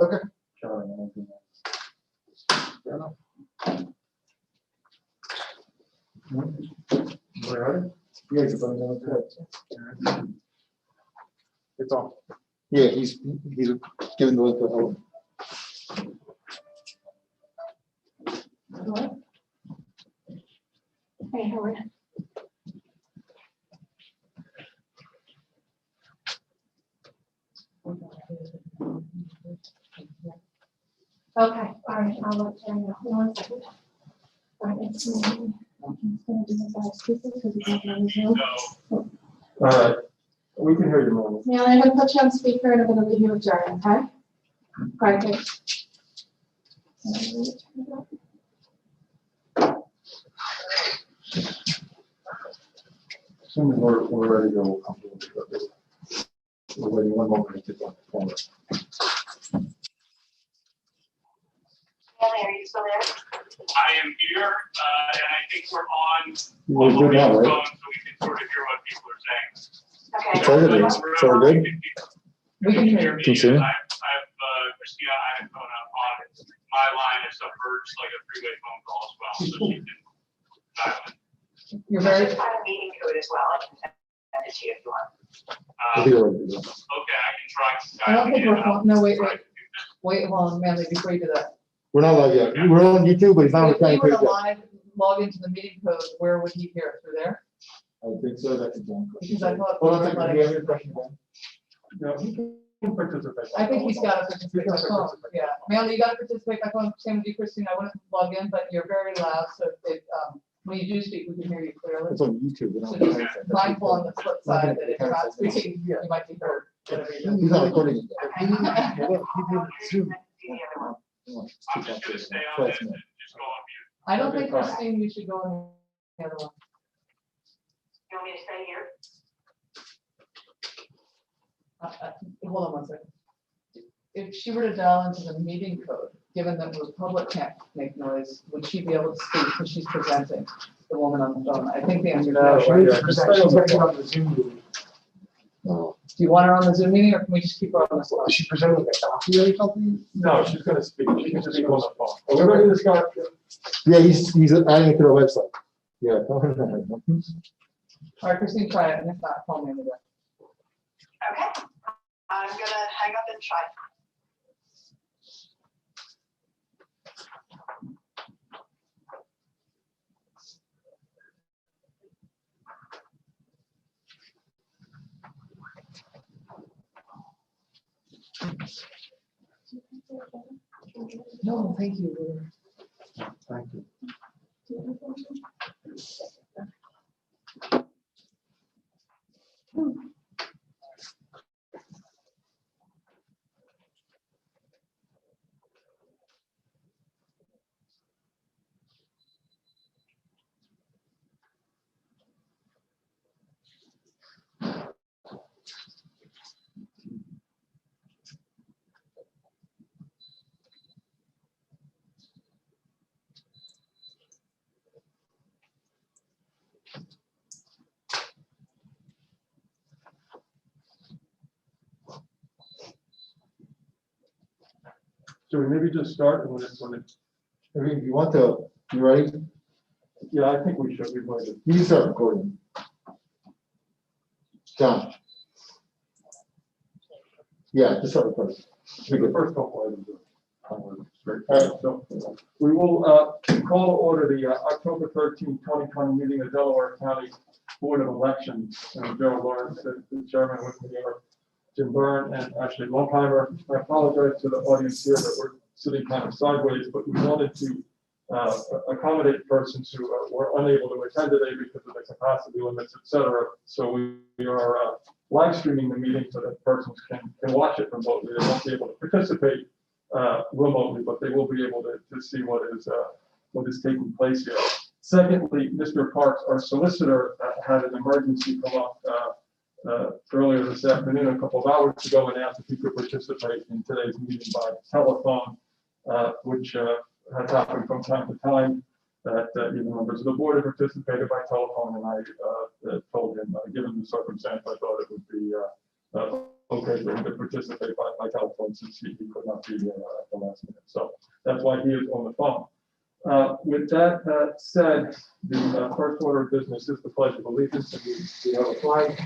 Okay. Showing anything else. Fair enough. Ready? Yeah, he's about to go to it. It's on. Yeah, he's giving the link to Owen. Hello? Hey, how are you? Okay, all right, I'll let you know. One second. All right, it's me. I'm just gonna do this by speaker because you can't hear me. All right. We can hear you, Melanie. Now I'm gonna put you on speaker and I'm gonna leave you with Jerry, okay? All right, thanks. Assuming we're ready to go, we'll come to it. We're waiting one moment to get on the phone. Stanley, are you still there? I am here, and I think we're on. We're the good now, phone, right? so we can sort of hear what people are saying. Okay. It's all good, Lisa. So we're good? We can hear Can you see me? I have Christina Iacona on my line is submerged like a three-way phone call as well, so she can dial in. You're I very, just had a meeting code as well. I can send it to you if you want. I think we're ready to go. Okay, I can try. I don't think we're, no, wait, Try wait, to do this. wait, hold on, Manley, before you do that. We're not live yet. We're on YouTube, but he's not If we recording were to page yet. live, log into the meeting code, where would he hear? Through there? I think so, that's a John Because question. I thought. Hold on a we were second, do letting- you have any question, Ben? No, he can participate. I think he's got to participate by phone, yeah. Manley, you got to participate by phone, same with you, Christine, I wouldn't log in, but you're very loud, so if, when you do speak, we can hear you clearly. It's on YouTube. we don't So have just to- mindful on the flip side that if you're not speaking, you might be heard, whatever you do. He's not recording it. Okay. Zoom. I'm just gonna stay on this and just go on mute. I don't think, Christine, you should go on the other one. You want me to stay here? Hold on one second. If she were to dial into the meeting code, given that the public can't make noise, would she be able to speak because she's presenting, the woman on the phone? I think the answer to that is Yeah, yes. just stay on the Zoom meeting. No. Do you want her on the Zoom meeting or can we just keep her on the slide? Is she presenting a document or something? No, she's gonna speak. She can just speak on the phone. Are we ready to start? Yeah, he's adding it to the website. Yeah. All right, Christine, try it, and if not, call me in the back. Okay. I'm gonna hang up and try. No, thank you. Thank you. So we maybe just start and when it's, If you want to, you ready? yeah, I think we should, we've waited. You can start recording. John. Yeah, just start recording. The first couple items are straight. All So we will call to order the October 13, 2020 meeting of Delaware County Board of Elections. And Joe Lawrence, the chairman with me, are Jim Byrne and Ashley Longheimer. I apologize to the audience here that we're sitting kind of sideways, but we wanted to accommodate persons who were unable to attend today because of the capacity limits, et cetera. So we are live streaming the meeting so that persons can watch it remotely. They won't be able to participate remotely, but they will be able to see what is taking place here. Secondly, Mr. Parks, our solicitor, had an emergency come up earlier this afternoon, a couple of hours ago, and asked if he could participate in today's meeting by telephone, which has happened from time to time, that even members of the board have participated by telephone, and I told him, given the circumstance, I thought it would be okay for him to participate by telephone since he could not be there at the last minute. So that's why he is on the phone. With that said, the first order of business is the pledge of allegiance. And we have a flag.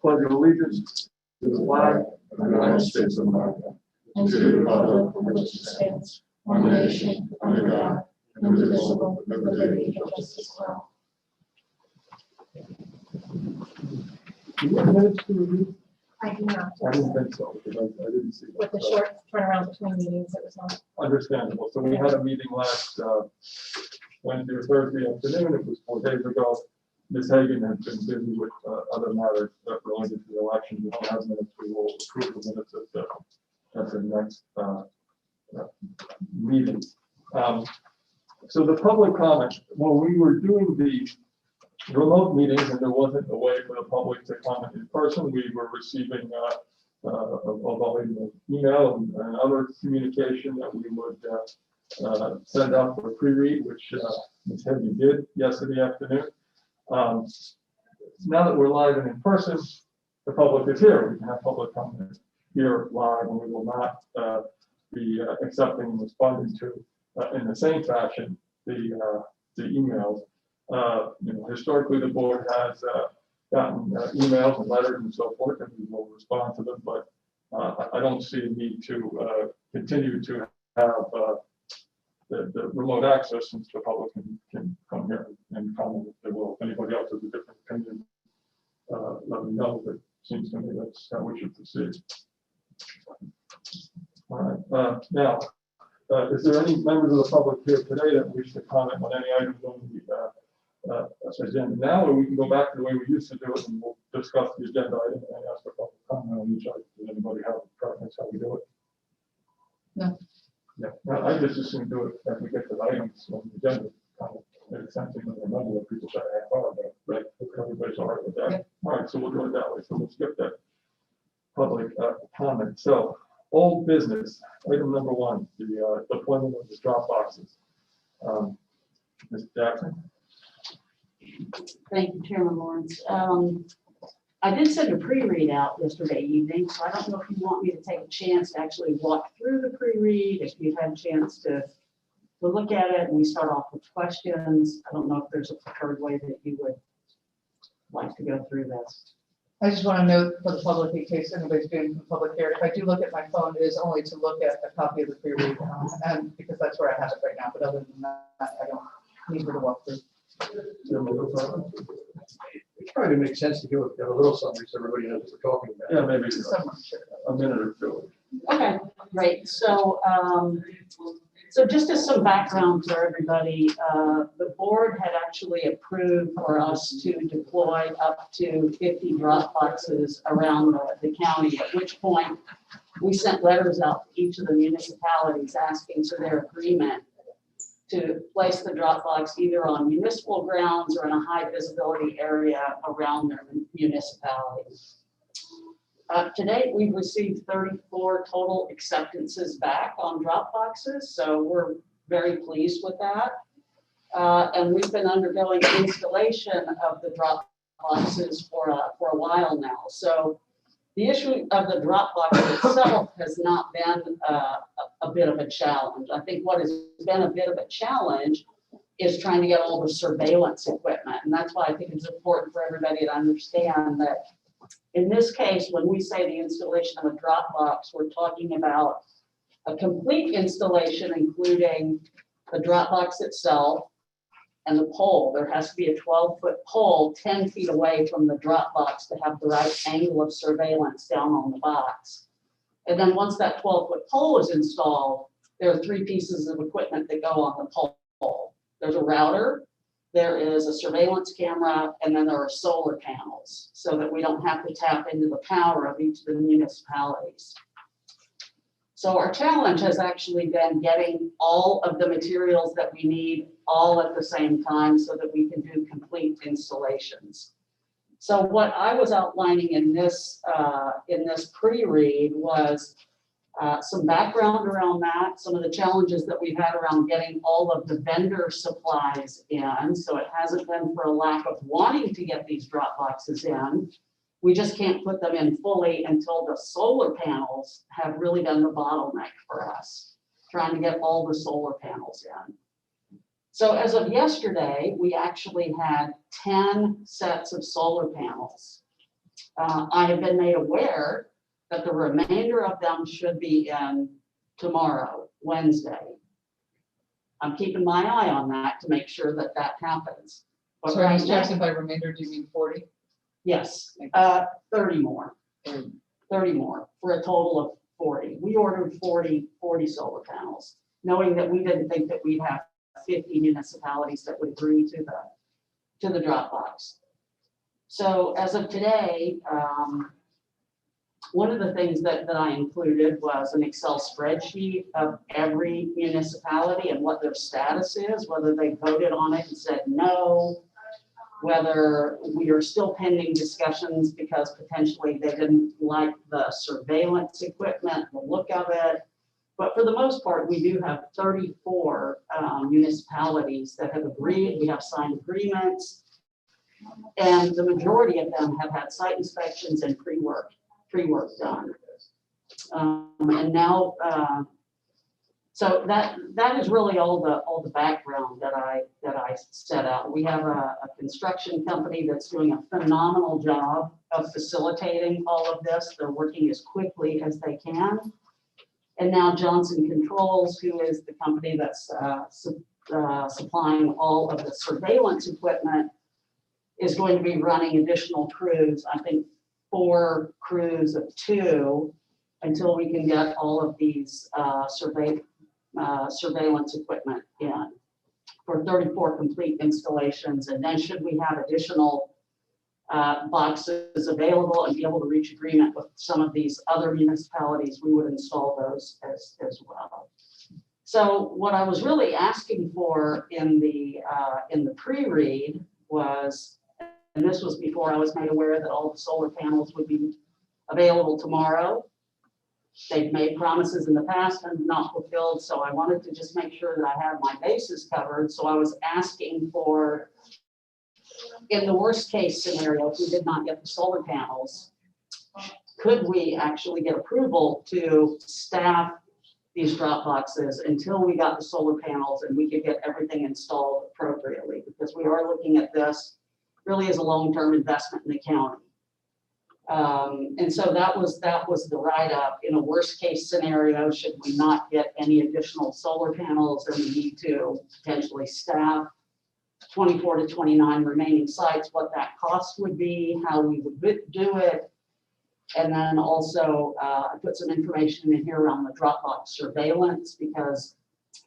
Pledge of allegiance to the flag of the United States of America, and to the republic for which it stands, one nation, under God, indivisible, with liberty and justice for all. Do you have minutes to review? I do not. I didn't think so, because I didn't see that. With the So, short turnaround between meetings, it was not. Understandable. So we had a meeting last Wednesday or Thursday afternoon. It was 4 days ago. Ms. Hagan has been busy with other matters that related to the election. We don't have minutes. We will approve the minutes at the next meeting. So the public comment, when we were doing the remote meetings and there wasn't a way for the public to comment in person, we were receiving a volume of email and other communication that we would send out for pre-read, which Ms. Hagan did yesterday afternoon. Now that we're live and in person, the public is here. We can have public comment here live, and we will not be accepting and responding to in the same fashion the emails. Historically, the board has gotten emails and letters and so forth, and we will respond to them. But I don't see a need to continue to have the remote access, since the public can come here and comment if they will. If anybody else has a different opinion, let me know, but it seems to me that's how we should proceed. All right, now, is there any members of the public here today that wish to comment on any items on the agenda now, or we can go back to the way we used to do it and we'll discuss the agenda item and ask for public comment on each item? Does anybody have a preference how we do it? No. Yeah, well, I just assume do it as we get to the items on the agenda. Kind of makes sense to remember what people say half hour ago, right? If everybody's all right with that. All right, so we'll do it that way. So we'll skip that public comment. So old business, item number 1, the deployment of the drop boxes. Ms. Jackson? Thank you, Chairman Lawrence. I did send a pre-read out yesterday evening, so I don't know if you want me to take a chance to actually walk through the pre-read, if you've had a chance to look at it and we start off with questions. I don't know if there's a preferred way that you would like to go through this. I just want to note for the public, in case anybody's being from public here, if I do look at my phone, it is only to look at a copy of the pre-read, and because that's where I have it right now. But other than that, I don't need her to walk through. It probably makes sense to do it, have a little summary so everybody knows what we're talking about. Yeah, maybe Someone should. a minute or two. Okay, great. So, so just as some background for everybody, the board had actually approved for us to deploy up to 50 drop boxes around the county, at which point we sent letters out to each of the municipalities asking for their agreement to place the drop box either on municipal grounds or in a high visibility area around their municipality. To date, we've received 34 total acceptances back on drop boxes, so we're very pleased with that. And we've been undergoing installation of the drop boxes for a while now. So the issue of the drop box itself has not been a bit of a challenge. I think what has been a bit of a challenge is trying to get all the surveillance equipment. And that's why I think it's important for everybody to understand that in this case, when we say the installation of a drop box, we're talking about a complete installation, including the drop box itself and the pole. There has to be a 12-foot pole 10 feet away from the drop box to have the right angle of surveillance down on the box. And then once that 12-foot pole is installed, there are 3 pieces of equipment that go on the pole. There's a router, there is a surveillance camera, and then there are solar panels so that we don't have to tap into the power of each of the municipalities. So our challenge has actually been getting all of the materials that we need all at the same time so that we can do complete installations. So what I was outlining in this pre-read was some background around that, some of the challenges that we've had around getting all of the vendor supplies in. So it hasn't been for a lack of wanting to get these drop boxes in. We just can't put them in fully until the solar panels have really done the bottleneck for us, trying to get all the solar panels in. So as of yesterday, we actually had 10 sets of solar panels. I have been made aware that the remainder of them should be in tomorrow, Wednesday. I'm keeping my eye on that to make sure that that happens. But Sorry, right Ms. now- Jackson, by remainder, do you mean 40? Yes, Thank 30 more. 30 more for a total of 40. We ordered 40 solar panels, knowing that we didn't think that we'd have 50 municipalities that would agree to the drop box. So as of today, one of the things that I included was an Excel spreadsheet of every municipality and what their status is, whether they voted on it and said no, whether we are still pending discussions because potentially they didn't like the surveillance equipment, the look of it. But for the most part, we do have 34 municipalities that have agreed. We have signed agreements. And the majority of them have had site inspections and pre-work done. And now, so that is really all the background that I set out. We have a construction company that's doing a phenomenal job of facilitating all of this. They're working as quickly as they can. And now Johnson Controls, who is the company that's supplying all of the surveillance equipment, is going to be running additional crews. I think 4 crews of 2 until we can get all of these surveillance equipment in for 34 complete installations. And then should we have additional boxes available and be able to reach agreement with some of these other municipalities, we would install those as well. So what I was really asking for in the pre-read was, and this was before I was made aware that all the solar panels would be available tomorrow. They've made promises in the past and not fulfilled, so I wanted to just make sure that I had my bases covered. So I was asking for, in the worst case scenario, if we did not get the solar panels, could we actually get approval to staff these drop boxes until we got the solar panels and we could get everything installed appropriately? Because we are looking at this really as a long-term investment in the county. And so that was the write-up. In a worst case scenario, should we not get any additional solar panels and we need to potentially staff 24 to 29 remaining sites, what that cost would be, how we would do it. And then also I put some information in here around the Dropbox surveillance, because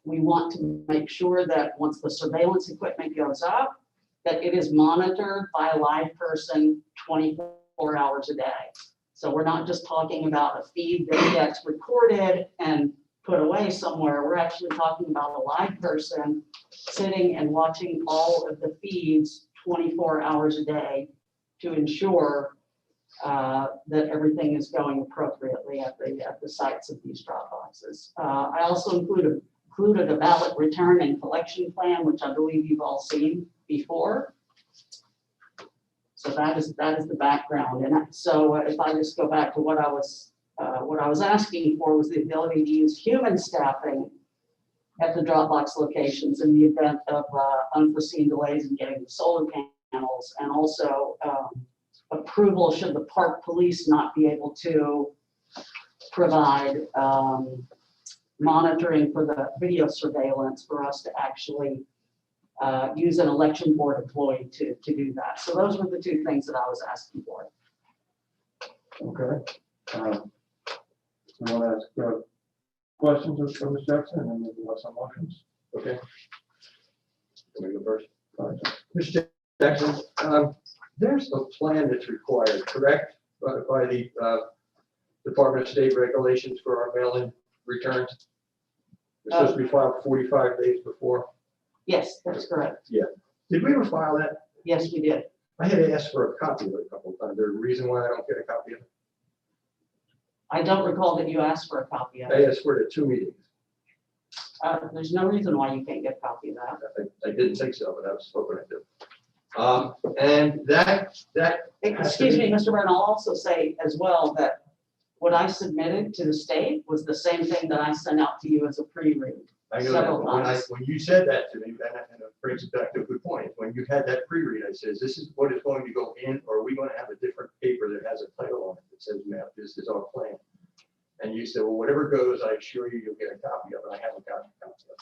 we want to make sure that once the surveillance equipment goes up, that it is monitored by a live person 24 hours a day. So we're not just talking about a feed that gets recorded and put away somewhere. We're actually talking about a live person sitting and watching all of the feeds 24 hours a day to ensure that everything is going appropriately at the sites of these drop boxes. I also included a ballot return and collection plan, which I believe you've all seen before. So that is the background. And so if I just go back to what I was asking for was the ability to use human staffing at the Dropbox locations in the event of unforeseen delays in getting the solar panels, and also approval should the park police not be able to provide monitoring for the video surveillance for us to actually use an election board employee to do that. So those were the 2 things that I was asking for. Okay. I want to ask questions of Ms. Jackson, and then maybe have some motions. Okay. Can we go first? Mr. Jackson, there's a plan that's required, correct, by the Department of State regulations for our mail-in returns? It's supposed to be filed 45 days before. Yes, that's correct. Did we ever file that? Yes, we did. I had to ask for a copy of it a couple of times. There's a reason why I don't get a copy of it. I don't recall that you asked for a copy of I it. asked for it at 2 meetings. There's no reason why you can't get a copy of that. I didn't think so, but I was hoping I did. And that. Excuse me, Mr. Byrne, I'll also say as well that what I submitted to the state was the same thing that I sent out to you as a pre-read. I know that, Several but times. when you said that to me, and it brings it back to a good point. When you had that pre-read, I says, this is what is going to go in, or are we going to have a different paper that has a title on it that says, map, this is our plan? And you said, well, whatever goes, I assure you, you'll get a copy of it. I haven't gotten a copy of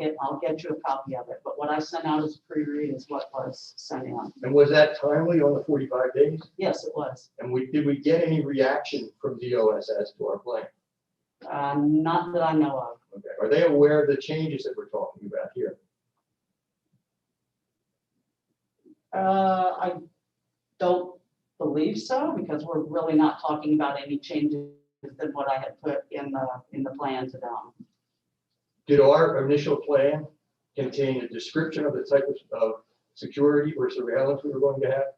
it. I'll get you a copy of it, but what I sent out as a pre-read is what was sent in. And was that timely on the 45 days? Yes, it was. And did we get any reaction from DOS as to our plan? Not that I know of. Okay. Are they aware of the changes that we're talking about here? I don't believe so, because we're really not talking about any changes than what I had put in the plan to them. Did our initial plan contain a description of the type of security or surveillance we were going to have?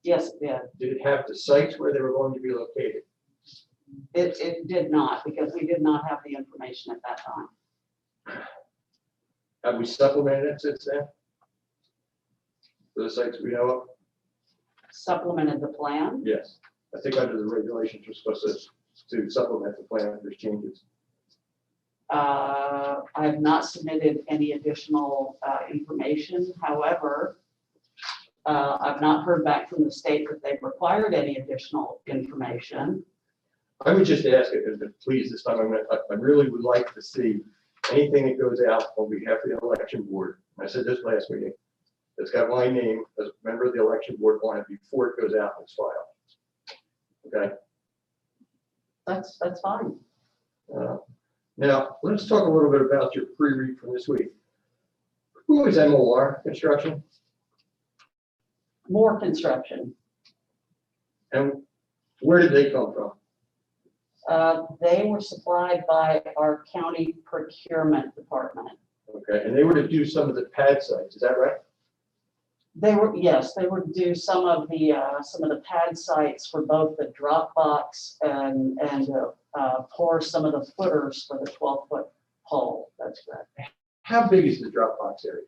Yes, it did. Did it have the sites where they were going to be located? It did not, because we did not have the information at that time. Have we supplemented it since then? For the sites we know of? Supplemented the plan. Yes. I think under the regulations, we're supposed to supplement the plan if there's changes. I have not submitted any additional information. However, I've not heard back from the state that they've required any additional information. I would just ask it, and please, this time, I really would like to see anything that goes out on behalf of the election board. And I said this last meeting, it's got my name as a member of the election board on it before it goes out and it's filed. Okay? That's fine. Now, let's talk a little bit about your pre-read from this week. Who is MOR Construction? More construction. And where did they come from? They were supplied by our county procurement department. Okay, and they were to do some of the pad sites, is that right? They were, yes, they were to do some of the pad sites for both the drop box and pour some of the footers for the 12-foot pole. That's correct. How big is the drop box area?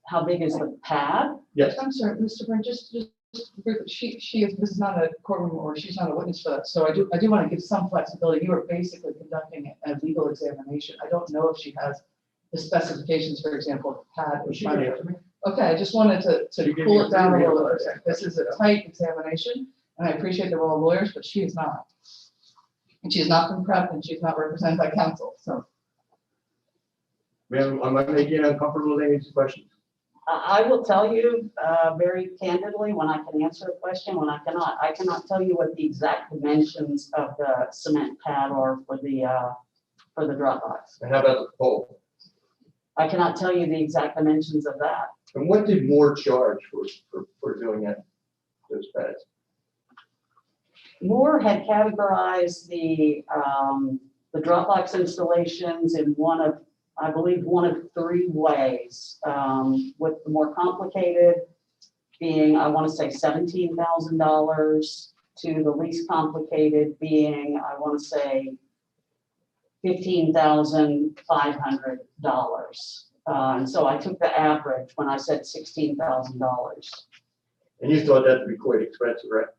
How big is the pad? Yes. I'm sorry, Mr. Byrne, just she is, this is not a courtroom or she's not a witness for that. So I do want to give some flexibility. You are basically conducting a legal examination. I don't know if she has the specifications, for example, pad. She can answer me. Okay, I just wanted You to gave cool me a it down a pre-read. little bit. This is a tight examination, and I appreciate they're all lawyers, but she is not. And she's not been prepped, and she's not represented by counsel, so. Ma'am, am I making you uncomfortable with any of these questions? I will tell you very candidly when I can answer a question, when I cannot. I cannot tell you what the exact dimensions of the cement pad are for the drop box. And how about the pole? I cannot tell you the exact dimensions of that. And what did Moore charge for doing that, those pads? Moore had categorized the Dropbox installations in I believe one of three ways, with the more complicated being, I want to say $17,000 to the least complicated being, I want to say $15,500. And so I took the average when I said $16,000. And you thought that'd be quite expensive, right?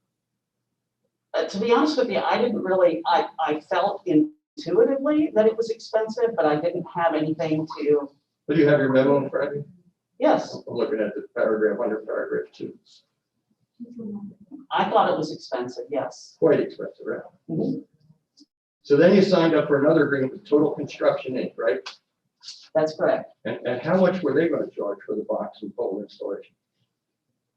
To be honest with you, I didn't really, I felt intuitively that it was expensive, but I didn't have anything to, Do you have your memo in front of you? yes, I'm looking at the paragraph under paragraph 2. I thought it was expensive, yes. Quite expensive, right? Mhm. So then you signed up for another agreement with Total Construction Inc., right? That's correct. And how much were they going to charge for the box and pole installation?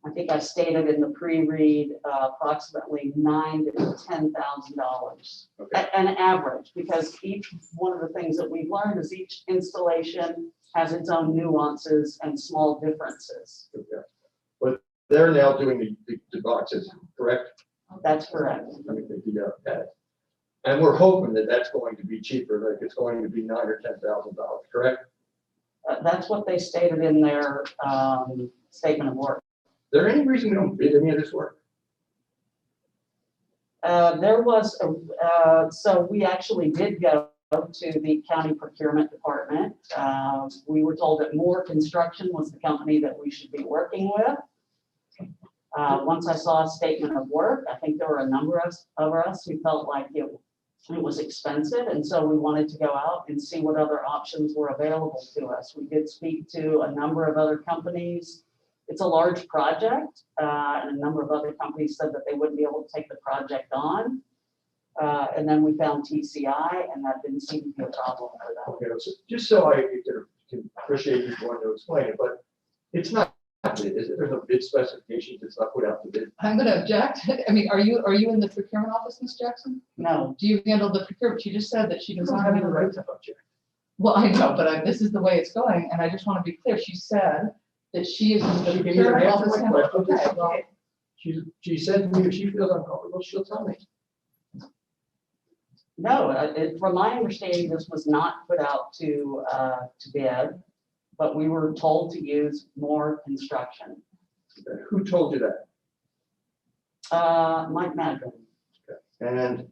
I think I stated in the pre-read approximately $9,000 to $10,000. Okay. An average, because each one of the things that we've learned is each installation has its own nuances and small differences. Okay. But they're now doing the boxes, correct? That's correct. I mean, the pads. And we're hoping that that's going to be cheaper, like it's going to be $9,000 or $10,000, correct? That's what they stated in their statement of work. Is there any reason we don't bid any of this work? There was, so we actually did go to the county procurement department. We were told that Moore Construction was the company that we should be working with. Once I saw a statement of work, I think there were a number of us who felt like it was expensive, and so we wanted to go out and see what other options were available to us. We did speak to a number of other companies. It's a large project, and a number of other companies said that they wouldn't be able to take the project on. And then we found TCI, and that didn't seem to be a problem for them. Okay, so just so I can appreciate you wanting to explain it, but it's not, is it? There's no bid specifications, it's not put out to bid. I'm gonna object. I mean, are you in the procurement office, Ms. Jackson? No, Do you handle the procurement? She just said that she You does don't not have handle the the right to object. Well, I know, but this is the way it's going, and I just want to be clear. She said that she is in the She can procurement either answer office. my handle- question. Okay, well, She said to me, if she feels uncomfortable, she'll tell me. no, from my understanding, this was not put out to bid, but we were told to use Moore Construction. Who told you that? Mike Madden. And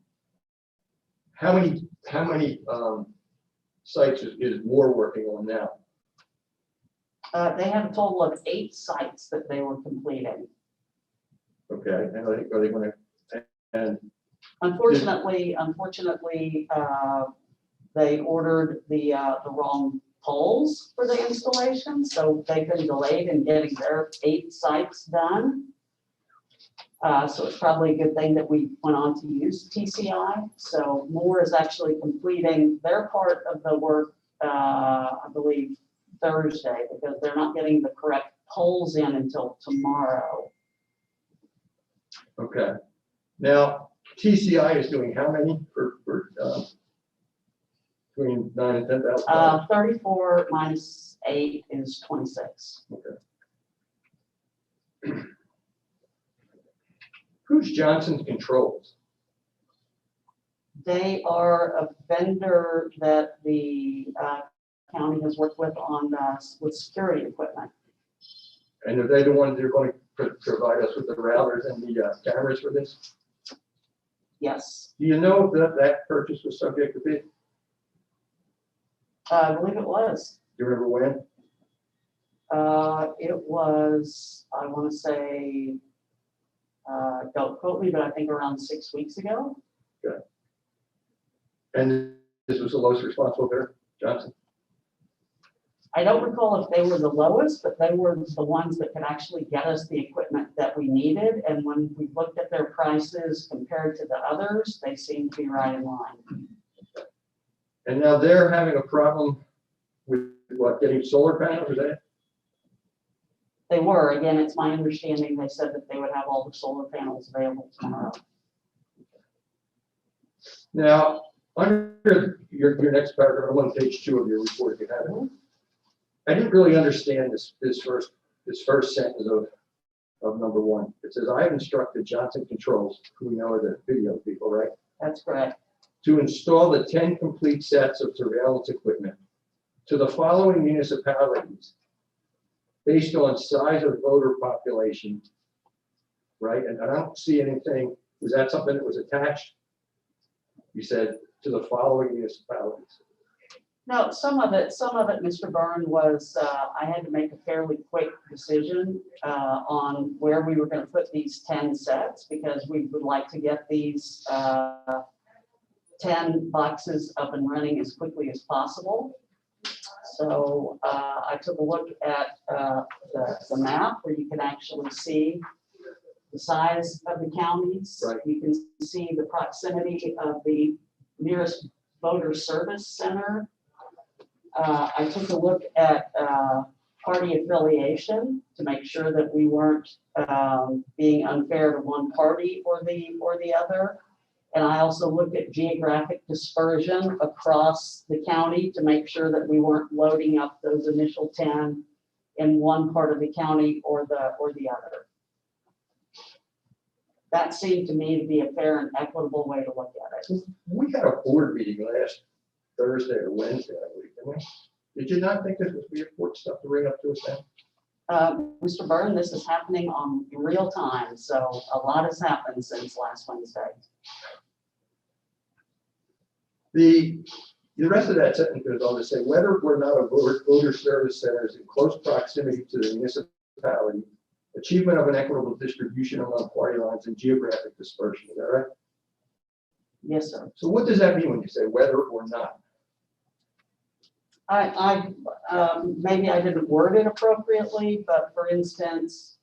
how many sites is Moore working on now? They have a total of 8 sites that they were completing. Okay, and are they gonna, and Unfortunately, they ordered the wrong poles for the installation, so they've been delayed in getting their 8 sites done. So it's probably a good thing that we went on to use TCI. So Moore is actually completing their part of the work, I believe, Thursday, because they're not getting the correct poles in until tomorrow. okay. Now, TCI is doing how many for between 9 and 10,000? 34 minus 8 is 26. Who's Johnson's Controls? They are a vendor that the county has worked with on with security equipment. And are they the ones that are going to provide us with the routers and the cameras for this? Yes, Do you know if that purchase was subject to bid? I believe it was. Do you remember when? It was, I want to say, don't quote me, but I think around 6 weeks ago. And this was the lowest responsible bidder, Johnson? I don't recall if they were the lowest, but they were the ones that could actually get us the equipment that we needed. And when we looked at their prices compared to the others, they seemed to be right in line. And now they're having a problem with what, getting solar panels, is that? They were, again, it's my understanding, they said that they would have all the solar panels available tomorrow. Now, under your next paragraph, I'm on page 2 of your report, if you have it. I didn't really understand this first sentence of number 1. It says, I have instructed Johnson Controls, who we know are the video people, right? That's correct. To install the 10 complete sets of surveillance equipment to the following municipalities based on size of voter population, right? And I don't see anything, was that something that was attached? You said to the following municipalities. No, some of it, Mr. Byrne, was, I had to make a fairly quick decision on where we were going to put these 10 sets, because we would like to get these 10 boxes up and running as quickly as possible. So I took a look at the map where you can actually see the size of the counties. Right. You can see the proximity of the nearest voter service center. I took a look at party affiliation to make sure that we weren't being unfair to one party or the other. And I also looked at geographic dispersion across the county to make sure that we weren't loading up those initial 10 in one part of the county or the other. That seemed to me to be a fair and equitable way to look at it. We had a board meeting last Thursday or Wednesday, I believe, didn't we? Did you not think this was the important stuff to bring up to us now? Mr. Byrne, this is happening on real time, so a lot has happened since last Wednesday. The the rest of that sentence goes on to say, whether or not a voter service center is in close proximity to the municipality, achievement of an equitable distribution along party lines and geographic dispersion. Is that right? Yes, sir. So what does that mean when you say whether or not? Maybe I didn't word it appropriately, but for instance,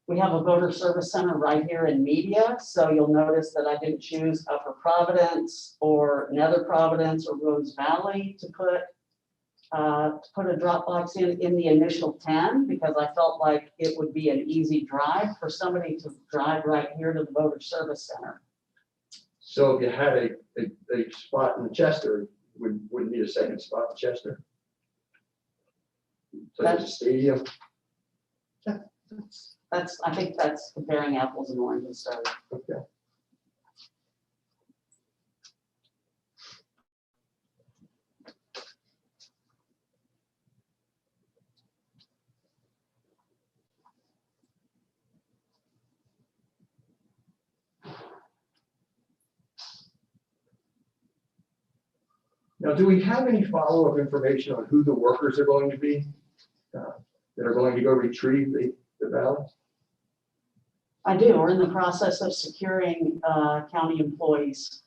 we have a voter service center right here in Media, so you'll notice that I didn't choose Upper Providence or Nether Providence or Rose Valley to put a drop box in the initial 10, because I felt like it would be an easy drive for somebody to drive right here to the voter service center. So if you had a spot in Chester, would need a second spot in Chester? So there's a stadium. I think that's comparing apples and oranges, so. Okay. Now, do we have any follow-up information on who the workers are going to be that are going to go retrieve the ballots? I do. We're in the process of securing county employees.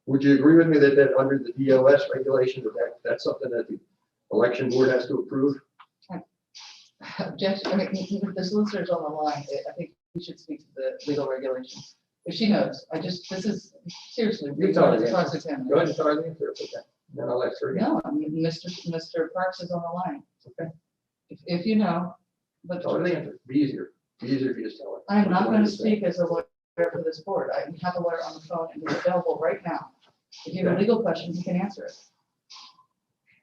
Would you agree with me that under the DOS regulation, that's something that the election board has to approve? Objection, I mean, the solicitor's on the line, I think we should speak to the legal regulations. If she knows, this is seriously. You tell her the answer. cross-examination. Go ahead and tell her the answer. Okay. Then I'll let her. No, I mean, Mr. Parks is on the line. Okay. If you know, but Tell her the answer. Be easier. Be easier if you just tell her. I'm not going to speak as a lawyer for this board. I have a lawyer on the phone and he's available right now. If you have a legal question, he can answer it.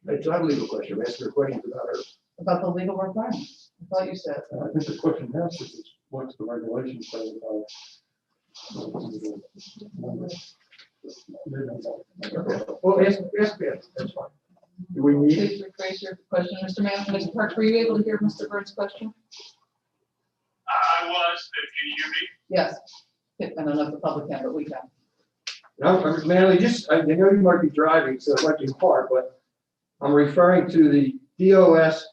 It's not a legal question. I'm asking her questions about her. About the legal requirements. I thought you said. I think the question asked is, what's the regulation say about? Okay. Well, ask me. That's fine. Do we need? Please rephrase your question, Mr. Mr. Parks, were you able to hear Mr. Burns' question? I was, can you hear me? Yes. I don't know if the public can, but we can. No, Manley, I know you might be driving, so it might be hard, but I'm referring to the DOS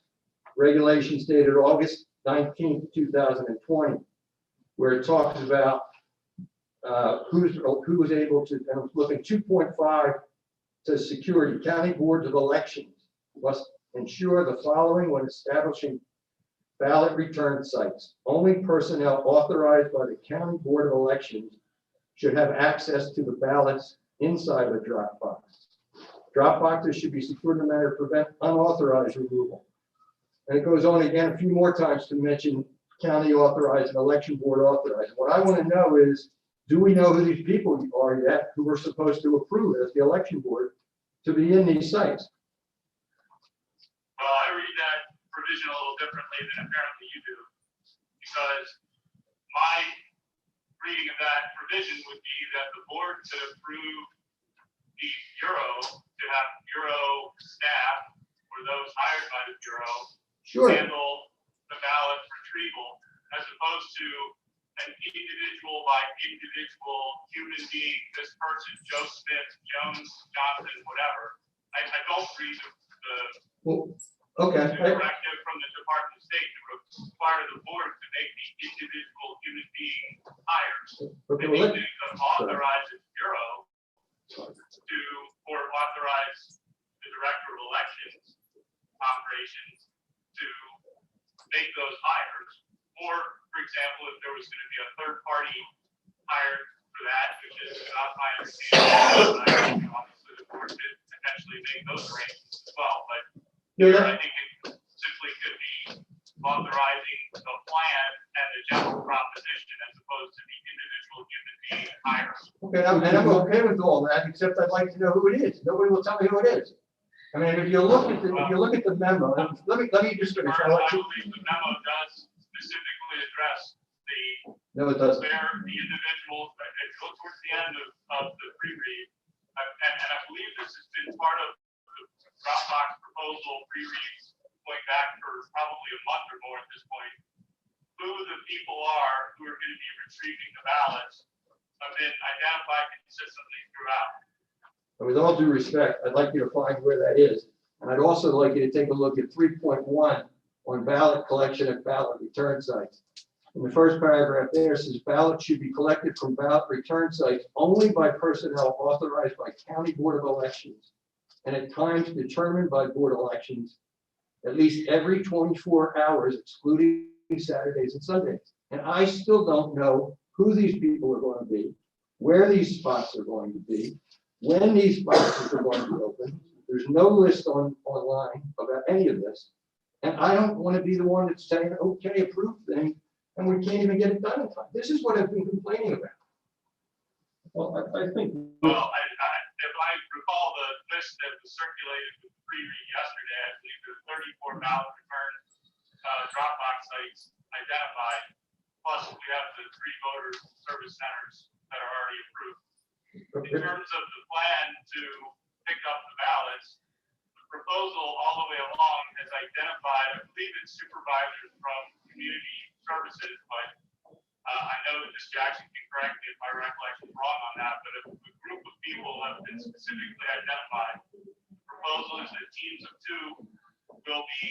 regulations dated August 19th, 2020, where it talks about who was able to, and I'm looking 2.5 to security. County boards of elections must ensure the following when establishing ballot return sites. Only personnel authorized by the county board of elections should have access to the ballots inside the drop box. Drop boxes should be secured in a manner to prevent unauthorized removal. And it goes on again a few more times to mention county authorized and election board authorized. What I want to know is, do we know who these people are yet who we're supposed to approve as the election board to be in these sites? Well, I read that provision a little differently than apparently you do, because my reading of that provision would be that the board could approve the bureau to have bureau staff or those hired by the bureau Sure. handle the ballot retrieval, as opposed to an individual by individual human being, this person, Joe Smith, Jones, Johnson, whatever. I don't read Well, okay. the directive from the Department of State to require the board to make the individual human being hires. Okay, It well, needs to authorize the bureau to, or authorize the director of elections operations to make those hires. Or, for example, if there was going to be a third party hired for that, which is not my understanding, obviously the board could potentially make those arrangements as well. But here, I think it simply could be authorizing the plan and the general proposition as opposed to the individual human being hires. Okay, and I'm okay with all that, except I'd like to know who it is. Nobody will tell me who it is. I mean, if you look at the memo, let me just finish. I believe the memo does specifically address No, it doesn't. the individual, it goes towards the end of the pre-read. And I believe this has been part of the Dropbox proposal pre-reads going back for probably a month or more at this point. Who the people are who are going to be retrieving the ballots have been identified consistently throughout. And with all due respect, I'd like you to find where that is. And I'd also like you to take a look at 3.1 on ballot collection at ballot return sites. In the first paragraph there, it says ballots should be collected from ballot return sites only by personnel authorized by County Board of Elections and at times determined by Board of Elections, at least every 24 hours, excluding Saturdays and Sundays. And I still don't know who these people are going to be, where these spots are going to be, when these spots are going to be open. There's no list online about any of this. And I don't want to be the one that's saying, okay, approve thing, and we can't even get it done in time. This is what I've been complaining about. Well, I think, Well, if I recall the list that was circulated with the pre-read yesterday, I believe there were 34 ballot return Dropbox sites identified. Plus, we have the 3 voter service centers that are already approved. In terms of the plan to pick up the ballots, the proposal all the way along has identified, I believe it's supervisors from community services, but I know that Ms. Jackson can correct me if my recollection is wrong on that, but a group of people have been specifically identified. The proposal is that teams of 2 will be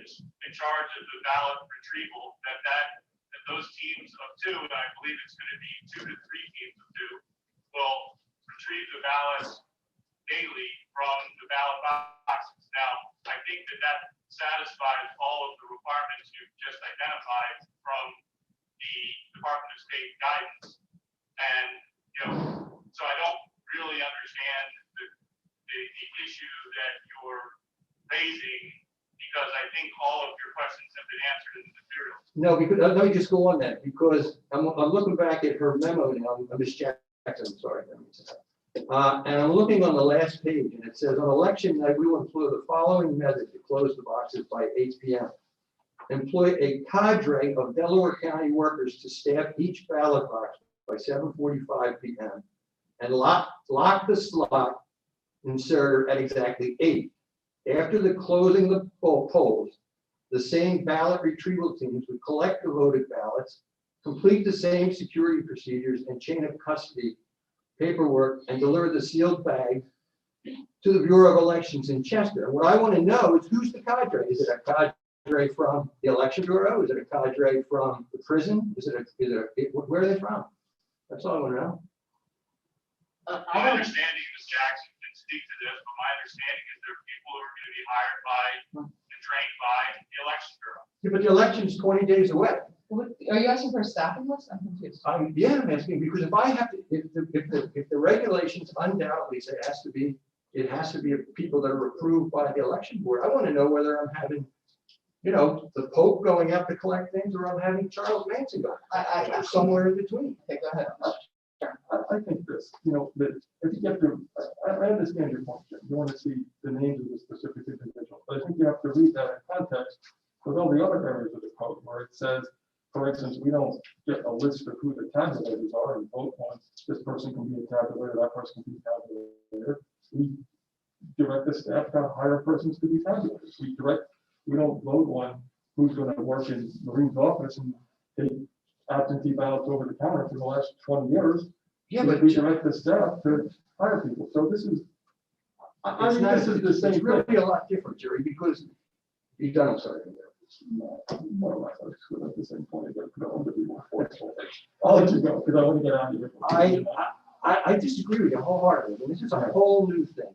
in charge of the ballot retrieval, that those teams of 2, and I believe it's going to be 2 to 3 teams of 2, will retrieve the ballots daily from the ballot boxes. Now, I think that satisfies all of the requirements you've just identified from the Department of State guidance. And, so I don't really understand the issue that you're raising, because I think all of your questions have been answered in the materials. No, because let me just go on that, because I'm looking back at her memo now, Ms. Jackson, I'm sorry. And I'm looking on the last page, and it says, on election night, we will employ the following method to close the boxes by 8 p.m. Employ a cadre of Delaware County workers to staff each ballot box by 7:45 p.m. and lock the slot inserter at exactly 8. After the closing of the polls, the same ballot retrieval teams would collect the voted ballots, complete the same security procedures and chain of custody paperwork, and deliver the sealed bag to the Bureau of Elections in Chester. And what I want to know is who's the cadre? Is it a cadre from the Election Bureau? Is it a cadre from the prison? Where are they from? That's all I want to know. My understanding, Ms. Jackson can speak to this, but my understanding is there are people who are going to be hired by and trained by the Election Bureau. Yeah, but the election's 20 days away. Are you asking for a staffing list? I'm confused. Yeah, I'm asking, because if I have to, if the regulations undoubtedly say it has to be people that are approved by the election board, I want to know whether I'm having, the Pope going out to collect things, or I'm having Charles Manson going, or somewhere in between. Okay, go ahead. I think this, that I think you have to, I understand your point, Jim. You want to see the names of the specific individual, but I think you have to read that in context with all the other areas of the code where it says, for instance, we don't get a list of who the tabulators are and vote on. This person can be a tabulator, that person can be a tabulator. We direct the staff to hire persons to be tabulators. We don't vote on who's going to work in Marine's office and take absentee ballots over the counter for the last 20 years. Yeah, but we direct the staff to hire people. So this is, this is the same it's thing. really a lot different, Jerry, because you've done, I'm sorry. More or less, I was screwed up the same point, but I want to be more forceful. I'll let you go, because I want to get out of here. I disagree with you wholeheartedly. I mean, this is a whole new thing,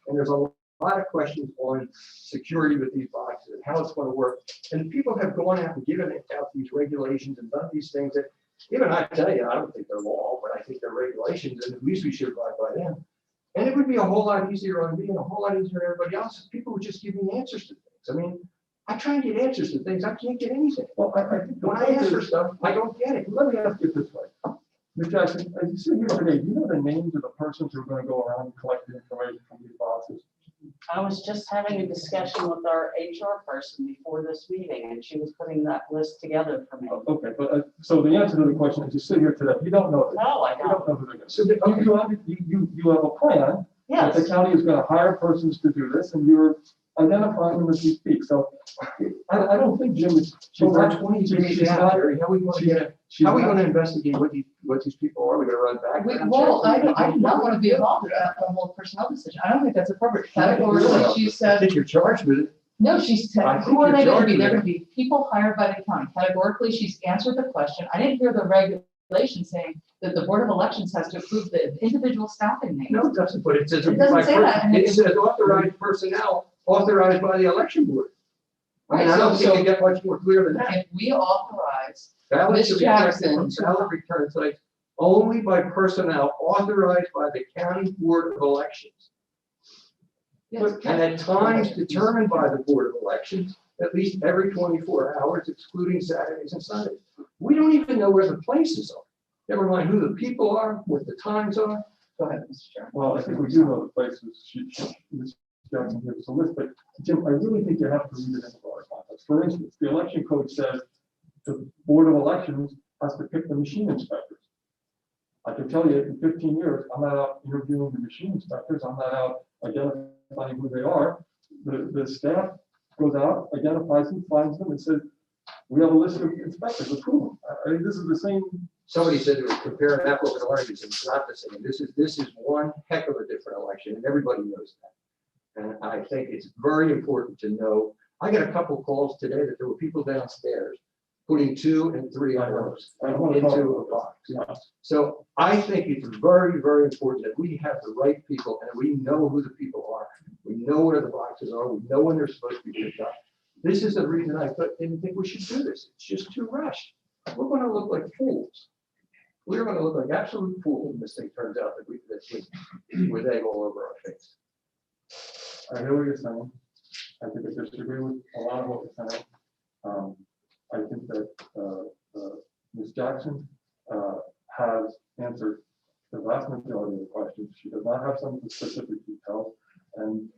and there's a lot of questions on security with these boxes and how it's going to work. And people have gone out and given out these regulations and done these things that, even I tell you, I don't think they're law, but I think they're regulations, and at least we should abide by them. And it would be a whole lot easier on me and a whole lot easier on everybody else if people would just give me answers to things. I mean, I try and get answers to things, I can't get anything. Well, I think When I ask for stuff, I don't get it. let me ask you this way. Ms. Jackson, as you sit here today, do you know the names of the persons who are going to go around and collect the information from these boxes? I was just having a discussion with our HR person before this meeting, and she was putting that list together for me. Okay, but so the answer to the question is, you sit here today, you don't know. Them. No, I You don't don't. know who they're going to. So, You have a plan. That Yes. the county is going to hire persons to do this, and you're identifying them as we speak. So I don't think Jim is. So we're 20 days out, Jerry, how are we going to get it? How are we gonna investigate what these people are? We're gonna run background Well, checks? I do not want to be involved in a whole personnel decision. I don't think that's appropriate. Categorically, she I said, think you're charged with it. no, she's, I think who are they you're going to be? charged They're with going to be people hired by the county. Categorically, she's answered the question. I didn't hear the regulation saying that the Board of Elections has to approve the individual staffing names. No, it doesn't, but it says. It doesn't say that, and It it's- says authorized personnel, authorized by the election board. I mean, I don't think it get much more clear than that. If we authorize, Ballots Ms. should be collected Jackson, from to- ballot return sites only by personnel authorized by the county board of elections. yes, And at times determined by the board of elections, at least every 24 hours, excluding Saturdays and Sundays. We don't even know where the places are. Never mind who the people are, what the times are. go ahead, Mr. Chairman. Well, I think we do know the places. Ms. Jackson gave us a list, but Jim, I really think you have to read it in the broader context. For instance, the election code says the Board of Elections has to pick the machine inspectors. I can tell you, in 15 years, I'm not out interviewing the machine inspectors. I'm not out identifying who they are. The staff goes out, identifies them, finds them, and says, we have a list of inspectors, approve them. I mean, this is the same. Somebody said it was comparing apples and oranges, and it's not the same. This is one heck of a different election, and everybody knows that. And I think it's very important to know. I got a couple calls today that there were people downstairs putting 2 and 3 hours I don't want to talk into a about box. Yeah. So I think it's very, very important that we have the right people and we know who the people are. We know where the boxes are. We know when they're supposed to be picked up. This is the reason I didn't think we should do this. It's just too rushed. We're going to look like fools. We're going to look like absolute fools when this thing turns out that with egg all over our face. I hear what you're saying. I think I disagree with a lot of what you're saying. I think that Ms. Jackson has answered the vast majority of the questions. She does not have some of the specific details, and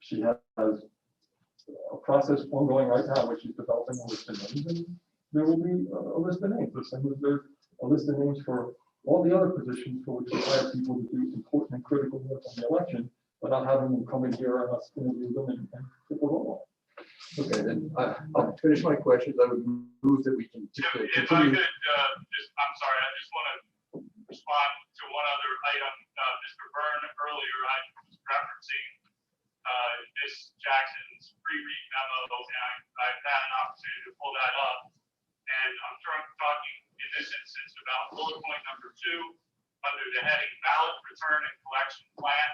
she has a process ongoing right now, which she's developing a list of names, and there will be a list of names. The same as there's a list of names for all the other positions for which we hire people to do important and critical work on the election, without having them come in here and us interview them and put the roll on. Okay, then I'll finish my questions. I would move that we can If I could, continue. I'm sorry, I just want to respond to one other item. Mr. Byrne, earlier, I was referencing Ms. Jackson's pre-read memo, and I've had an opportunity to pull that up. And I'm talking in this instance about bullet point number 2, under the heading ballot return and collection plan.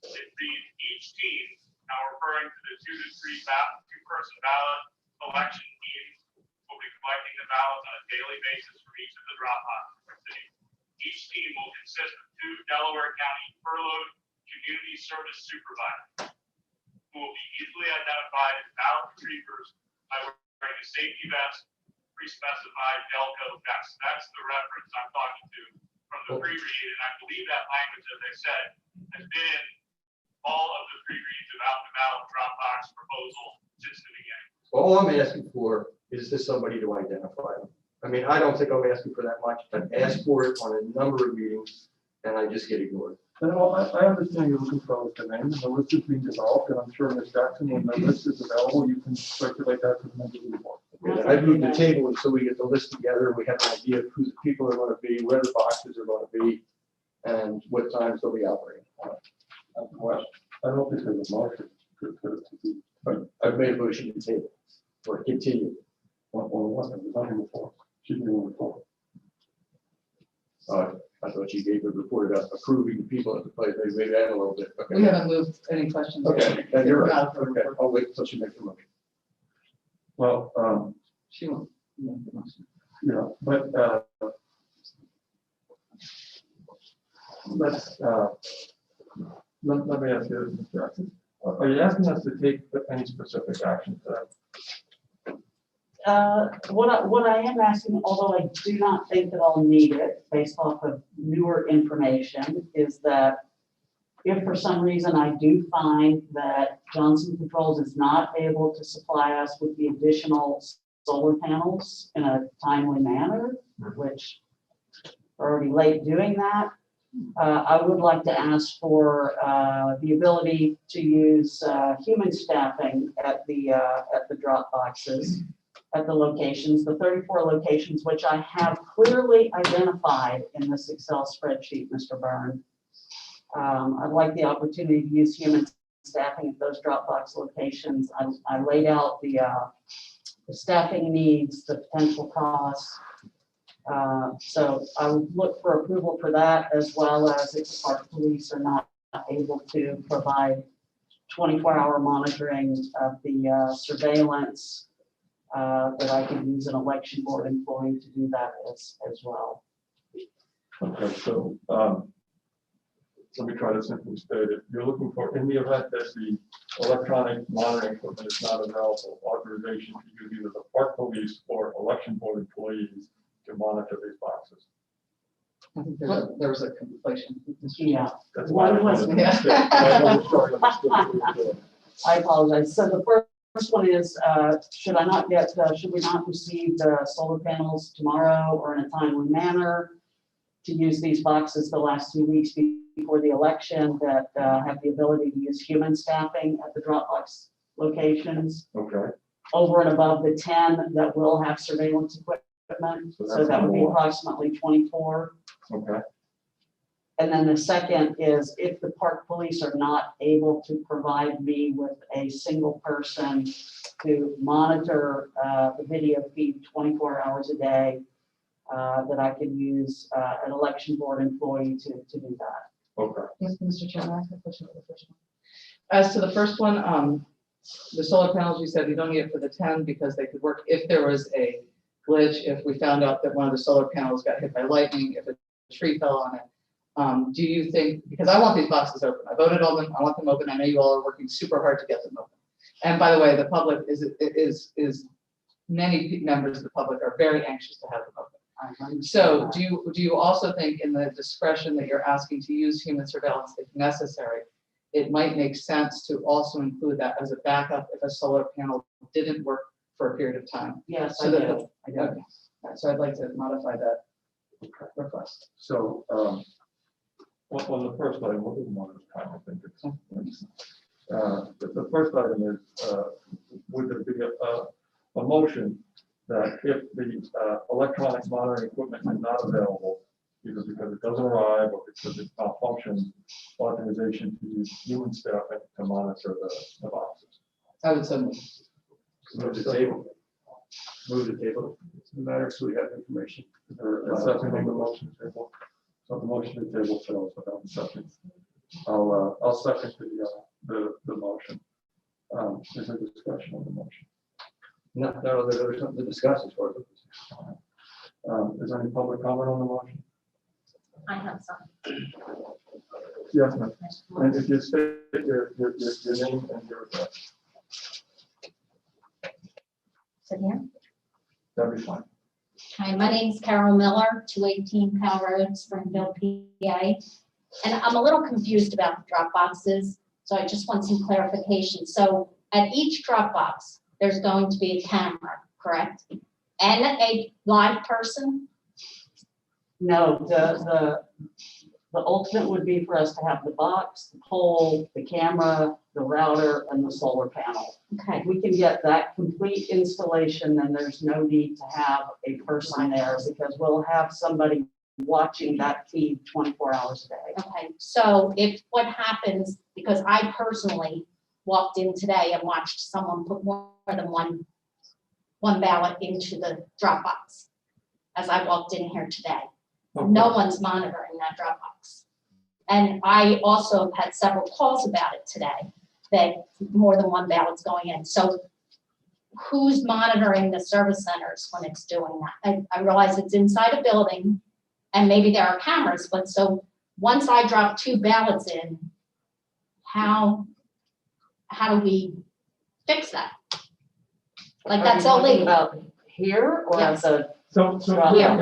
It reads, each team, now referring to the 2 to 3 two-person ballot collection teams, will be collecting the ballots on a daily basis from each of the drop boxes. Each team will consist of 2 Delaware County furloughed community service supervisors who will be easily identified as ballot retrievers by wearing a safety vest, pre-specified Delco vest. That's the reference I'm talking to from the pre-read, and I believe that language, as I said, has been in all of the pre-reads about the ballot drop box proposal since the beginning. All I'm asking for is just somebody to identify them. I mean, I don't think I'm asking for that much. I've asked for it on a number of meetings and I just get ignored. No, I understand you're looking for a list of names, the list is being developed, and I'm sure Ms. Jackson, when the list is available, you can circulate that to the members of the board. I moved the table so we get the list together. We have an idea of who the people are going to be, where the boxes are going to be, and what times they'll be operating. I don't think there's a motion to be, I've made a motion to table or continue. there's nothing before. She's doing it before. I thought you gave a report about approving the people at the place. Maybe add a little bit. We Okay. haven't moved any questions. Okay, then you're right. Not for Okay, report. I'll wait until she makes the motion. Well, She won't. make the motion. yeah, but, let me ask you this, Mr. Jackson. Are you asking us to take any specific action to that? What I am asking, although I do not think that I'll need it based off of newer information, is that if for some reason I do find that Johnson Controls is not able to supply us with the additional solar panels in a timely manner, which are already late doing that, I would like to ask for the ability to use human staffing at the drop boxes at the locations, the 34 locations, which I have clearly identified in this Excel spreadsheet, Mr. Byrne. I'd like the opportunity to use human staffing at those Dropbox locations. I laid out the staffing needs, the potential costs. So I would look for approval for that, as well as if the park police are not able to provide 24-hour monitoring of the surveillance, that I can use an election board employee to do that as well. Okay, so, let me try to simply state it. You're looking for, in the event that the electronic monitoring equipment is not available, authorization to use either the park police or election board employees to monitor these boxes. I think there was a conflation. Yeah, That's why I One was- wanted to state- I wasn't sure I understood what you were doing. I apologize. So the first one is, should we not receive the solar panels tomorrow or in a timely manner to use these boxes the last 2 weeks before the election that have the ability to use human staffing at the Dropbox locations Okay, over and above the 10 that will have surveillance equipment? So that would be approximately 24. okay, And then the second is if the park police are not able to provide me with a single person to monitor the video feed 24 hours a day, that I can use an election board employee to do that. okay. Yes, Mr. Chairman, I have a question for the first one. As to the first one, the solar panels, you said you don't need it for the 10 because they could work if there was a glitch, if we found out that one of the solar panels got hit by lightning, if a tree fell on it. Do you think, because I want these boxes open, I voted on them, I want them open, I know you all are working super hard to get them open. And by the way, the public is many members of the public are very anxious to have them open. So do you also think in the discretion that you're asking to use human surveillance if necessary, it might make sense to also include that as a backup if a solar panel didn't work for a period of time? Yes, So I that do. I do. Okay. So I'd like to modify that request. So, on the first item, we'll do one at a time, I think it's. The first item is, would there be a motion that if the electronic monitoring equipment is not available, either because it doesn't arrive or because it malfunctions, authorization to use human staffing to monitor the boxes? I would say move. Move the table. Move the table. It's a matter so we have information. Or a second on the motion table? So the motion to table fails without a second. I'll second the motion. Is there discussion on the motion? No, there's something to discuss as far as. Is there any public comment on the motion? I have some. Yes, ma'am. And if you state your name and your address, Sit here. that'd be fine. Hi, my name is Carol Miller, 218 Powell Road, Springfield, PA. And I'm a little confused about the drop boxes, so I just want some clarification. So at each drop box, there's going to be a camera, correct? And a live person? No, the ultimate would be for us to have the box, the pole, the camera, the router, and the solar panel. Okay, If we can get that complete installation, then there's no need to have a person there because we'll have somebody watching that feed 24 hours a day. okay. So if what happens, because I personally walked in today and watched someone put more than one ballot into the drop box as I walked in here today. No one's monitoring that Dropbox. And I also have had several calls about it today, that more than one ballot's going in. So who's monitoring the service centers when it's doing that? I realize it's inside a building and maybe there are cameras, but so once I drop 2 ballots in, how do we fix that? Like that's Are you talking illegal about here or at Yes. the, Yeah.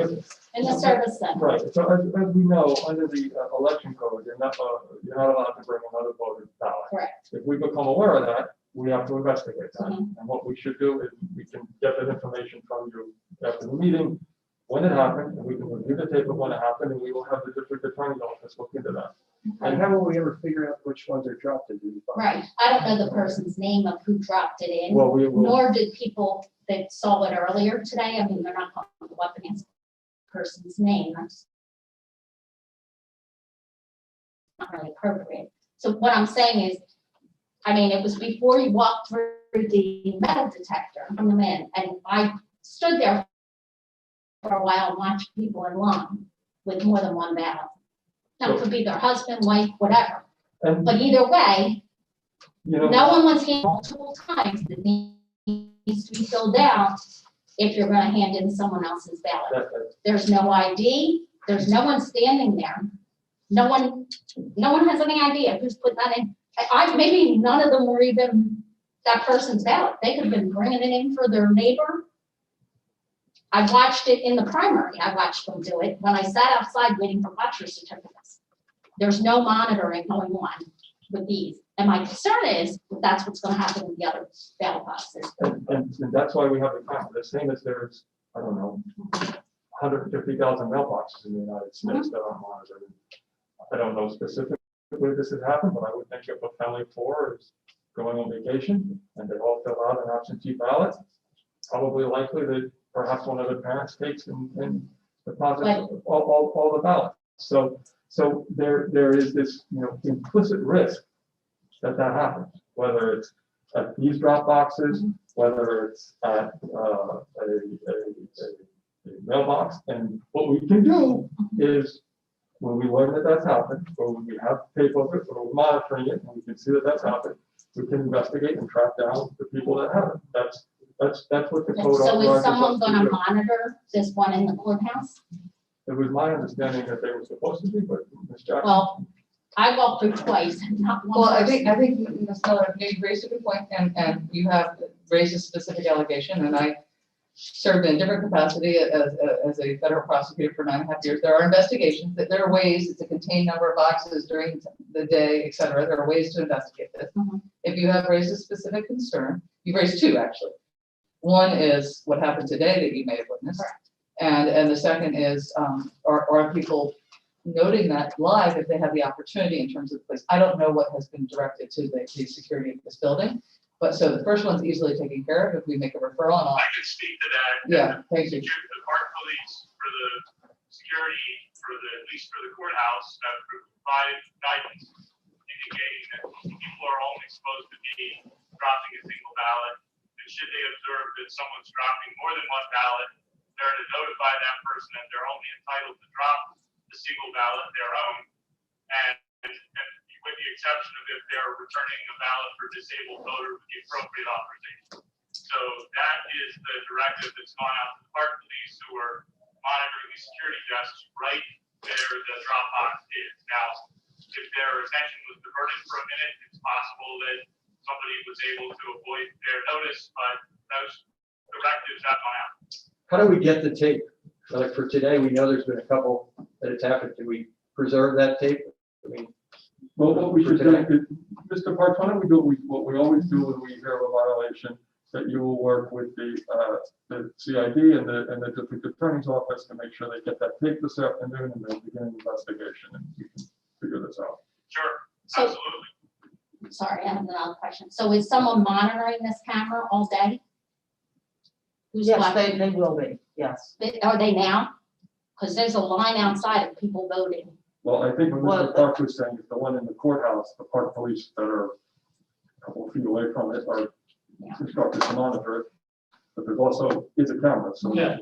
in the service center. Right, so as we know, under the election code, you're not allowed to bring another voter's ballot. Correct. If we become aware of that, we have to investigate that. Mhm. And what we should do is we can get that information from you after the meeting, when it happened, and we can review the tape of when it happened, and we will have the district attorney's office look into that. And how will we ever figure out which ones are dropped into the box? Right, I don't know the person's name of who dropped it in, Well, we will, nor did people that saw it earlier today. I mean, they're not going to go up and ask the person's name. That's not really appropriate. So what I'm saying is, I mean, it was before you walked through the metal detector from the man, and I stood there for a while and watched people in line with more than one ballot. Now, it could be their husband, wife, whatever, And, but either way, you know. no one was handed multiple times that needs to be filled out if you're gonna hand in someone else's ballot. that- There's no ID, there's no one standing there. No one has any idea who's put that in. Maybe none of them were even that person's ballot. They could have been bringing it in for their neighbor. I watched it in the primary. I watched them do it when I sat outside waiting for watcher certificates. There's no monitoring going on with these. And my concern is that that's what's gonna happen with the other ballot boxes. And that's why we have the camera. The same as there's, I don't know, 150,000 mailboxes in the United States that are monitored. I don't know specifically this has happened, but I would think if a family of four is going on vacation and they all fill out an absentee ballot, probably likely that perhaps one of the parents takes and deposits all the ballots. So there is this, implicit risk that happens, whether it's at these drop boxes, whether it's at a mailbox. And what we can do is, when we learn that that's happened, or when we have paper of it, or we're monitoring it, and we can see that that's happened, we can investigate and track down the people that have it. That's what the code So authorizes is someone us to gonna do. monitor this one in the courthouse? It was my understanding that they were supposed to be, but Ms. Jackson. Well, I walked through twice, not one Well, I person. think, Ms. Miller, you raised a good point, and you have raised a specific allegation, and I served in a different capacity as a federal prosecutor for 9.5 years. There are investigations, that there are ways, it's a contained number of boxes during the day, et cetera. There are ways to investigate this. Mhm. If you have raised a specific concern, you've raised two, actually. One is what happened today that you may have witnessed. Correct. And the second is, are people noting that live if they have the opportunity in terms of the police? I don't know what has been directed to the security of this building, but so the first one's easily taken care of if we make a referral and all. I can speak to that. Yeah, thank you. The park police for the security, at least for the courthouse, have provided guidance indicating that people are only supposed to be dropping a single ballot. And should they observe that someone's dropping more than one ballot, they're to notify that person that they're only entitled to drop the single ballot, their own, and with the exception of if they're returning a ballot for disabled voter with the appropriate authorization. So that is the directive that's gone out to the park police, who are monitoring the security desks right where the drop box is. Now, if their attention was diverted for a minute, it's possible that somebody was able to avoid their notice, but those directives have gone out. how do we get the tape? Like for today, we know there's been a couple that it's happened. Do we preserve that tape? I mean, Well, what we should do, Mr. Parks, why don't we do what we always do when we hear of a violation, that you will work with the CID and the district attorney's office to make sure they get that tape this afternoon, and they'll begin an investigation, and we can figure this out. Sure, So- absolutely. Sorry, I have another question. So is someone monitoring this camera all day? Who's Yes, watching? they will be, yes. Are they now? Because there's a line outside of people voting. Well, I think what Well, Mr. Parks was saying is the one in the courthouse, the park police that are a couple of feet away from it are instructed to monitor it, but there's also, is a camera, so. Yeah.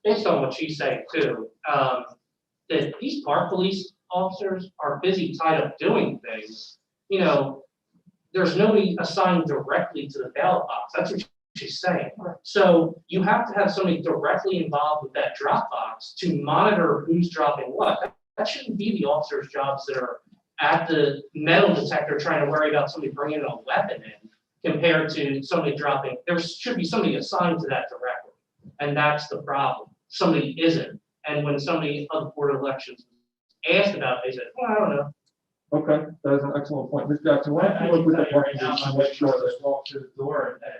Based on what she's saying too, that these park police officers are busy tied up doing things. There's nobody assigned directly to the ballot box. That's what she's saying. So you have to have somebody directly involved with that drop box to monitor who's dropping what. That shouldn't be the officers' jobs that are at the metal detector trying to worry about somebody bringing a weapon in compared to somebody dropping. There should be somebody assigned to that directly. And that's the problem. Somebody isn't. And when somebody on the Board of Elections asked about it, they said, well, I don't know. Okay, that is an excellent point. Ms. Jackson, why I don't you can work with tell the you park right now, police my to make wife sure that just walked through the door and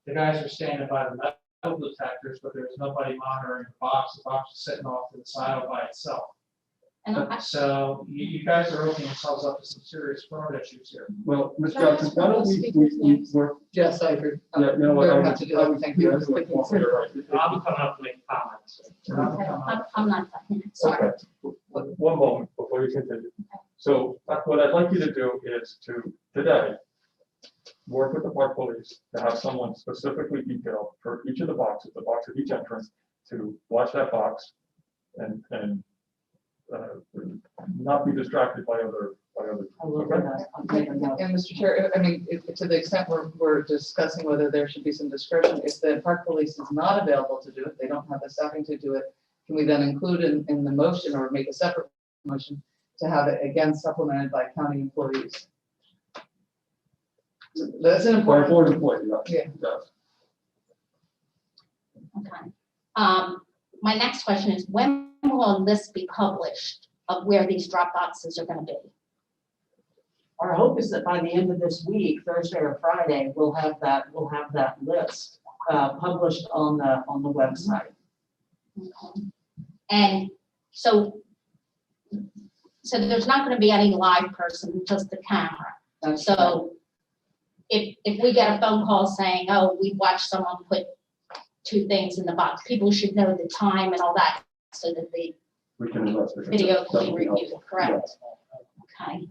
the guys are standing by the metal detectors, but there's nobody monitoring the box. The box is sitting off to the side all by itself. And I, So you guys are opening yourselves up to some serious fraud issues here. Well, Ms. Can I Johnson, ask why for don't those we speakers' names? work, Yes, I agree. yeah, you know what? We're I gonna have was- to do that. I was- Thank you. I was like, well, you're right. I'll be coming up to make comments. I'm not, sorry. Okay, one moment before you continue. So what I'd like you to do is to, today, work with the park police to have someone specifically detailed for each of the boxes, the box of each entrance, to watch that box and not be distracted by other. I will do that. I'll take a note. And Mr. Chair, I mean, to the extent we're discussing whether there should be some discretion, if the park police is not available to do it, they don't have the staffing to do it, can we then include in the motion or make a separate motion to have it again supplemented by county employees? That's an Or important. board employee, Yeah. yes. Okay. My next question is, when will a list be published of where these drop boxes are gonna be? Our hope is that by the end of this week, Thursday or Friday, we'll have that list published on the website. Okay. And so there's not gonna be any live person, just the camera. That's So if we get a phone call saying, oh, we watched someone put 2 things in the box, people should know the time and all that, so that the We can investigate. video That can be would be reviewed, helpful. correct? Okay.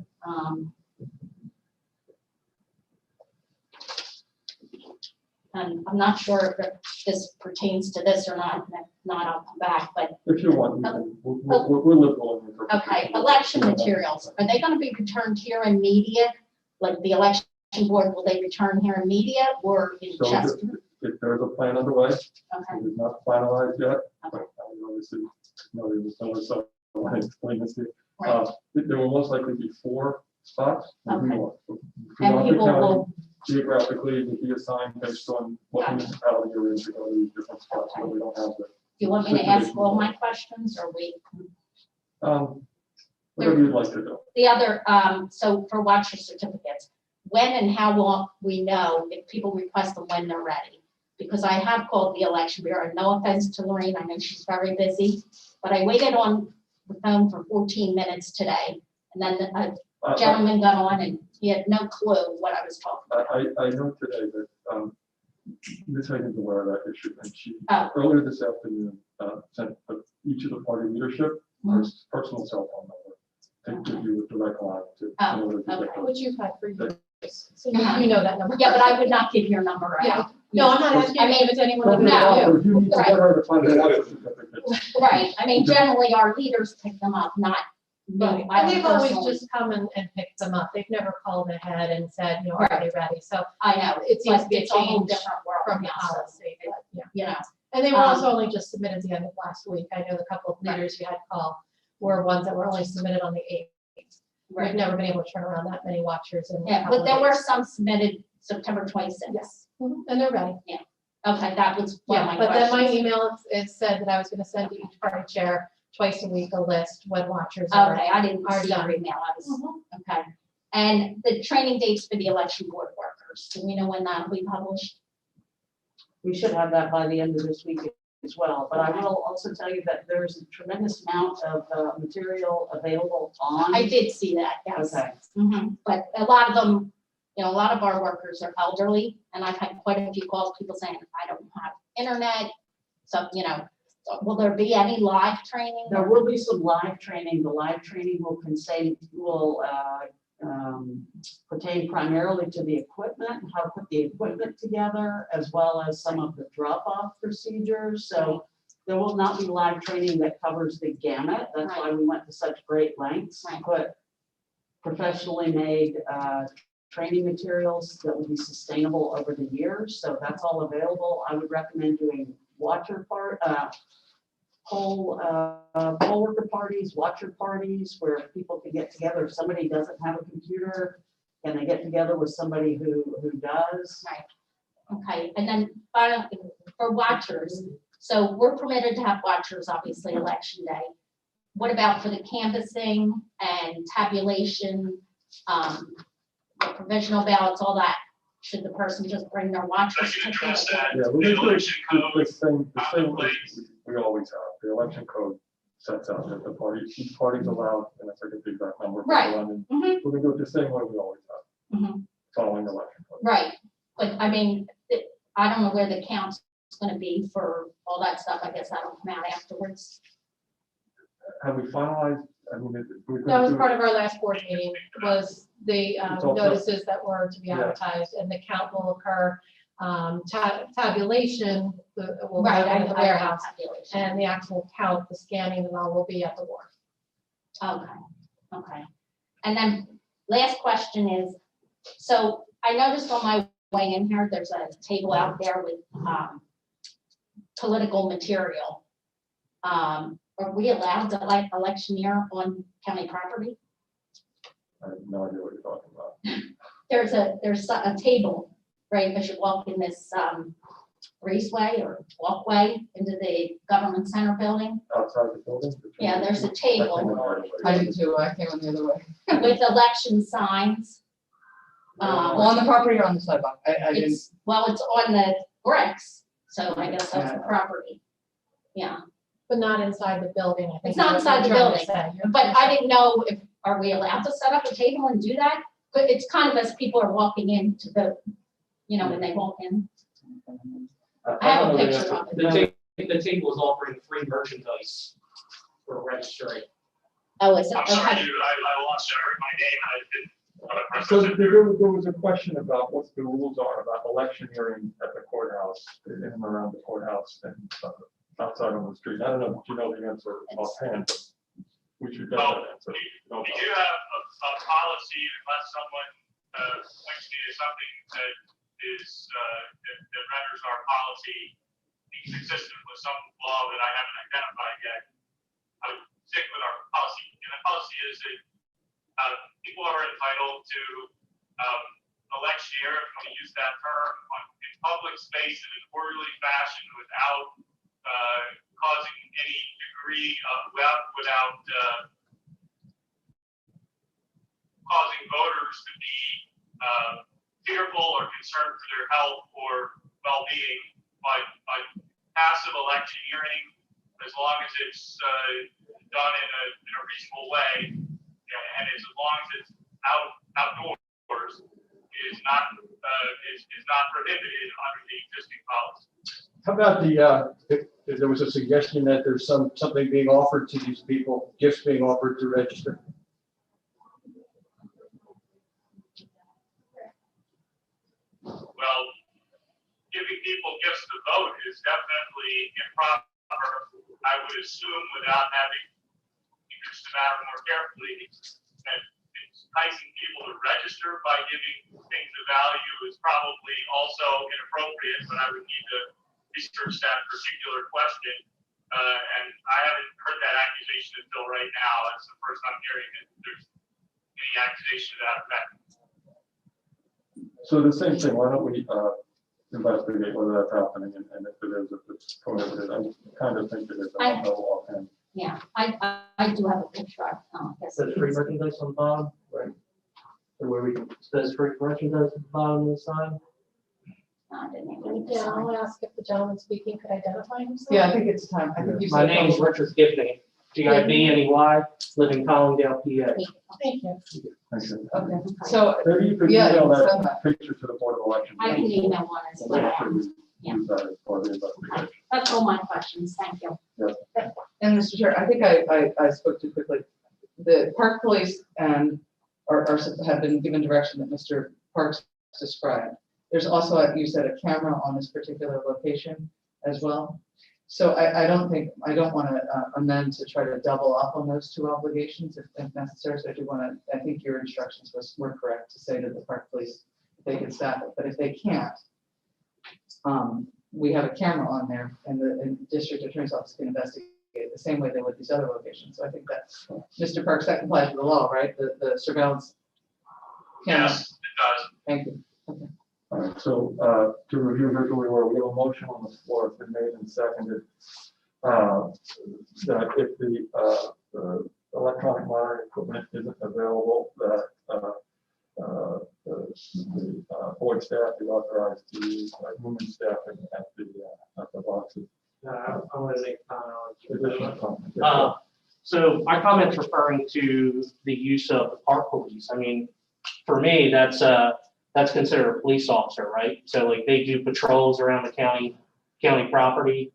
And I'm not sure if this pertains to this or not, and if not, I'll come back, but, If you want, we can, we're liberal. in interpretation. okay, election materials, are they gonna be returned here in media? Like the election board, will they return here in media or in So Chester? if there's a plan underway, Okay, it is not finalized yet, but okay, I mean, obviously, so I want to explain this to you. right. There will most likely be 4 spots. Okay. If you And want the people county, will, geographically, it will be assigned based on what Gotcha. municipality you're in to go to these different spots, so we don't have the, you want me to ask all my questions or we? whatever you'd like to do. The other, so for watcher certificates, when and how will we know if people request them when they're ready? Because I have called the election bureau, no offense to Lorraine, I know she's very busy, but I waited on the phone for 14 minutes today. And then a gentleman got on and he had no clue what I was talking about. I know today that Ms. Hagan's aware of that issue, and she Oh. earlier this afternoon sent each of the party leadership her personal cell phone number to give you a direct line to. Oh, in order to get okay. those. Which you've had for years, so Uh-huh. you know that number. Yeah, but I would not give your number Yeah. out. No, I'm not asking I mean, if it's anyone. But No. if you need to get her to find out what certificates. Right, I mean, generally our leaders pick them up, not me. Right, I and don't they've always personally- just come and picked them up. They've never called ahead and said, you know, are Right. they ready? So I know, it seems to but be a it's a whole change different world. from the yes, so, policy, but yeah. You know, And they were Um, also only just submitted the end of last week. I know the couple of leaders you had called were ones that were only submitted on the 8th. We've right. never been able to turn around that many watchers in. a Yeah, couple but of there were days. some submitted September 26th. Yes, and they're ready. Okay, that was one of Yeah, my but then my questions. email, it said that I was gonna send to each party chair twice a week a list when watchers are. Okay, I didn't are see your done. email, I was, Mhm. okay. And the training dates for the election board workers, do we know when that'll be published? We should have that by the end of this week as well, but I will also tell you that there's a tremendous amount of material available on. I did see that, yes. Okay, But a lot of them, you know, a lot of our workers are elderly, and I've had quite a few calls, people saying, I don't have internet. So, you know, so will there be any live training? there will be some live training. The live training will pertain primarily to the equipment, how to put the equipment together, as well as some of the drop-off procedures. So there will not be live training that covers the gamut. That's why we went to such great lengths to Right. put professionally made training materials that will be sustainable over the years. So that's all available. I would recommend doing poll worker parties, watcher parties, where people can get together. If somebody doesn't have a computer, can they get together with somebody who does? Okay, and then finally, for watchers, so we're permitted to have watchers, obviously, election day. What about for the canvassing and tabulation, the provisional ballots, all that? Should the person just bring their watcher I can address certificate? that. Yeah, well, The this election is code the same contemplates we always have, the election code sets out that the party, each party's allowed, and I forget the exact number. but Right. London, Mhm, we're gonna do it the same way we always have, mhm. following the election. code. Right, but I mean, I don't know where the count's gonna be for all that stuff, I guess that'll come out afterwards. Have we finalized, I mean, we're That gonna was do part it, of our last board meeting, was the It's all set. notices that were to be Yeah. advertised, and the count will occur. Tabulation will be Right, done in the warehouse, tabulation. and the actual count, the scanning and all will be at the wharf. Okay, okay. And then last question is, so I noticed on my way in here, there's a table out there with political material. Are we allowed to like electioneer on county property? I have no idea what you're talking about. There's a table, right, as you walk in this raceway or walkway into the government center building. Outside the building? Yeah, there's a table I do too, I came on the other way. with election signs. On the property or on the sidewalk? I didn't, It's, well, it's on the bricks, so I guess that's the property. Yeah, But not inside the building, I think. It's not is what inside the you're trying to building, say. You're- but I didn't know if, are we allowed to set up a table and do that? But it's kind of as people are walking into the, when they walk in. I have a picture of it. The table is offering free merchandise for registering. Oh, is it? I'm sorry, Okay. I lost you. I heard my name. I didn't. So there was a question about what the rules are about electioneering at the courthouse, in and around the courthouse and outside on the street. I don't know if you know the answer offhand, but we should get that answer. We do have a policy unless someone points me to something that is, that renders our policy inconsistent with some law that I haven't identified yet. I would stick with our policy. And the policy is that people are entitled to electioneer, if we use that term, in public space in an orderly fashion without causing any degree of, without causing voters to be fearful or concerned for their health or well-being by passive electioneering, as long as it's done in a reasonable way, and as long as it's outdoors, is not prohibited under the existing policy. How about if there was a suggestion that there's something being offered to these people, gifts being offered to register? Well, giving people gifts to vote is definitely improper. I would assume, without having introduced the matter more carefully, that enticing people to register by giving things of value is probably also inappropriate, but I would need to research that particular question. And I haven't heard that accusation until right now. That's the first I'm hearing that there's any accusation to that effect. So the same thing, why don't we investigate whether that's happening, and if it is, if it's prohibited. I kind of think it is. I don't know offhand. Yeah, I do have a picture. I guess Says free merchandise on the bottom, right? So where we, says free merchandise at the bottom of the sign. I didn't even read the Yeah, sign. I'll ask if the gentleman speaking could identify himself. yeah, I think it's time. I think you My said. name's Richard Gibney, Gibney, live in Collingdale, PA. Thank you. Thank you. Okay, so, Maybe you could yeah, email you that can send that. picture to the Board of Elections. I can email one as And make well. sure we Yeah. use that as part of the investigation. That's all my questions, thank you. and Mr. Chair, I think I spoke too quickly. The park police and have been given direction that Mr. Parks described. There's also, you said, a camera on this particular location as well. So I don't want to amend to try to double up on those two obligations if necessary. So I think your instructions were correct to say to the park police, they can staff it, but if they can't, we have a camera on there and the district attorney's office can investigate the same way they would these other locations. So I think that, Mr. Parks, that complies with the law, right? The surveillance. camera. Yes, it does. Thank you. All right, so to review where we were, we have a motion on the floor, it's been made and seconded. That if the electronic monitoring equipment isn't available, that the board staff is authorized to use human staffing at the boxes. I want to make a comment on it. Additional comment. So my comment's referring to the use of the park police. I mean, for me, that's considered a police officer, right? So like they do patrols around the county property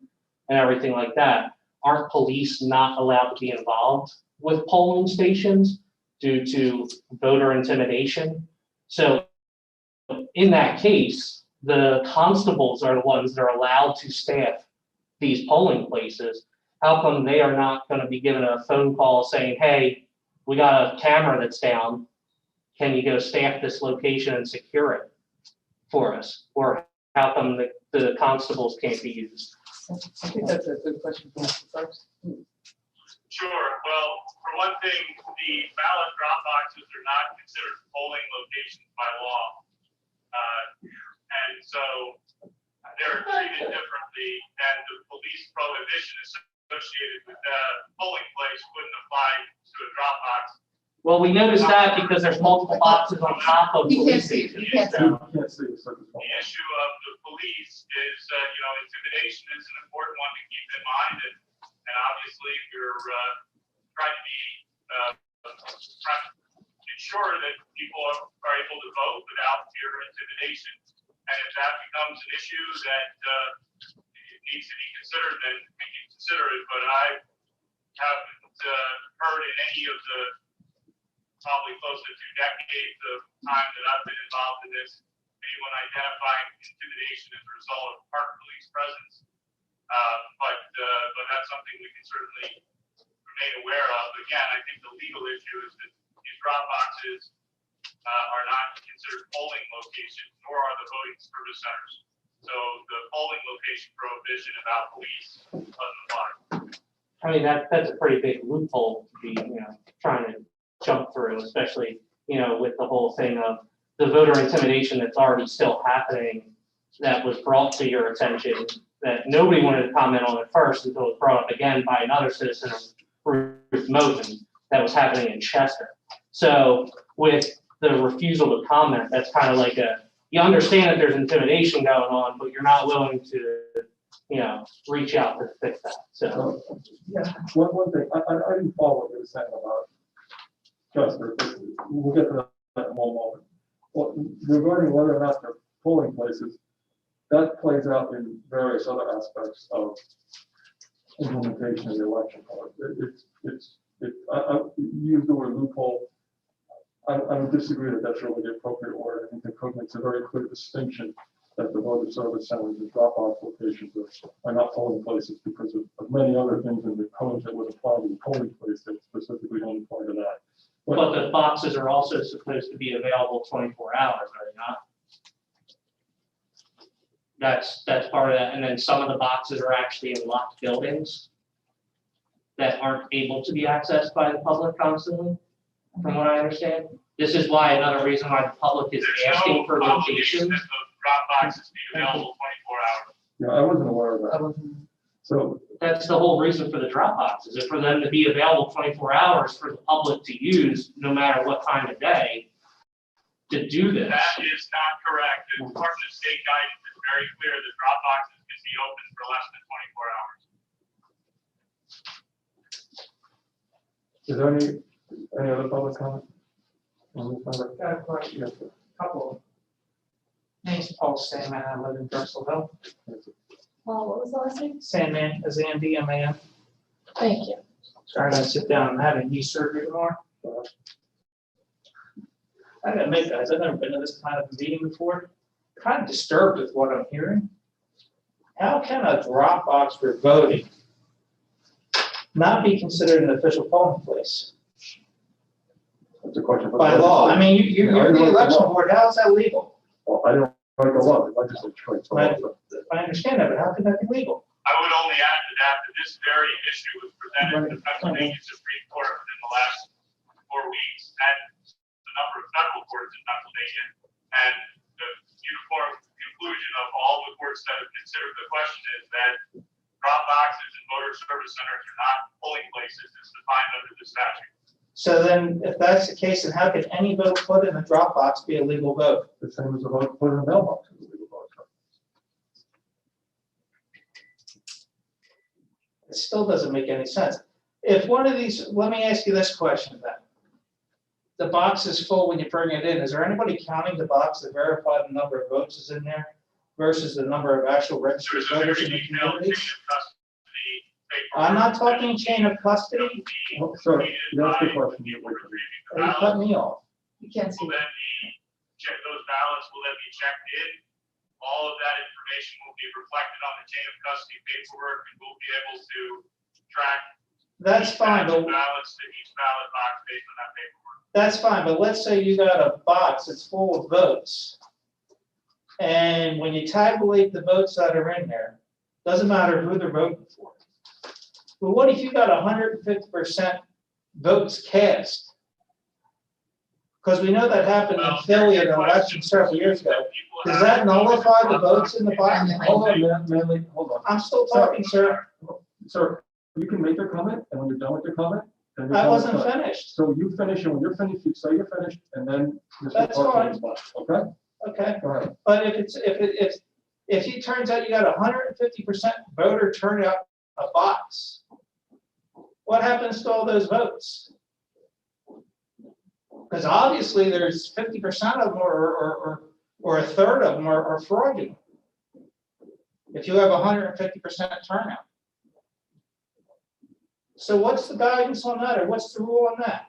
and everything like that. Aren't police not allowed to be involved with polling stations due to voter intimidation? So in that case, the constables are the ones that are allowed to staff these polling places. How come they are not going to be given a phone call saying, hey, we got a camera that's down. Can you go staff this location and secure it for us? Or how come the constables can't be used? I think that's a good question for Mr. Parks. Sure. Well, for one thing, the ballot drop boxes are not considered polling locations by law. And so they're treated differently, and the police prohibition associated with the polling place wouldn't apply to a drop box. Well, we noticed that because there's multiple boxes on top of You can't police see it, stations. you can't see You can't see the circus The ball. issue of the police is, intimidation is an important one to keep in mind, and obviously we're trying to be trying to ensure that people are able to vote without fear of intimidation. And if that becomes an issue that it needs to be considered, then we can consider it. But I haven't heard in any of the probably close to 2 decades of time that I've been involved in this, anyone identifying intimidation as a result of park police presence. But that's something we can certainly remain aware of. Again, I think the legal issue is that these drop boxes are not considered polling locations, nor are the voting service centers. So the polling location prohibition about police doesn't apply. I mean, that's a pretty big loophole to be, trying to jump through, especially, with the whole thing of the voter intimidation that's already still happening, that was brought to your attention, that nobody wanted to comment on at first until it was brought up again by another citizen, Ruth Moten, that was happening in Chester. So with the refusal to comment, that's kind of like you understand that there's intimidation going on, but you're not willing to, reach out to fix that. So, Yeah, one thing, I didn't follow what you were saying about Chester. We'll get to that in one moment. Well, regarding whether or not they're polling places, that plays out in various other aspects of implementation of the election code. I use the word loophole. I would disagree that that's really the appropriate word. I think the code makes a very clear distinction that the voter service centers and drop-off locations are not polling places because of many other things in the code that would apply to the polling place that specifically don't apply to that. but the boxes are also supposed to be available 24 hours, are they not? That's part of that, and then some of the boxes are actually in locked buildings that aren't able to be accessed by the public constantly, from what I understand. This is why, another reason why the public is There's asking no for obligation locations. that the drop boxes be available 24 hours. Yeah, I wasn't aware of I that. wasn't- So, That's the whole reason for the drop boxes, is for them to be available 24 hours for the public to use, no matter what time of day, to do this. That is not correct. The Department of State guidance is very clear that drop boxes can be open for less than 24 hours. is there any other public comment? On this matter? Got a question, Yes, sir. couple. Name's Paul Sandman, I live in Drexelville. Well, what was the last name? Sandman, S-A-N-D-M-A-N. Thank you. Sorry, I sit down, I'm having knee surgery tomorrow. I gotta admit, guys, I've never been to this kind of a meeting before. Kind of disturbed with what I'm hearing. How can a drop box for voting not be considered an official polling place That's a question. for the by law? I mean, Yeah, you're I the wrote the election law. board, how is that legal? Well, I don't write the law, the legislature writes the law. Right. I understand that, but how can that be legal? I would only add to that this very issue was presented to the Pennsylvania Supreme Court within the last 4 weeks, and a number of federal courts in Pennsylvania. And the uniform conclusion of all the courts that have considered the question is that drop boxes and voter service centers are not polling places as defined under the statute. So then, if that's the case, then how can any vote put in a drop box be a legal vote? The same as a vote put in a mailbox. is a legal vote. It still doesn't make any sense. if one of these, let me ask you this question then. The box is full when you bring it in. Is there anybody counting the box to verify the number of votes is in there versus the number of actual registered There's a very voters in the detailed chain communities? of custody paperwork. I'm not talking chain of custody. Oh, sir, you asked the question. People retrieving the You ballots. cut me off. You can't see. Will then be, those ballots will then be checked in. All of that information will be reflected on the chain of custody paperwork, and we'll be able to track That's each fine, batch of but ballots to each ballot box based on that paperwork. that's fine, but let's say you got a box that's full of votes. And when you tabulate the votes that are in there, doesn't matter who they're voting for. But what if you got 150% votes cast? Because we know that happened in Philly in an election several years ago. Does that nullify the votes in the box? Hold on, Manley, hold on. I'm still talking, sir. Sir, you can make your comment, and when you're done with your comment, then you're I done with wasn't that. finished. So you finish, and when you're finished, you say you're finished, and then Mr. That's Clark fine. responds, okay? Okay. Go ahead. But if it turns out you got 150% voter turnout a box, what happens to all those votes? Because obviously there's 50% of them or a third of them are fraudulent. If you have 150% turnout. So what's the guidance on that, or what's the rule on that?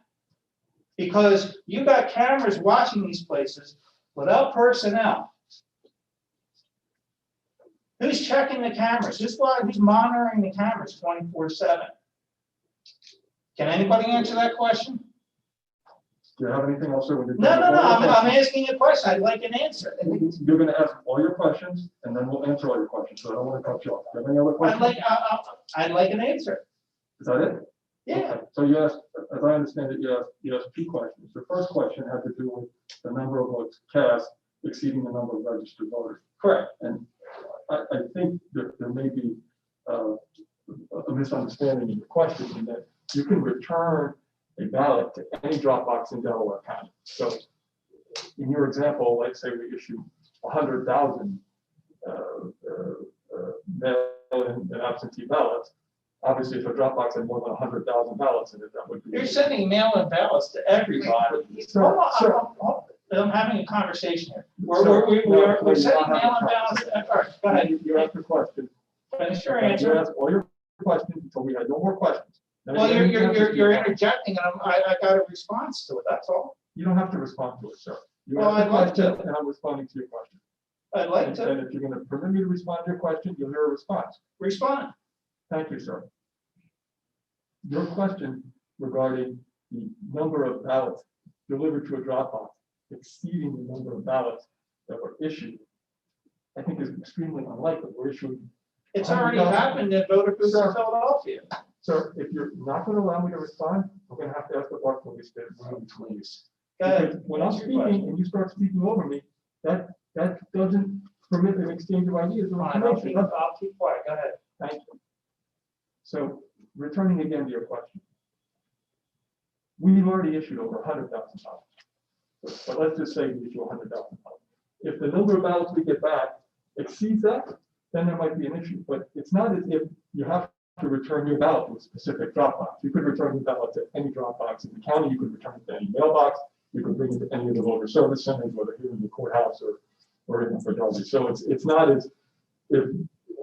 Because you got cameras watching these places without personnel. Who's checking the cameras? Who's monitoring the cameras 24/7? Can anybody answer that question? Do you have anything else, sir? When you're No, done with all your I'm questions? asking a question. I'd like an answer. You're gonna ask all your questions, and then we'll answer all your questions, so I don't wanna cut you off. Do you have any other I'd questions? like an answer. Is that it? Yeah. Okay. So you asked, as I understand it, you asked two questions. The first question had to do with the number of votes cast exceeding the number of registered voters. Correct. And I think that there may be a misunderstanding in the question, in that you can return a ballot to any drop box in Delaware County. So in your example, let's say we issue 100,000 mail-in and absentee ballots. Obviously, if a drop box had more than 100,000 ballots in it, that would be. You're sending mail-in ballots to everybody. Sir, Hold on, sir. I'm having a conversation here. Sir, We're no, sending you're not mail-in having a ballots. All right, go ahead. You asked the question. Finish your You answer. asked all your questions until we had no more questions. Then Well, you you're interjecting, and I got a response to it, that's all. You don't have to respond to it, sir. You Well, asked the I'd like question, to. and I'm responding to your question. I'd like And to if you're gonna permit me to respond to your question, you'll hear a response. respond. Thank you, sir. Your question regarding the number of ballots delivered to a drop box exceeding the number of ballots that were issued, I think is extremely unlikely. We're issuing. It's already happened in voter booths in Philadelphia. Sir, if you're not going to allow me to respond, we're going to have to ask the Park Police to remove the police. Go ahead. Because when I'm Answer your question. speaking and you start speaking over me, that doesn't permit an exchange of ideas or Fine, I'll information. keep quiet, go ahead. Thank you. So returning again to your question. We've already issued over 100,000 ballots. But let's just say we issue 100,000 ballots. If the number of ballots we get back exceeds that, then there might be an issue. But it's not as if you have to return your ballot to a specific drop box. You could return your ballot to any drop box in the county. You could return it to any mailbox. You could bring it to any of the voter service centers, whether here in the courthouse or in the Philadelphia. So it's not as if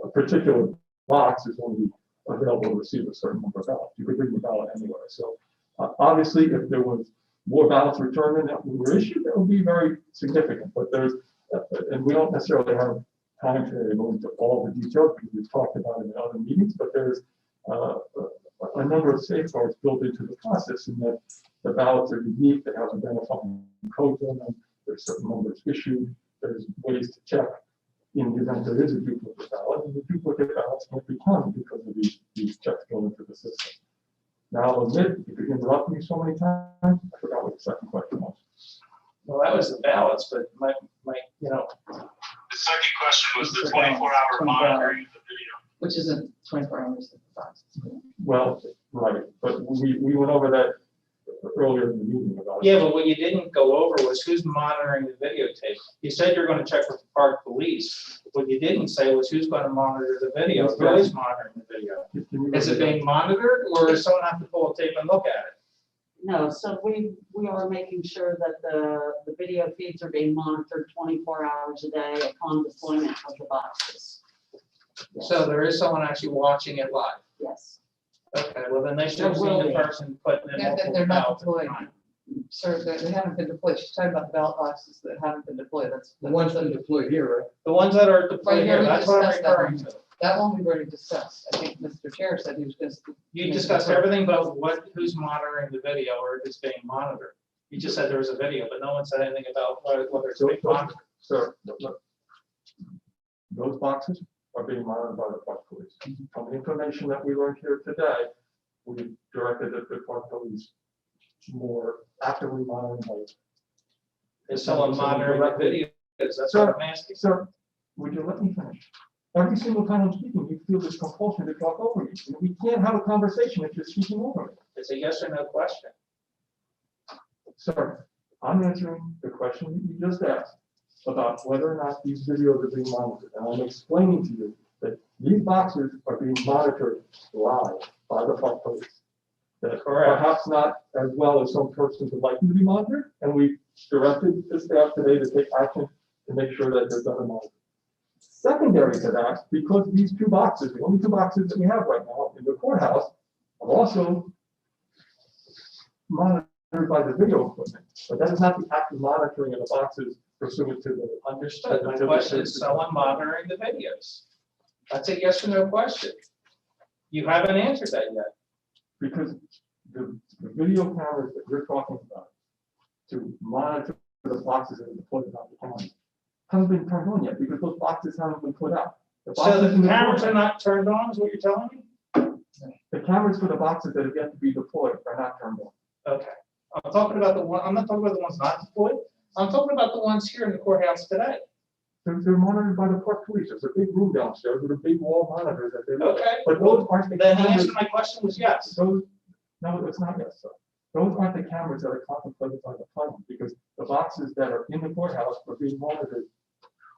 a particular box is only available to receive a certain number of ballots. You could bring the ballot anywhere. So obviously, if there was more ballots returned than that were issued, that would be very significant. But there's, and we don't necessarily have time to go into all the details because we've talked about it in other meetings, but there's a number of safeguards built into the process in that the ballots are unique, they have identifying codes on them, there's certain numbers issued, there's ways to check in the event there is a duplicate ballot, and the duplicate ballots can't be counted because of these checks going into the system. Now, I'll admit, if you interrupt me so many times, I forgot what the second question was. Well, that was the ballots, but my, you know. The second question was the 24-hour monitoring of the video. Which isn't 24 hours. Well, right, but we went over that earlier in the meeting about. Yeah, but what you didn't go over was who's monitoring the videotape. You said you're gonna check with the Park Police. What you didn't say was who's gonna monitor the video, who is monitoring the video? Can you Is it repeat being monitored, or does someone have to pull a tape and look at it? No, so we are making sure that the video feeds are being monitored 24 hours a day upon deployment of the boxes. So there is someone actually watching it live? Yes. Okay, well, then they should have There will seen the be. person putting in They're multiple not ballots. deployed. Sir, they haven't been deployed. She's talking about the ballot boxes that haven't been deployed. That's. The one's been deployed here, right? The ones that are Right deployed here, here, we that's what I'm discussed that. referring to. That one we've already discussed. I think Mr. Chair said he was going to. You discussed everything but who's monitoring the video or if it's being monitored. You just said there was a video, but no one said anything about whether it's being monitored. Sir, look. Those boxes are being monitored by the Park Police. From the information that we learned here today, we directed that the Park Police more actively monitoring those. Is someone monitoring the video? That's what I'm asking. Sir, would you let me finish? Every single time I'm speaking, you feel this compulsion to talk over me. And we can't have a conversation if you're speaking over me. It's a yes or no question. Sir, I'm answering the question that you just asked about whether or not these videos are being monitored. And I'm explaining to you that these boxes are being monitored live by the Park Police. That Correct. perhaps not as well as some persons would like them to be monitored. And we directed the staff today to take action to make sure that they're done and monitored. Secondary to that, because these two boxes, the only two boxes that we have right now in the courthouse, are also monitored by the video equipment. But that is not the active monitoring of the boxes pursuant to the. Understood. My question is someone monitoring the videos? That's a yes or no question. You haven't answered that yet. Because the video cameras that you're talking about to monitor the boxes that are deployed out the county haven't been turned on yet because those boxes haven't been put out. So boxes in the cameras courthouse- are not turned on, is what you're telling me? The cameras for the boxes that have yet to be deployed are not turned on. Okay. I'm talking about I'm not talking about the ones not deployed. I'm talking about the ones here in the courthouse today. They're monitored by the Park Police. There's a big room downstairs with a big wall monitor that they look at. Okay. But those aren't the Then the cameras. answer to my question was yes. Those, no, it's not yet, sir. Those aren't the cameras that are contemplated by the plan, because the boxes that are in the courthouse are being monitored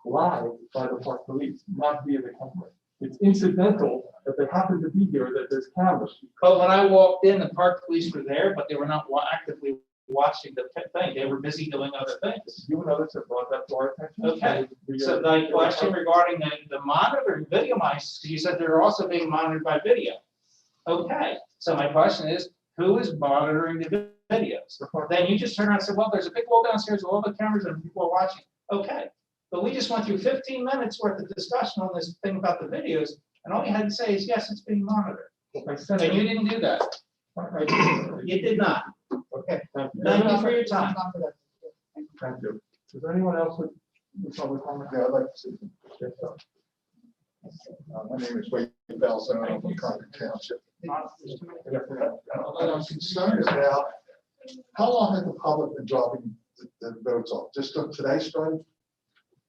live by the Park Police, not via the camera. It's incidental that they happen to be here, that there's cameras. But when I walked in, the park police were there, but they were not actively watching the thing. They were busy doing other things. You and others have brought that to our attention. Okay. So the question regarding the monitoring video mice, you said they're also being monitored by video. Okay, so my question is, who is monitoring the videos? Then you just turn around and say, well, there's a big wall downstairs with all the cameras and people are watching. Okay, but we just went through 15 minutes worth of discussion on this thing about the videos, and all you had to say is, yes, it's being monitored. I said And you didn't do that. You did not. Okay, thank you. Thank you for your time. Thank you. Is there anyone else with public comment? Yeah, I'd like to see. Yes, sir. My name is Wade Balzone, I'm from Concord Township. I'm concerned about how long has the public been dropping the votes off? Just on today's strike?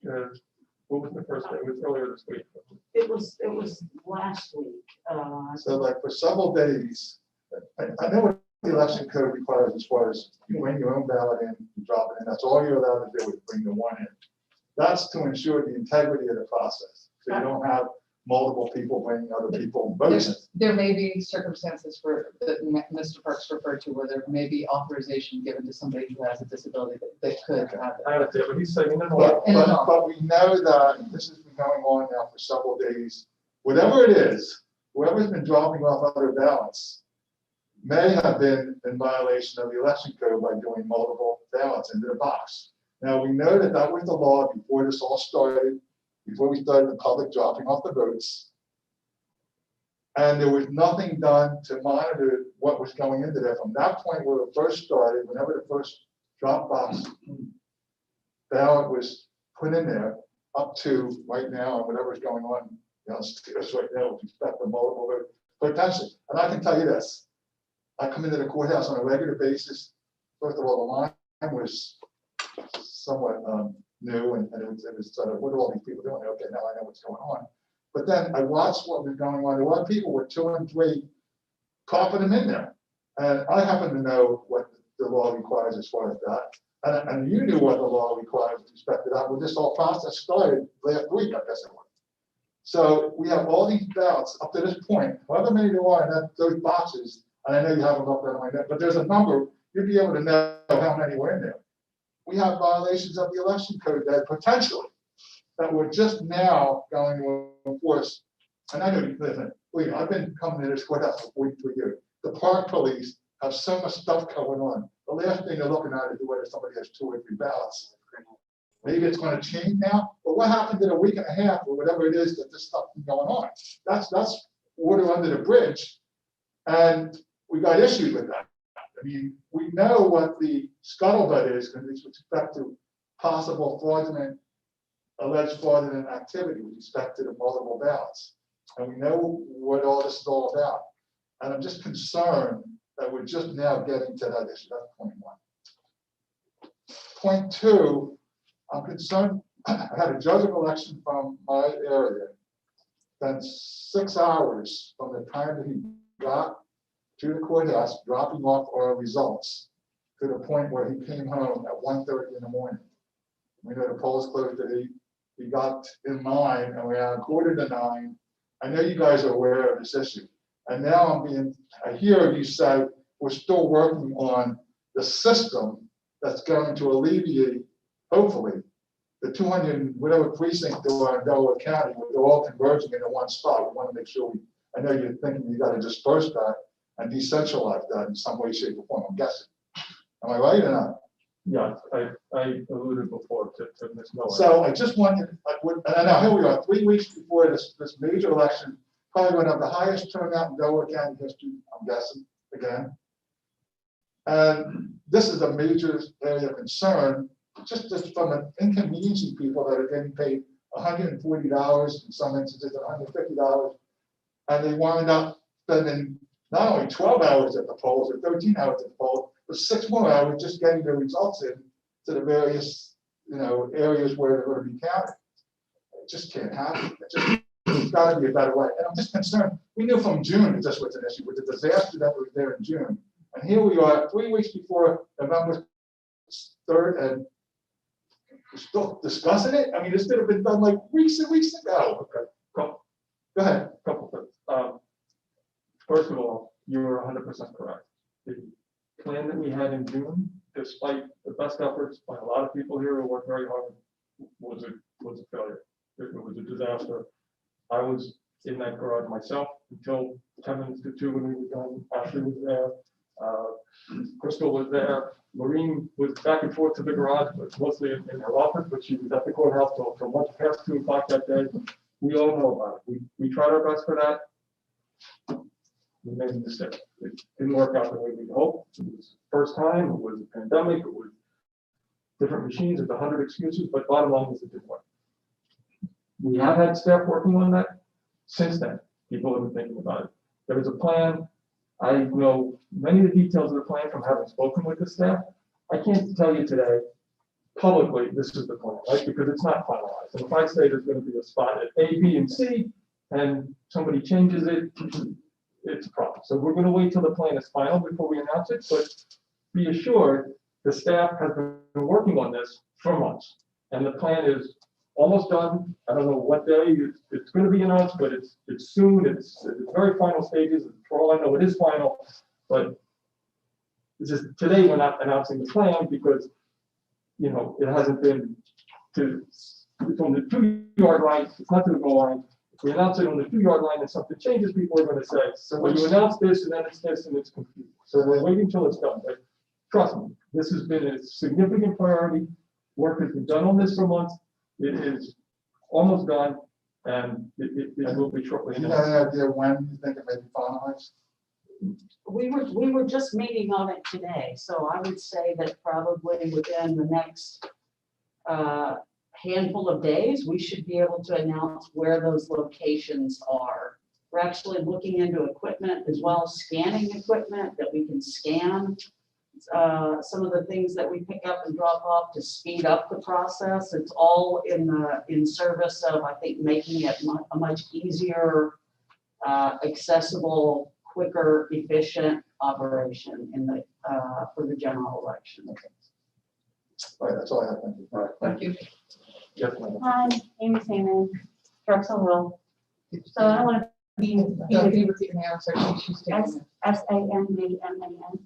What was the first day? It was earlier this week. It was last week. So like for several days, I know what the election code requires as far as you bring your own ballot in, you drop it in, that's all you're allowed to do is bring the one in. That's to ensure the integrity of the process, so you don't have multiple people bringing other people votes in. There may be circumstances where, that Mr. Parks referred to, where there may be authorization given to somebody who has a disability that could have it. I understand, but he's saying, no, But we know that this has been going on now for several days. Whatever it is, whoever's been dropping off other ballots may have been in violation of the election code by doing multiple ballots into the box. Now, we know that that was the law before this all started, before we started the public dropping off the votes. And there was nothing done to monitor what was going into there from that point where it first started, whenever the first drop box ballot was put in there, up to right now and whatever's going on downstairs right now with respect to multiple vote potentially. And I can tell you this, I come into the courthouse on a regular basis. First of all, the line was somewhat new and it was sort of, what are all these people doing? Okay, now I know what's going on. But then I watched what was going on. A lot of people were 2 and 3 coughing them in there. And I happen to know what the law requires as far as that. And you knew what the law required with respect to that, when this whole process started last week, I guess it was. So we have all these ballots up to this point, however many there are in those boxes, and I know you haven't looked at them like that, but there's a number, you'd be able to know how many were in there. We have violations of the election code that potentially, that we're just now going to enforce. And I know, listen, believe me, I've been coming to this courthouse for 43 years. The park police have so much stuff going on. The last thing they're looking at is whether somebody has 2 or 3 ballots. Maybe it's going to change now, but what happened in a week and a half or whatever it is that this stuff is going on? That's water under the bridge, and we got issues with that. I mean, we know what the scuttlebutt is with respect to possible alleged fraudulent activity with respect to the multiple ballots, and we know what all this is all about. And I'm just concerned that we're just now getting to that issue. That's point one. Point two, I'm concerned, I had a judge of election from my area, spent 6 hours from the time that he got to the courthouse, dropping off our results, to the point where he came home at 1:30 in the morning. We know the polls closed at 8. He got in line and we had 8:45. I know you guys are aware of this issue. And now I hear you say we're still working on the system that's going to alleviate, hopefully, the 200 and whatever precinct there are in Delaware County, they're all converging into one spot. We want to make sure I know you're thinking you got to disperse that and decentralize that in some way, shape, or form, I'm guessing. Am I right or not? Yeah, I alluded before to Ms. Miller. So I just wanted, and now here we are, 3 weeks before this major election, probably going to have the highest turnout in Delaware County history, I'm guessing, again. And this is a major area of concern, just from an inconveniencing people that are getting paid $140, in some instances $150, and they wind up spending not only 12 hours at the polls or 13 hours at the polls, but 6 more hours just getting the results in to the various, areas where they're going to be counted. It just can't happen. There's got to be a better way. And I'm just concerned. We knew from June that this was an issue with the disaster that was there in June. And here we are 3 weeks before November 3rd, and we're still discussing it. I mean, this could have been done like weeks and weeks ago. Okay, go ahead. Couple things. First of all, you were 100% correct. The plan that we had in June, despite the best efforts by a lot of people here who worked very hard, was a failure. It was a disaster. I was in that garage myself until 10 minutes to 2 when we were done. Ashley was there. Crystal was there. Maureen was back and forth to the garage, but mostly in her office, but she was at the courthouse till much past 2 o'clock that day. We all know about it. We tried our best for that. We made a mistake. It didn't work out the way we hoped. It was the first time, it was a pandemic, it was different machines, there's 100 excuses, but bottom line is it didn't work. We have had staff working on that since then. People have been thinking about it. There is a plan. I know many of the details of the plan from having spoken with the staff. I can't tell you today publicly this is the plan, right? Because it's not finalized. And if I say there's going to be a spot at A, B, and C, and somebody changes it, it's a problem. So we're going to wait till the plan is final before we announce it, but be assured the staff has been working on this for months. And the plan is almost done. I don't know what day it's going to be announced, but it's soon. It's very final stages. For all I know, it is final. But it's just today we're not announcing the plan because it hasn't been it's on the 2-yard line. It's not to the goal line. If we announce it on the 2-yard line and something changes, people are going to say, so when you announce this and then it's this and it's confusing. So we're waiting until it's done. But trust me, this has been a significant priority. Work has been done on this for months. It is almost done, and it will be shortly. You got any idea when you think it may be finalized? We were just meeting on it today, so I would say that probably within the next handful of days, we should be able to announce where those locations are. We're actually looking into equipment as well, scanning equipment that we can scan some of the things that we pick up and drop off to speed up the process. It's all in service of, I think, making it a much easier, accessible, quicker, efficient operation for the general election. All right, that's all I have, thank you. All right, thank you. Yes, ma'am. Hi, Amy Saman, Drexel Hill. So I don't want to be Can you repeat the name? Sorry, she's taking it. Sandman.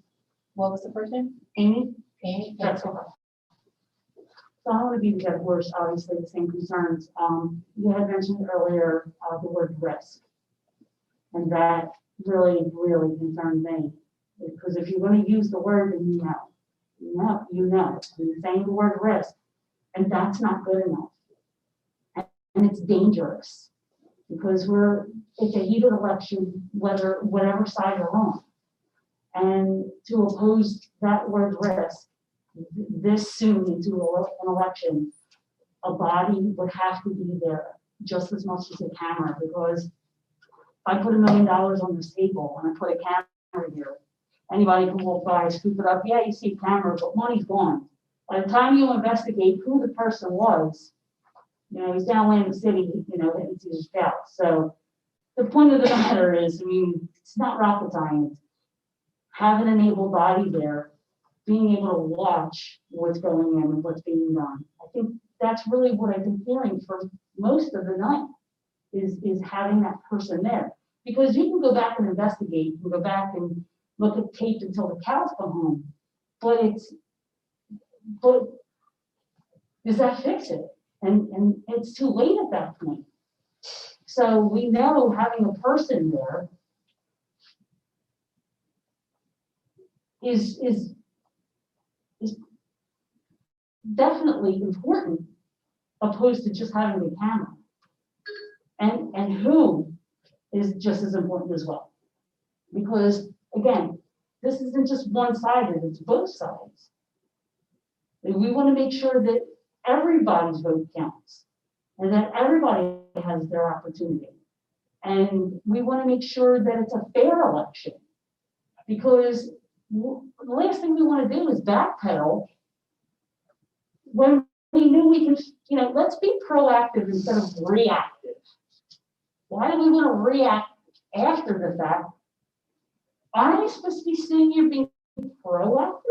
What was the first name? Amy Amy? Drexel Hill. So I don't want to be the dead horse, obviously the same concerns. You had mentioned earlier the word risk. And that really, really concerned me. Because if you're going to use the word, then you know. And you're saying the word risk, and that's not good enough. And it's dangerous because it's a heated election, whatever side you're on. And to oppose that word risk this soon into an election, a body would have to be there just as much as a camera, because if I put $1 million on this table and I put a camera here, anybody can walk by, scoop it up, yeah, you see a camera, but money's gone. By the time you investigate who the person was, he's down in the city, it's his house. So the point of the matter is, it's not rocket science. Have an enabled body there, being able to watch what's going in and what's being done. I think that's really what I've been hearing for most of the night, is having that person there. Because you can go back and investigate, you can go back and look at tape until the cows come home. But does that fix it? And it's too late at that point. So we know having a person there is definitely important, opposed to just having a camera. And who is just as important as well. Because again, this isn't just one-sided, it's both sides. And we want to make sure that everybody's vote counts and that everybody has their opportunity. And we want to make sure that it's a fair election, because the last thing we want to do is backpedal when we knew we could, let's be proactive instead of reactive. Why do we want to react after the fact? Aren't we supposed to be sitting here being proactive?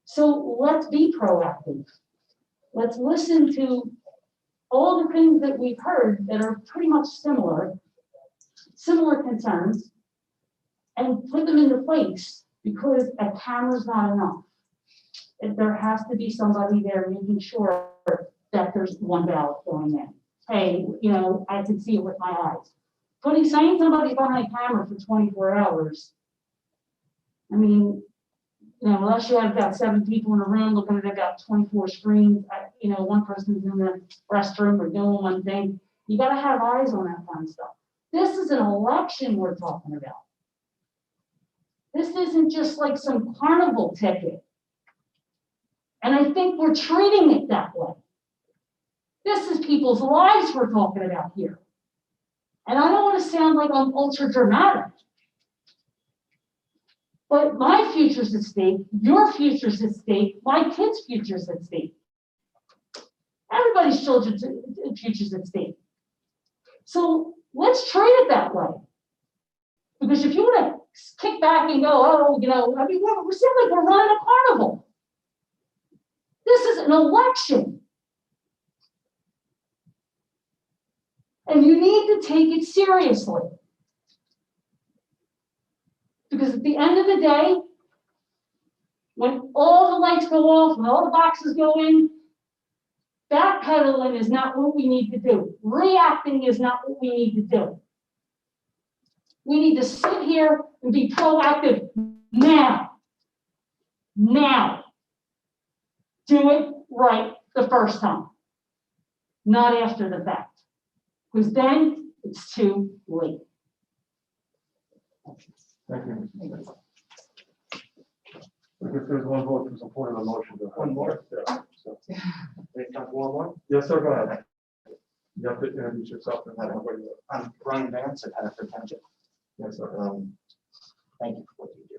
So let's be proactive. Let's listen to all the things that we've heard that are pretty much similar concerns, and put them into place, because a camera's not enough. There has to be somebody there making sure that there's one ballot going in. Hey, I can see it with my eyes. Saying somebody's behind a camera for 24 hours, unless you have about 7 people in a room looking at about 24 screens, one person's in the restroom or doing one thing, you got to have eyes on that kind of stuff. This is an election we're talking about. This isn't just like some carnival ticket. And I think we're treating it that way. This is people's lives we're talking about here. And I don't want to sound like I'm ultra dramatic, but my future's at stake, your future's at stake, my kids' future's at stake. Everybody's children's future's at stake. So let's treat it that way. Because if you want to kick back and go, we sound like we're running a carnival. This is an election. And you need to take it seriously. Because at the end of the day, when all the lights go off, when all the boxes go in, backpedaling is not what we need to do. Reacting is not what we need to do. We need to sit here and be proactive now. Now. Do it right the first time, not after the fact. Because then it's too late. Thank you. I guess there's one vote to support of the motion. One more? Yeah. So. Wait, time for one more? Yes, sir, go ahead. You have to introduce yourself and have a. I'm Brian Vance at Hannaford Township. Yes, sir. Thank you for what you do.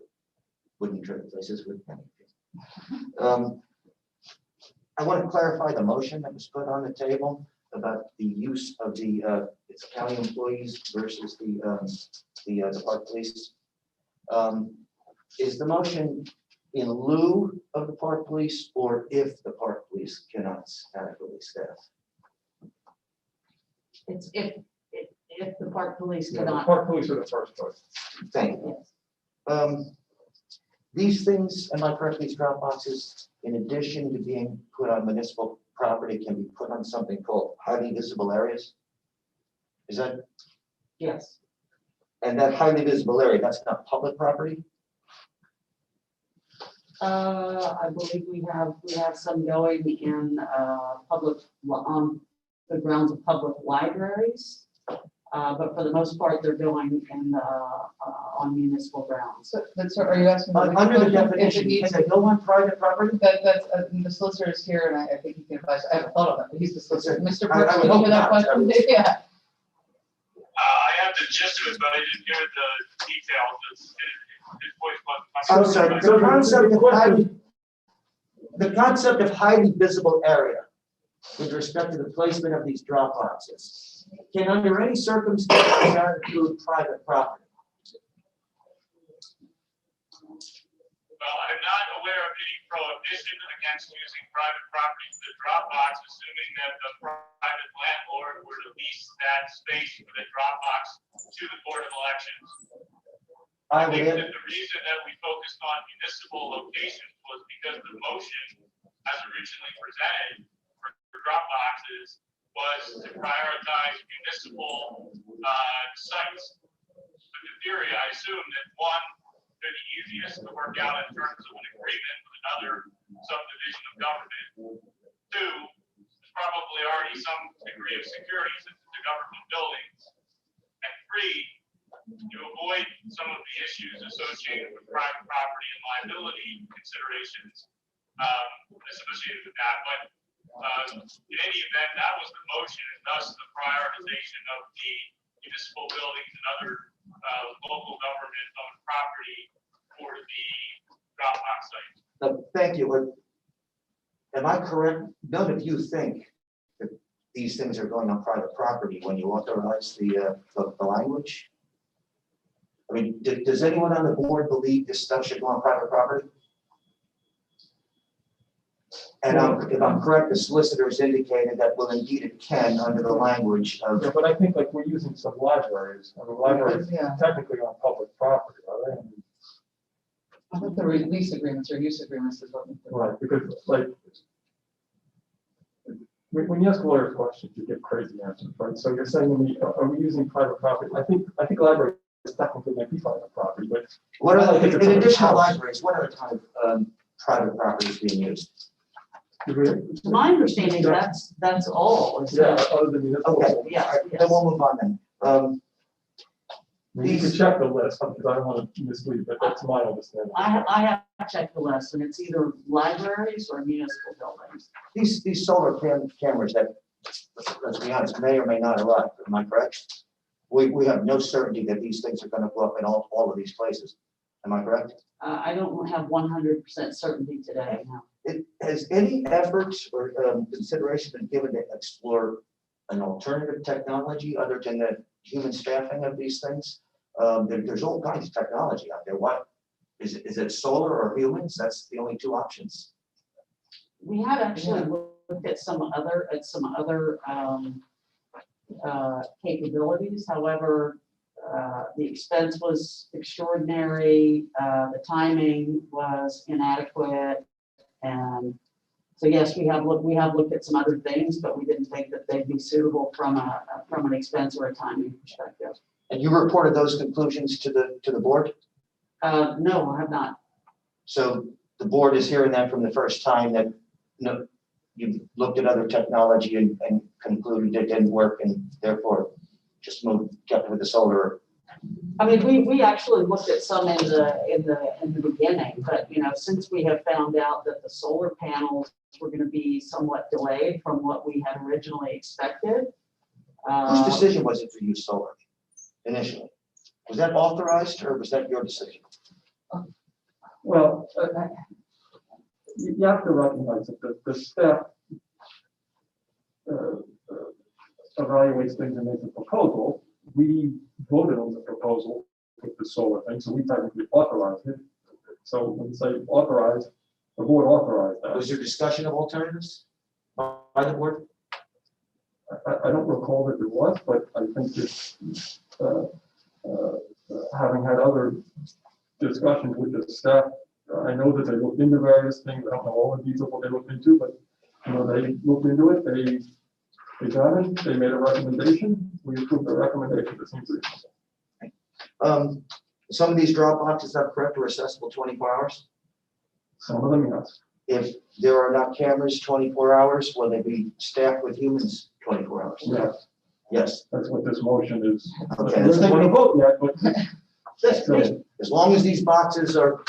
Wouldn't trade places with anything. I want to clarify the motion that was put on the table about the use of the it's county employees versus the park police. Is the motion in lieu of the park police or if the park police cannot adequately staff? It's if the park police Yeah, the cannot. park police are the first choice. Thank you. Yes. These things, am I correct, these drop boxes, in addition to being put on municipal property, can be put on something called highly visible areas? Is that, Yes. and that highly visible area, that's not public property? I believe we have some going in public, on the grounds of public libraries. But for the most part, they're going in on municipal grounds. So are you asking? about which Under the motion, if it definition, needs- can they go on private property? That's, the solicitor is here, and I think he can advise. I haven't thought of that, but he's the solicitor. Mr. I Brooks, would can you hope hear that not. question? Yeah. I have the gist of it, but I didn't hear the details. His voice wasn't. I'm sorry, the concept of highly visible area with respect to the placement of these drop boxes can under any circumstances not include private property. Well, I'm not aware of any prohibition against using private property for the drop box, assuming that the private landlord were to lease that space for the drop box to the Board of Elections. I think that the reason that we focused on municipal locations was because the motion, as originally presented for drop boxes, was to prioritize municipal sites. But in theory, I assume that one, they're the easiest to work out in terms of an agreement with another subdivision of government. Two, there's probably already some degree of security since it's a government building. And three, to avoid some of the issues associated with private property and liability considerations associated with that. But in any event, that was the motion, and thus the prioritization of the municipal buildings and other local government-owned property for the Dropbox site. Thank you. Am I correct? None of you think that these things are going on private property when you authorize the language? I mean, does anyone on the board believe this stuff should go on private property? And if I'm correct, the solicitor has indicated that, well, indeed it can under the language of. Yeah, but I think like we're using some libraries, and the libraries Yeah. technically on public property, are they? I think the lease agreements or use agreements is what. Right, because like, when you ask lawyers questions, you get crazy answers, right? So you're saying to me, are we using private property? I think libraries technically might be private property, but. What are, I think it's in a addition to house. libraries, what other kind of private property is being used? To my understanding, that's all. is Yeah, that- other than municipal. Okay, All yes, right, yes. then we'll move on then. You can check the list, because I don't want to mislead, but that's my understanding. I have checked the list, and it's either libraries or municipal buildings. These solar cameras that, let's be honest, may or may not arrive, am I correct? We have no certainty that these things are gonna go up in all of these places, am I correct? I don't have 100% certainty today, no. Has any effort or consideration been given to explore an alternative technology other than the human staffing of these things? There's all kinds of technology out there. What, is it solar or humans? That's the only two options. We have actually looked at some other capabilities. However, the expense was extraordinary, the timing was inadequate, and so yes, we have looked at some other things, but we didn't think that they'd be suitable from an expense or a timing perspective. And you reported those conclusions to the board? No, I have not. So the board is hearing that from the first time that, no, you've looked at other technology and concluded it didn't work and therefore just kept it with the solar. I mean, we actually looked at some in the beginning, but since we have found out that the solar panels were going to be somewhat delayed from what we had originally expected. Whose decision was it to use solar initially? Was that authorized or was that your decision? Well, you have to recognize that the staff evaluates things and makes a proposal. We voted on the proposal with the solar thing, so we technically authorized it. So when you say authorized, the board authorized that. Was there discussion of alternatives by the board? I don't recall that there was, but I think that, having had other discussions with the staff, I know that they looked into various things. I don't know all the details of what they looked into, but, you know, they looked into it, they examined, they made a recommendation, we approved the recommendation. That seems reasonable. Some of these drop boxes, are correct, are accessible 24 hours? Some of them, yes. If there are not cameras 24 hours, will they be staffed with humans 24 hours? Yes, Yes. that's what this motion is. Okay, We're not gonna vote yet, but. Yes, as long as these boxes are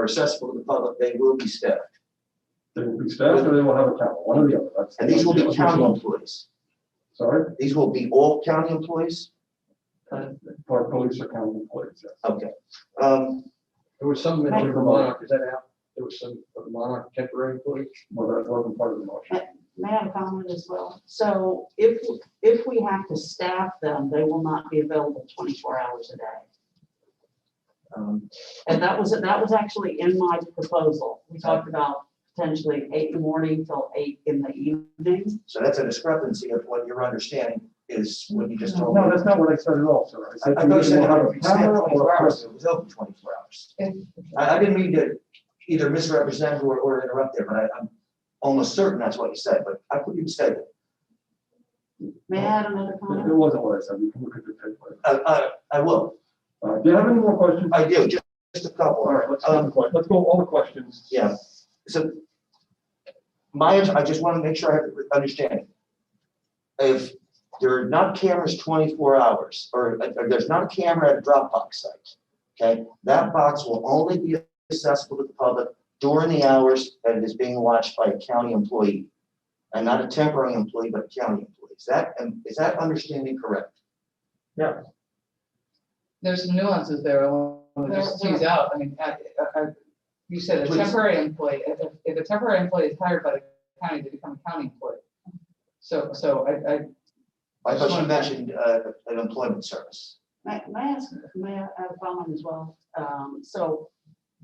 accessible to the public, they will be staffed. They will be staffed or they will have a camera, one or the other. That's- And these will be that's- county employees. Sorry, These will be all county employees? for police or county employees, yes. Okay. There was some mention of the Monarch, is that out? There was some of the Monarch temporary employees? Well, that wasn't part of the motion. May I have a comment as well? So if we have to staff them, they will not be available 24 hours a day. And that was actually in my proposal. We talked about potentially 8 in the morning till 8 in the evening. So that's a discrepancy of what your understanding is, what you just told me. No, that's not what I said at all, sir. I said thought you said we'll have it a would be staffed camera 24 or a hours, person. it was open 24 hours. I didn't mean to either misrepresent or interrupt there, but I'm almost certain that's what you said, but I put you mistake. May I add another It comment? wasn't what I said. You can look at the tape later. I will, Do you have any more questions? I do, just a couple. All right, let's go all the questions. Yeah, so I just want to make sure I have the understanding. If there are not cameras 24 hours, or there's not a camera at a Dropbox site, okay, that box will only be accessible to the public during the hours that it is being watched by a county employee, and not a temporary employee, but a county employee. Is that understanding correct? Yeah. There's some nuances there, I want to just tease out, I mean, you said a Please. temporary employee, if a temporary employee is hired by the county, they become a county employee. So I thought you mentioned an employment service. May I add a comment as well? So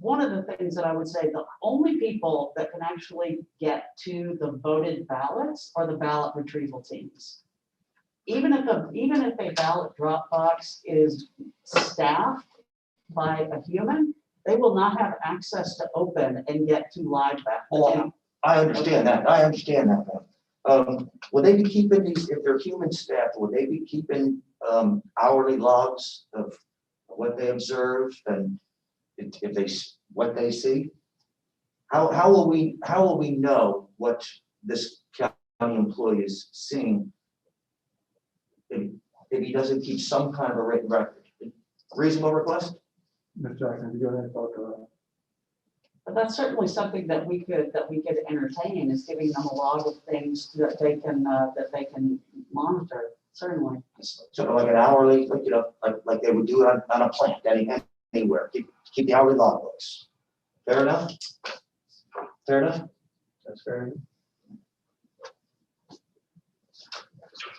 one of the things that I would say, the only people that can actually get to the voted ballots are the ballot retrieval teams. Even if a ballot drop box is staffed by a human, they will not have access to open and get to live ballot. I understand that, ma'am. Will they be keeping these, if they're human staff, will they be keeping hourly logs of what they observe and what they see? How will we know what this county employee is seeing if he doesn't keep some kind of a written record? Reasonable request? Ms. Jackson, do you have any thoughts on that? But that's certainly something that we could entertain, is giving them a log of things that they can monitor, certainly. Sort of like an hourly, like they would do it on a plant, anywhere, keep the hourly log books. Fair enough? Fair enough? That's fair.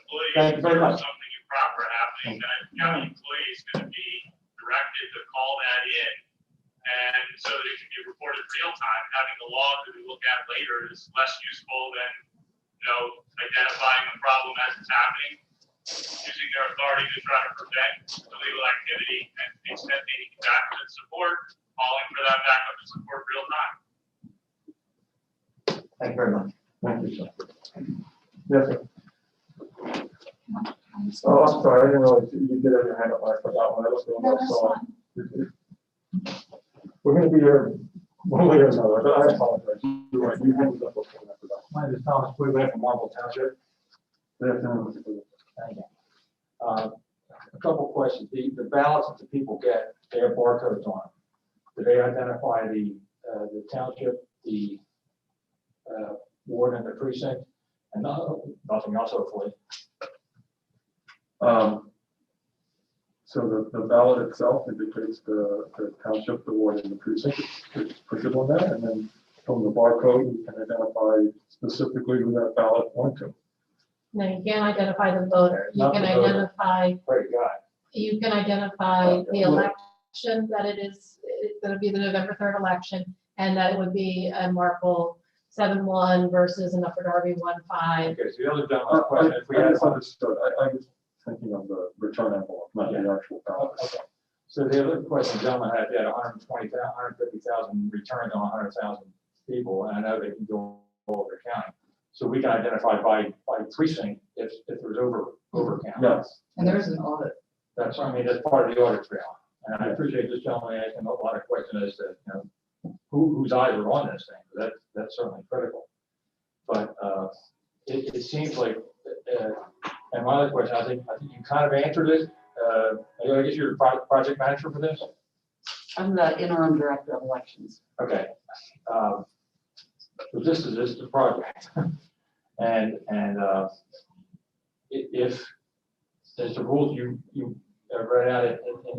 Employees, Thank you very much. something improper happening, that county employee is going to be directed to call that in. And so that it can be reported real time. Having the log that we look at later is less useful than, identifying the problem as it's happening, using their authority to try to prevent illegal activity, and to the extent they need backup support, calling for that backup and support real time. Thank you very much. Thank you, sir. Yes, sir. Oh, I'm sorry, I didn't realize you did have your hand up, I forgot when I looked at No, it, that's so. fine. We're gonna be here one way or another, but I apologize. You're right, you handed up before, I forgot. My name is Thomas Quigley from Marble Township. Good afternoon, Mr. Booth. Thank you. A couple of questions. The ballots that the people get, they have barcodes on them. Do they identify the township, the ward and the precinct? And nothing else, hopefully. So the ballot itself indicates the township, the ward, and the precinct. It's printed on that, and then from the barcode, you can identify specifically who that ballot went to. No, you can't identify the voter. You Not can the voter. identify, Great guy. you can identify the election, that it is, that it'd be the November 3rd election, and that it would be a Marple 7-1 versus an Upper Darby 1-5. Okay, so the other gentleman's question, if we I had misunderstood. I was thinking of the return envelope, not the actual ballot. Okay. So the other question the gentleman had, 120,000, 150,000 returns on 100,000 people, and I know they can go all over the county. So we can identify by precinct if there's overcount. Yes. And there is an audit. That's, I mean, that's part of the audit trail. And I appreciate this gentleman asking a lot of questions as to, whose eyes are on this thing, 'cause that's certainly critical. But it seems like, and my other question, I think you kind of answered it. I guess you're the project manager for this? I'm the interim director of elections. Okay. So this is the project. And if there's the rules you read out in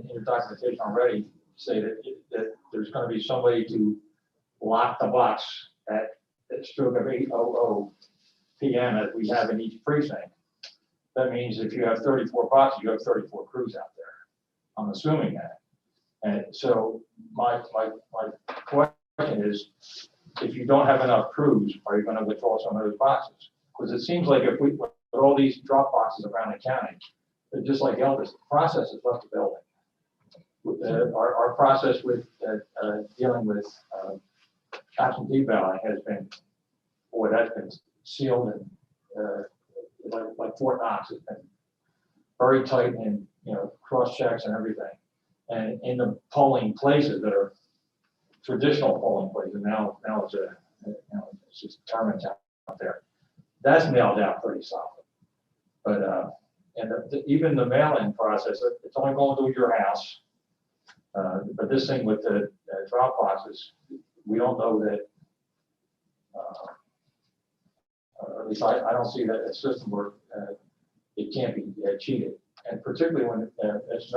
your documentation already, say that there's going to be somebody to lock the box at stroke of 8:00 PM as we have in each precinct. That means if you have 34 boxes, you have 34 crews out there. I'm assuming that. And so my question is, if you don't have enough crews, are you going to withdraw some of those boxes? Because it seems like if we put all these drop boxes around the county, they're just like Elvis, the process has left the building. Our process with dealing with absentee ballot has been, boy, that's been sealed and like Fort Knox has been very tight and, cross checks and everything. And in the polling places that are traditional polling places, now it's it's just determined out there. That's nailed down pretty solid. But even the mail-in process, it's only going to your house. But this thing with the drop boxes, we don't know that. At least I don't see that a system where it can't be cheated, and particularly when it's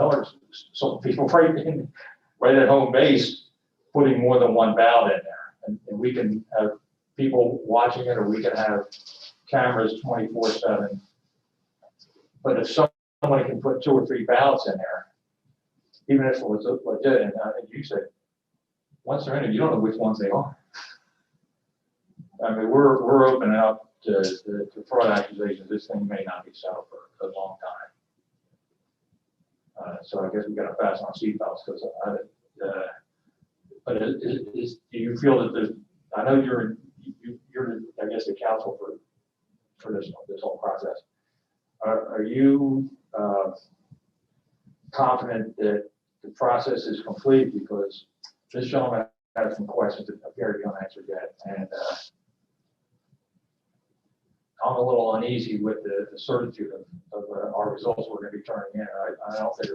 some people right at home base putting more than one ballot in there, and we can have people watching it, or we can have cameras 24/7. But if somebody can put 2 or 3 ballots in there, even if it was legit, and I think you said, once they're in it, you don't know which ones they are. I mean, we're opening up to fraud accusations. This thing may not be settled for a long time. So I guess we got to pass on seatbelts because but do you feel that there's, I know you're I guess the counsel for this whole process. Are you confident that the process is complete? Because this gentleman had some questions that appear to be unanswered yet, and I'm a little uneasy with the certitude of our results we're going to be turning in. I don't think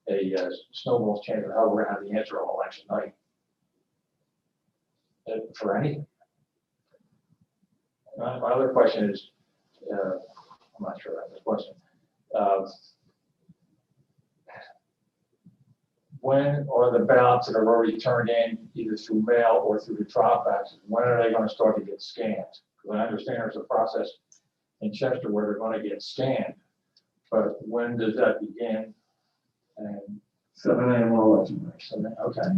there's a snowball's chance of how we're going to have the answer on election night for anything. My other question is, I'm not sure about this question. When are the ballots that are already turned in, either through mail or through the drop boxes, when are they going to start to get scanned? Because I understand there's a process in Chester where they're going to get scanned, but when does that begin? And 7 a.m. on election night. Okay.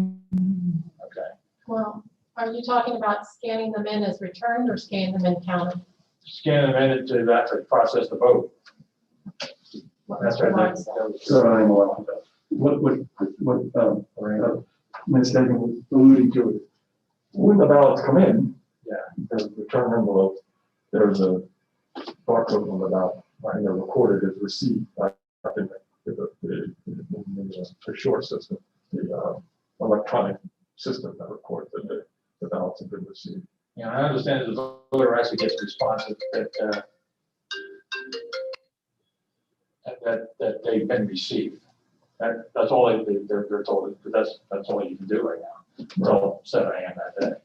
Well, are you talking about scanning them in as returned or scanning them in counted? Scan them in to actually process the vote. That's right. 7 a.m. election day. What Ms. Hagan was alluding to it. When the ballots come in, there's a return envelope, there's a barcode on the ballot, and they're recorded as receipt. I think the short system, the electronic system that records that the ballots have been received. Yeah, I understand that the voter actually gets responses that they've been received. That's all they're told, but that's all you can do right now until 7 a.m. that day.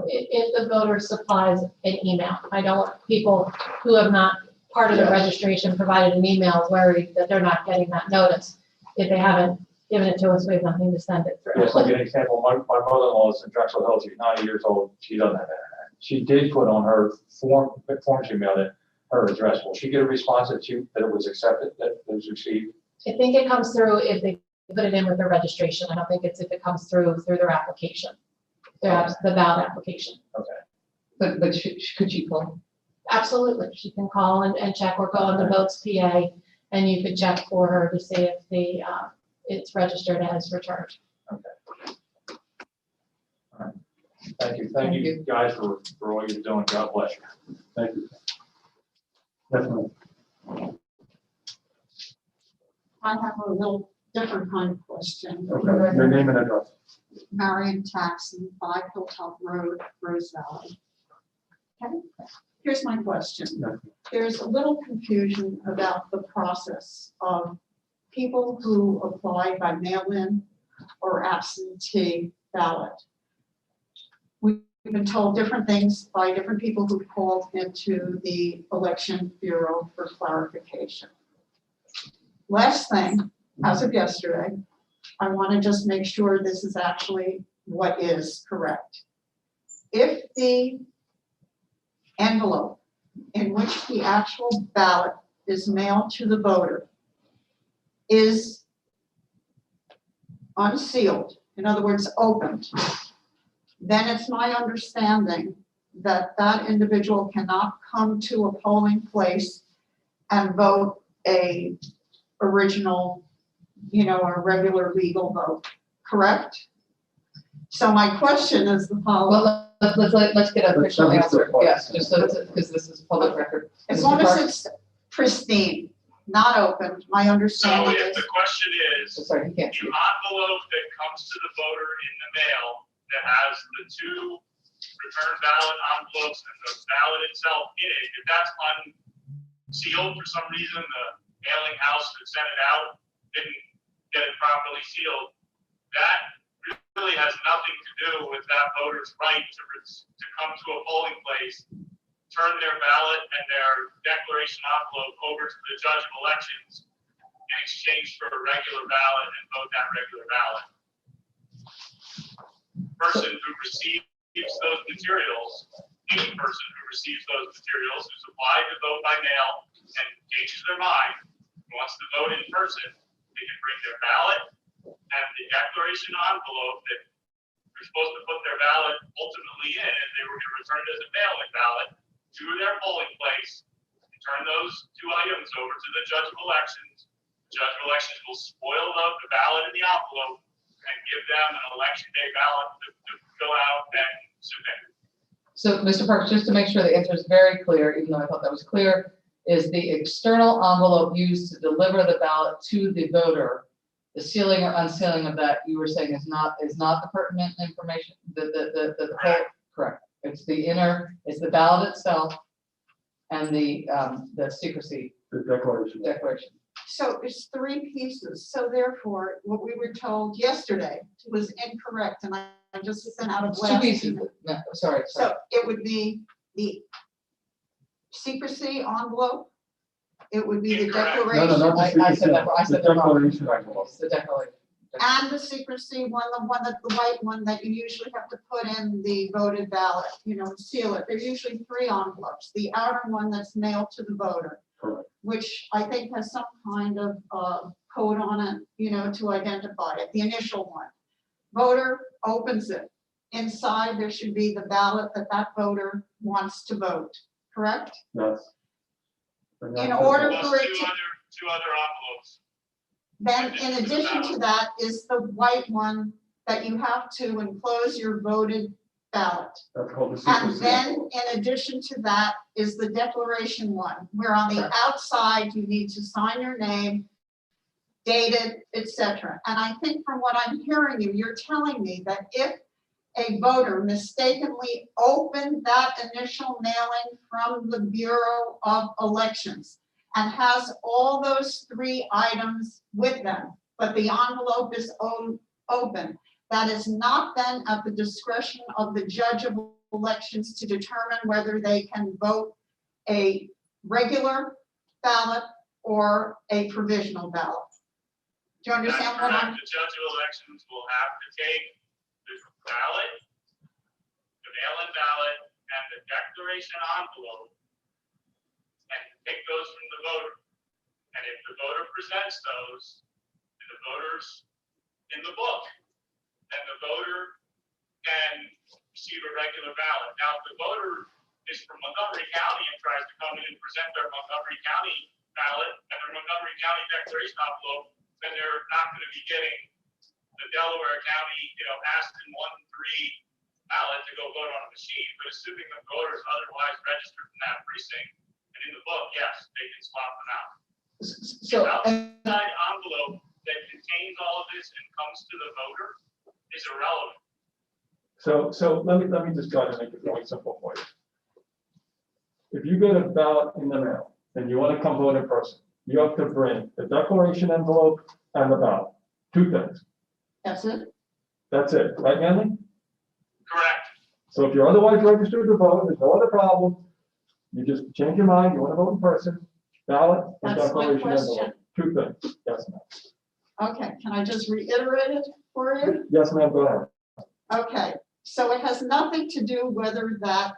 If the voter supplies an email, I don't want people who have not part of the registration provided an email worried that they're not getting that notice. If they haven't given it to us, we have nothing to send it through. Yes, I'll give an example. My mother-in-law is in Drexel Hill. She's 90 years old. She doesn't have internet. She did put on her form she mailed in, her address. Will she get a response that it was accepted, that it was received? I think it comes through if they put it in with their registration. I don't think it's if it comes through their application, the ballot application. But could she call? Absolutely. She can call and check or go on the votes PA and you could check for her to see if it's registered as returned. Thank you. Thank you guys for all you're doing. God bless you. Thank you. Definitely. I have a little different kind of question. Okay, your name and address. Marion Taxon, 5 Hilltop Road, Rose Valley. Okay, here's my question. There's a little confusion about the process of people who apply by mail-in or absentee ballot. We've been told different things by different people who've called into the Election Bureau for clarification. Last thing, as of yesterday, I want to just make sure this is actually what is correct. If the envelope in which the actual ballot is mailed to the voter is unsealed, in other words, opened, then it's my understanding that that individual cannot come to a polling place and vote a original, a regular legal vote, correct? So my question is the following. Well, let's get an official answer, yes, just so, because this is public record. As Mr. long as Park? it's pristine, not opened, my So understanding if is. the question is, Oh, sorry, he can't the see. envelope that comes to the voter in the mail that has the 2 return ballot envelopes and the ballot itself in it, if that's unsealed for some reason, the mailing house that sent it out didn't get it properly sealed, that really has nothing to do with that voter's right to come to a polling place, turn their ballot and their declaration envelope over to the judge of elections in exchange for a regular ballot and vote that regular ballot. Person who receives those materials, any person who receives those materials who's applied to vote by mail and changes their mind, wants to vote in person, they can bring their ballot and the declaration envelope that they're supposed to put their ballot ultimately in, and they were returned as a mail-in ballot to their polling place, and turn those 2 items over to the judge of elections. The judge of elections will spoil the ballot in the envelope and give them an election day ballot to fill out and submit. So, Mr. Parks, just to make sure the answer is very clear, even though I thought that was clear, is the external envelope used to deliver the ballot to the voter, the sealing or unsealing of that, you were saying is not the pertinent information, correct. It's the it's the ballot itself and the secrecy The declaration. So it's 3 pieces. So therefore, what we were told yesterday was incorrect, and I just sent out a It's 2 blast. pieces. No, sorry. So it would be the secrecy envelope. It would be the Incorrect. declaration. No, not the I secret said that, seal. I said The that wrong. declaration envelope. It's the declaration. And the secrecy one, the white one that you usually have to put in the voted ballot, and seal it. There's usually 3 envelopes. The outer one that's mailed to the voter, Correct. which I think has some kind of code on it, to identify it, the initial one. Voter opens it. Inside, there should be the ballot that voter wants to vote, correct? Yes. In order Plus for it to, 2 other envelopes. then in addition to that is the white one that you have to enclose your voted ballot. That's called the And secrecy. then in addition to that is the declaration one, where on the Correct. outside, you need to sign your name, date it, etc. And I think from what I'm hearing you're telling me that if a voter mistakenly opened that initial mailing from the Bureau of Elections and has all those 3 items with them, but the envelope is open, that is not then at the discretion of the judge of elections to determine whether they can vote a regular ballot or a provisional ballot. Do you That's understand what correct. I'm? The judge of elections will have to take the ballot, the mail-in ballot, and the declaration envelope and take those from the voter. And if the voter presents those, and the voter's in the book. And the voter can receive a regular ballot. Now, if the voter is from Montgomery County and tries to come in and present their Montgomery County ballot and their Montgomery County declaration envelope, then they're not going to be getting the Delaware County, Aston 1-3 ballot to go vote on a machine. But assuming the voter is otherwise registered in that precinct and in the book, yes, they can swap them out. So, and Outside envelope that contains all of this and comes to the voter is irrelevant. So let me just try to make it really simple for you. If you get a ballot in the mail and you want to come vote in person, you have to bring the declaration envelope and the ballot. Two things. that's it. That's it, right, Manley? Correct. So if you're otherwise registered to vote, there's no other problem. You just change your mind, you want to vote in person, ballot and That's my declaration envelope. question. Two things. Yes, ma'am. Okay, can I just reiterate it for you? Yes, ma'am, go ahead. Okay, so it has nothing to do whether that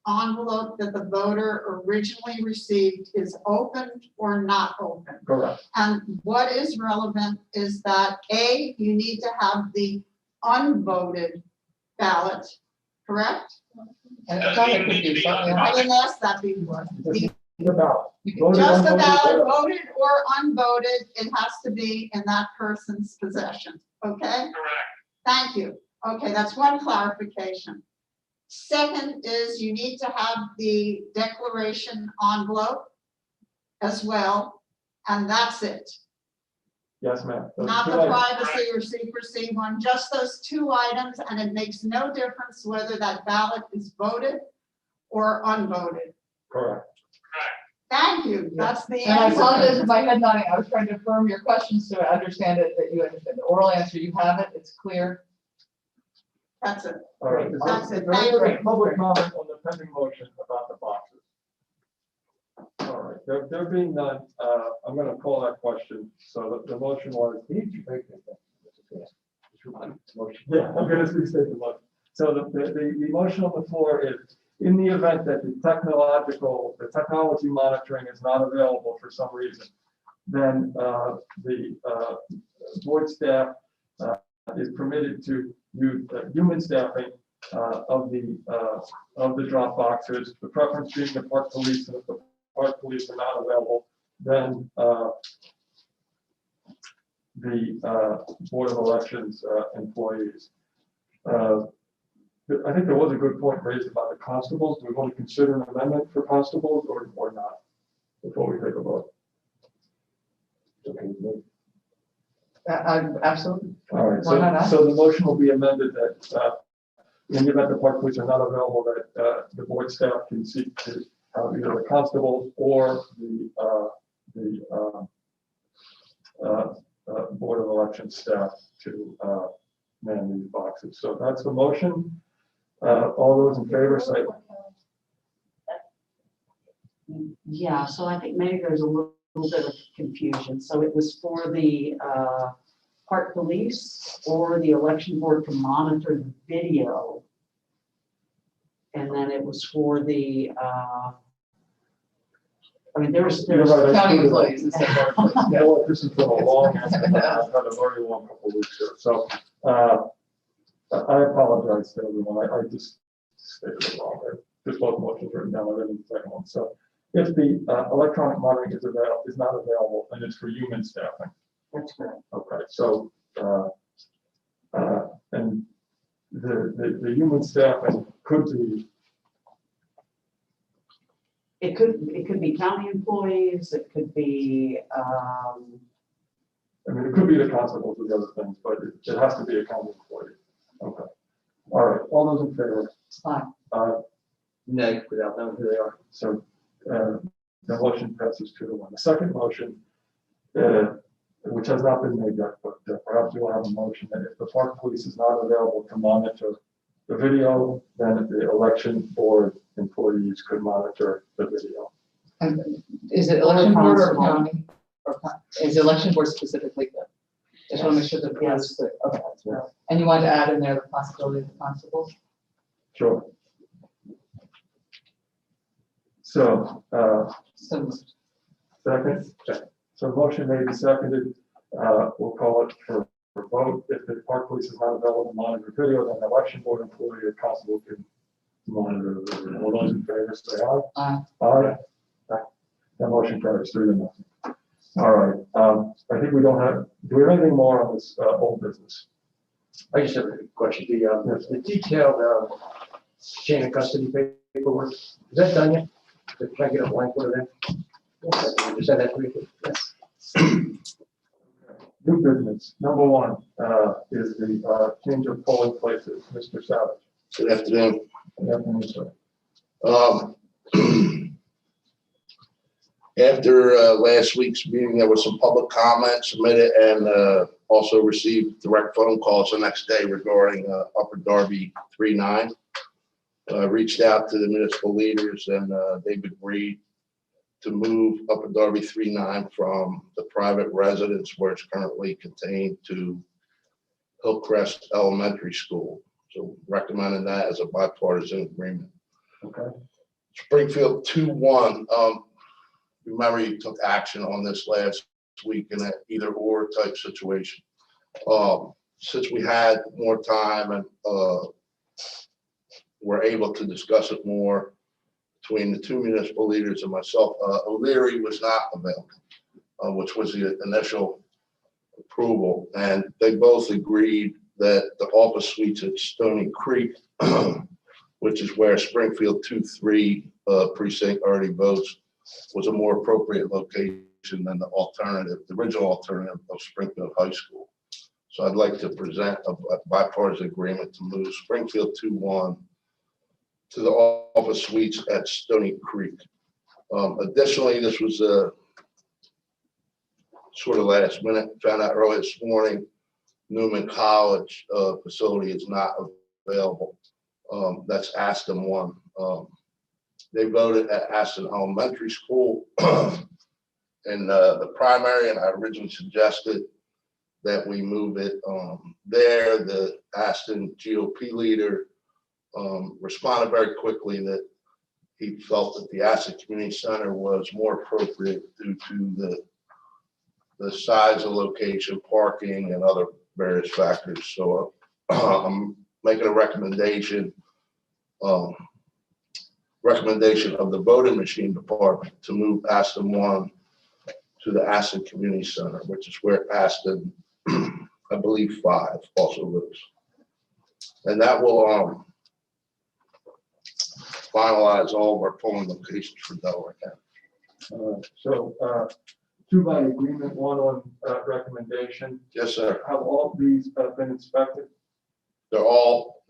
envelope that the voter originally received is opened or not open. Correct. And what is relevant is that A, you need to have the unvoted ballot, correct? And I'm kind of confused. I didn't ask that before. The ballot. Voted, Just the unvoted, ballot, whatever. voted or unvoted, it has to be in that person's possession, okay? Correct. Thank you. Okay, that's one clarification. Second is you need to have the declaration envelope as well, and that's it. Yes, ma'am. Those Not two the items. privacy or secrecy one, just those two items, and it makes no difference whether that ballot is voted or unvoted. Correct. Thank you, that's the And I apologize answer. if I had nodding. I was trying to affirm your questions so I understand it, that you understand. The oral answer, you have it, it's clear. That's it. All right. Is That's there it. any Thank other you. public comment on the pending motion about the boxes? All right, there being none, I'm gonna call that question. So the motion was. Yeah, I'm gonna restate the motion. So the motion on the floor is, in the event that the technology monitoring is not available for some reason, then the board staff is permitted to use human staffing of the drop boxes, the preference being the park police, and if the park police are not available, then the Board of Elections employees. I think there was a good point raised about the constables. Do we want to consider an amendment for constables or not before we take a vote? Okay. Absolutely. All right, Why not? so the motion will be amended that in the event the park police are not available, that the board staff can seek to have either the constables or the Board of Election staff to man these boxes. So that's the motion. All those in favor say. Yeah, so I think maybe there's a little bit of confusion. So it was for the park police or the election board to monitor the video. And then it was for the, I mean, there's. You're right, I County screwed it up. employees instead of. You know what, this has been a long, I've had a very long couple of weeks here, so, I apologize to everyone, I just stated it wrong, just both motions written down, I didn't the second one, so. If the electronic monitoring is not available, then it's for human staffing. That's correct. Okay, so, and the human staffing could be, It could be county employees, it could be, I mean, it could be the constables or the other things, but it has to be a county employee. Okay. All right, all those in favor? Aye. Nay, without knowing who they are. So, the motion passes 2-1. The second motion, which has not been made yet, but perhaps we will have a motion that if the park police is not available to monitor the video, then the election board employees could monitor the video. And is it election board or Constable. county? Is the election board specifically good? Just want to make sure that the board is clear. Okay. Yeah. And you want to add in there the possibility of the constables? Sure. So, So second, so motion made and seconded, we'll call it for vote. If the park police is not available to monitor video, then the election board employee or constable can monitor the video. All those in favor say aye. Aye. Aye. That motion carries 3-0. All right, I think we don't have, do we have anything more on this, old business? I just have a question. The detailed chain of custody paperwork, is that done yet? Can I get a blank one of that? Just send that to me, please. Yes. New business, number one, is the, change of polling places, Mr. Savage. Good afternoon. Good afternoon, sir. After last week's meeting, there was some public comment submitted and also received direct phone calls the next day regarding Upper Darby 3-9. Reached out to the municipal leaders and they've agreed to move Upper Darby 3-9 from the private residence where it's currently contained to Hillcrest Elementary School. So recommending that as a bipartisan agreement. Okay. Springfield 2-1. Remember, you took action on this last week in an either or type situation. Since we had more time and were able to discuss it more between the two municipal leaders and myself, O'Leary was not available, which was the initial approval. And they both agreed that the office suites at Stony Creek, which is where Springfield 2-3 precinct already votes, was a more appropriate location than the alternative, the original alternative of Springfield High School. So I'd like to present a bipartisan agreement to move Springfield 2-1 to the office suites at Stony Creek. Additionally, this was a sort of last minute, found out early this morning, Newman College facility is not available. That's Aston 1. They voted at Aston Elementary School in the primary, and I originally suggested that we move it there. The Aston GOP leader responded very quickly that he felt that the Aston Community Center was more appropriate due to the size of location, parking, and other various factors. So I'm making a recommendation of the voting machine department to move Aston 1 to the Aston Community Center, which is where Aston, I believe 5 also lives. And that will finalize all of our polling locations for Delaware County. So, two by agreement, one on recommendation. Yes, sir. Have all these been inspected? They're all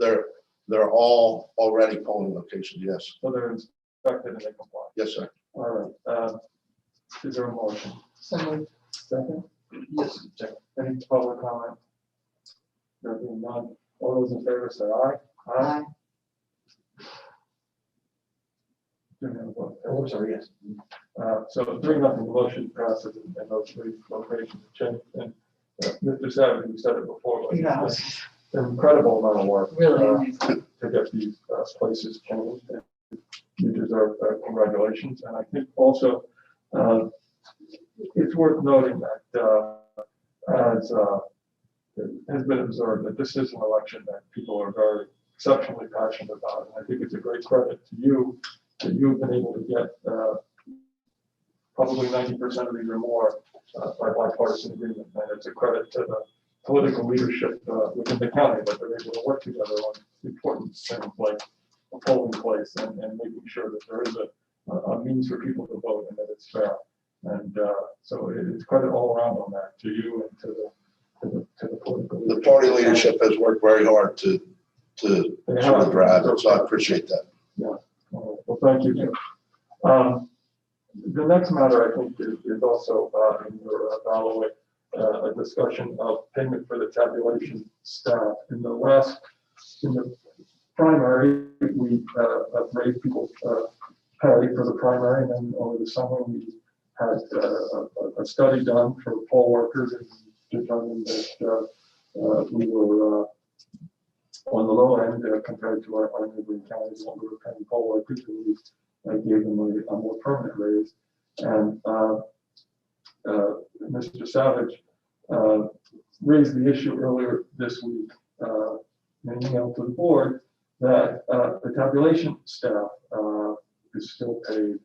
already polling locations, yes. So they're inspected and they comply? Yes, sir. All right. Is there a motion? So moved. Second? Yes. Second. Any public comment? There being none. All those in favor say aye. Aye. Oh, I'm sorry, yes. So 3-0, the motion passes and those three locations change. And Mr. Savage, you said it before, but Yeah. it's an incredible amount of work. Really amazing. To get these places changed. And you deserve congratulations. And I think also it's worth noting that as it has been observed that this is an election that people are very exceptionally passionate about. And I think it's a great credit to you that you've been able to get probably 90% of these or more by bipartisan agreement. And it's a credit to the political leadership within the county that they're able to work together on important things like a polling place and making sure that there is a means for people to vote and that it's fair. And so it's credit all around on that to you and to the political leadership. The party leadership has worked very hard to sort of drive it, so I appreciate that. Yeah. Well, thank you. The next matter, I think, is also in your evaluate a discussion of payment for the tabulation staff. In the primary, we have made people pay for the primary, and then over the summer we had a study done for poll workers and determined that we were on the low end compared to our neighboring counties, what we were paying poll workers, and we gave them a more permanent raise. And Mr. Savage raised the issue earlier this week, in an email to the board, that the tabulation staff is still paid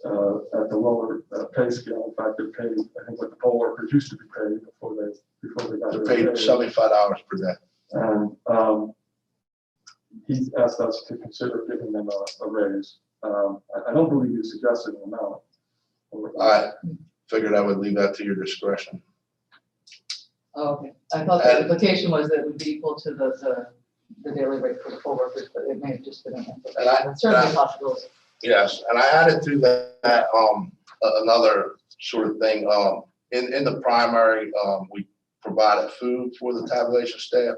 at the lower pay scale. In fact, they're paid, I think, what the poll workers used to be paid before they got They're their paid raise. 75 hours per day. And he's asked us to consider giving them a raise. I don't believe you suggested an amount. I figured I would leave that to your discretion. Oh, okay, I thought the implication was that it would be equal to the daily rate for the poll workers, but it may have just been. That's certainly a possibility. Yes, and I added to that, another sort of thing, in the primary, we provided food for the tabulation staff.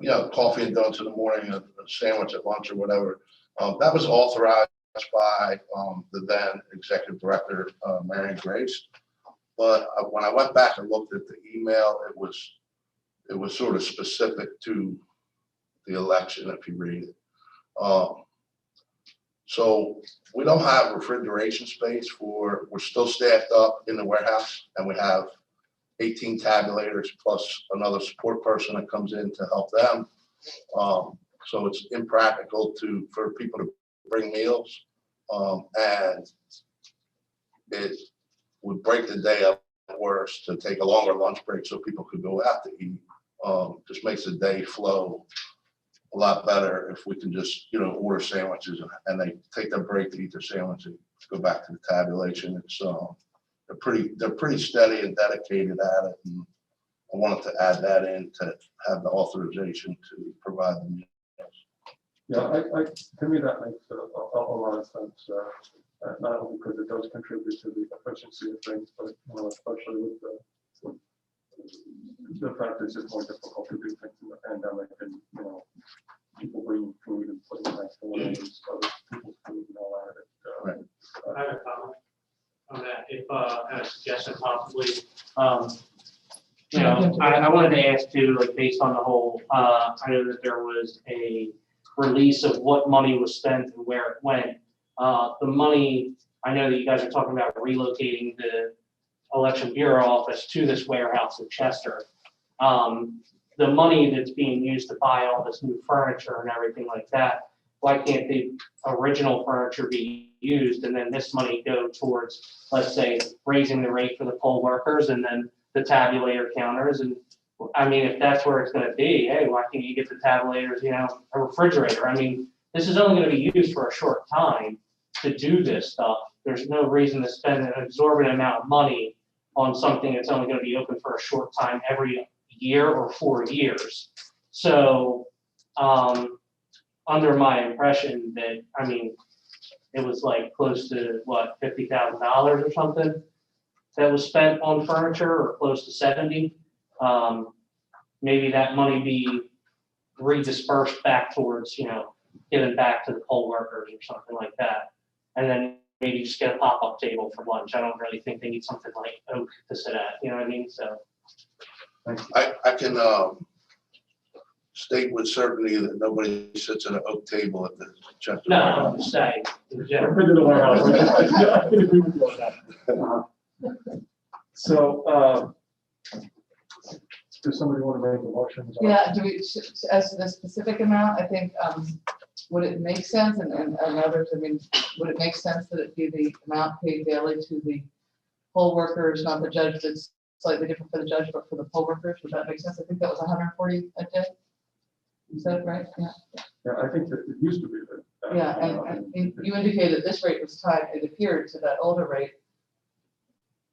You know, coffee and donuts in the morning, a sandwich at lunch or whatever. That was authorized by, the then executive director, Marion Grace. But when I went back and looked at the email, it was sort of specific to the election, if you read it. So we don't have refrigeration space we're still staffed up in the warehouse, and we have 18 tabulators plus another support person that comes in to help them. So it's impractical for people to bring meals, and it would break the day up worse to take a longer lunch break so people could go out to eat. Just makes the day flow a lot better if we can just, you know, order sandwiches and they take their break to eat their sandwich and go back to the tabulation. It's they're pretty steady and dedicated at it, and I wanted to add that in to have the authorization to provide the meals. Yeah, to me, that makes a lot of sense, not only because it does contribute to the efficiency of things, but, you know, especially with the fact that it's just more difficult to do things in the pandemic, and, you know, people bringing food and putting it next to one of these other people's food and all that. Right. I have a comment on that, if, and a suggestion possibly, you know, I wanted to ask too, like, based on the whole, I know that there was a release of what money was spent and where it went. The money, I know that you guys are talking about relocating the election bureau office to this warehouse in Chester. The money that's being used to buy all this new furniture and everything like that, why can't the original furniture be used and then this money go towards, let's say, raising the rate for the poll workers and then the tabulator counters? And I mean, if that's where it's gonna be, hey, why can't you get the tabulators, you know, a refrigerator? I mean, this is only gonna be used for a short time to do this stuff. There's no reason to spend an exorbitant amount of money on something that's only gonna be open for a short time every year or 4 years. So, under my impression that, I mean, it was like close to what, $50,000 or something that was spent on furniture, or close to 70. Maybe that money be redispersed back towards, you know, giving back to the poll workers or something like that. And then maybe just get a pop-up table for lunch. I don't really think they need something like oak to sit at, you know what I mean? So. I can state with certainty that nobody sits at an oak table at the Chester. No, I'm just saying. in general. I've been to the warehouse. I can agree with you on that. So, does somebody want to make a motion? Yeah, do we, as to the specific amount, I think, would it make sense, and others, I mean, would it make sense that it be the amount paid daily to the poll workers, not the judge, that's slightly different for the judge, but for the poll workers? Would that make sense? I think that was 140 a day. Is that right? Yeah. Yeah, I think that it used to be that. Yeah, and you indicated this rate was tied, it appeared, to that older rate.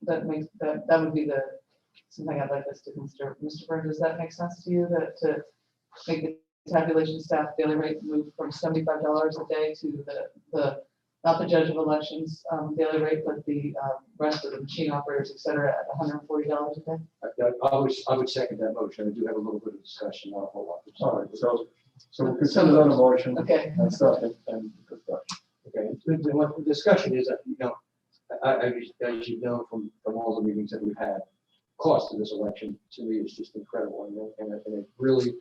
That makes, that would be the, something I'd like us to consider. Mr. Burns, does that make sense to you, that to make the tabulation staff daily rate move from $75 a day to the not the judge of elections daily rate, but the rest of the machine operators, et cetera, at $140 a day? I would second that motion. I do have a little bit of discussion, not a whole lot. All right, so we'll consider that a motion. Okay. And second, and discussion. Okay, the discussion is that, you know, as you know from all the meetings that we've had, cost of this election to me is just incredible, and it really,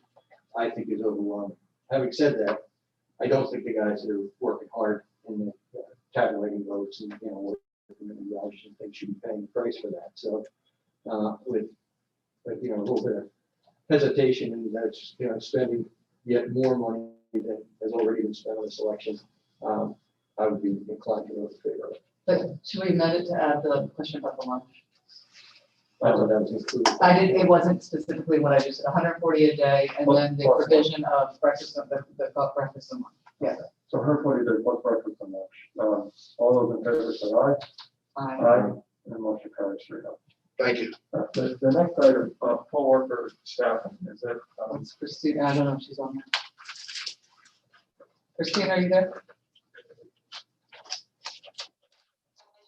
I think, is overwhelming. Having said that, I don't think the guys that are working hard in the tabulating votes and, you know, working in the I just didn't think she'd be paying the price for that. So with, you know, a little bit of hesitation and that's, you know, spending yet more money than has already been spent on this election, I would be inclined to vote in favor of it. But should we amend it to add the question about the lunch? I thought that was included. I did, it wasn't specifically what I just said, 140 a day, and then the provision of breakfast, of the breakfast and lunch. Yeah. So her 40 days plus breakfast and lunch. All those in favor say aye. Aye. And motion carries 3-0. Thank you. The next item, poll worker staffing, is it, It's Christina, I don't know if she's on there. Christina, are you there?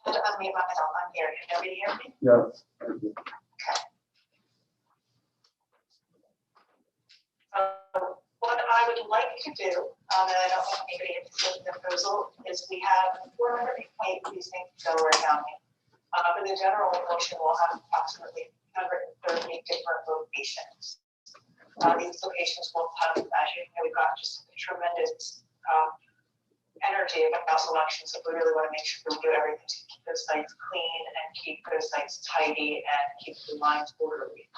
I had to unmute myself, I'm here, can nobody hear me? yes. What I would like to do, and I don't want anybody to see the proposal, is we have 408 precincts in Delaware County. In the general motion, we'll have approximately 130 different locations. These locations will have, as you know, we've got just tremendous energy about House elections, so we really want to make sure we do everything to keep those sites clean and keep those sites tidy and keep the lines orderly.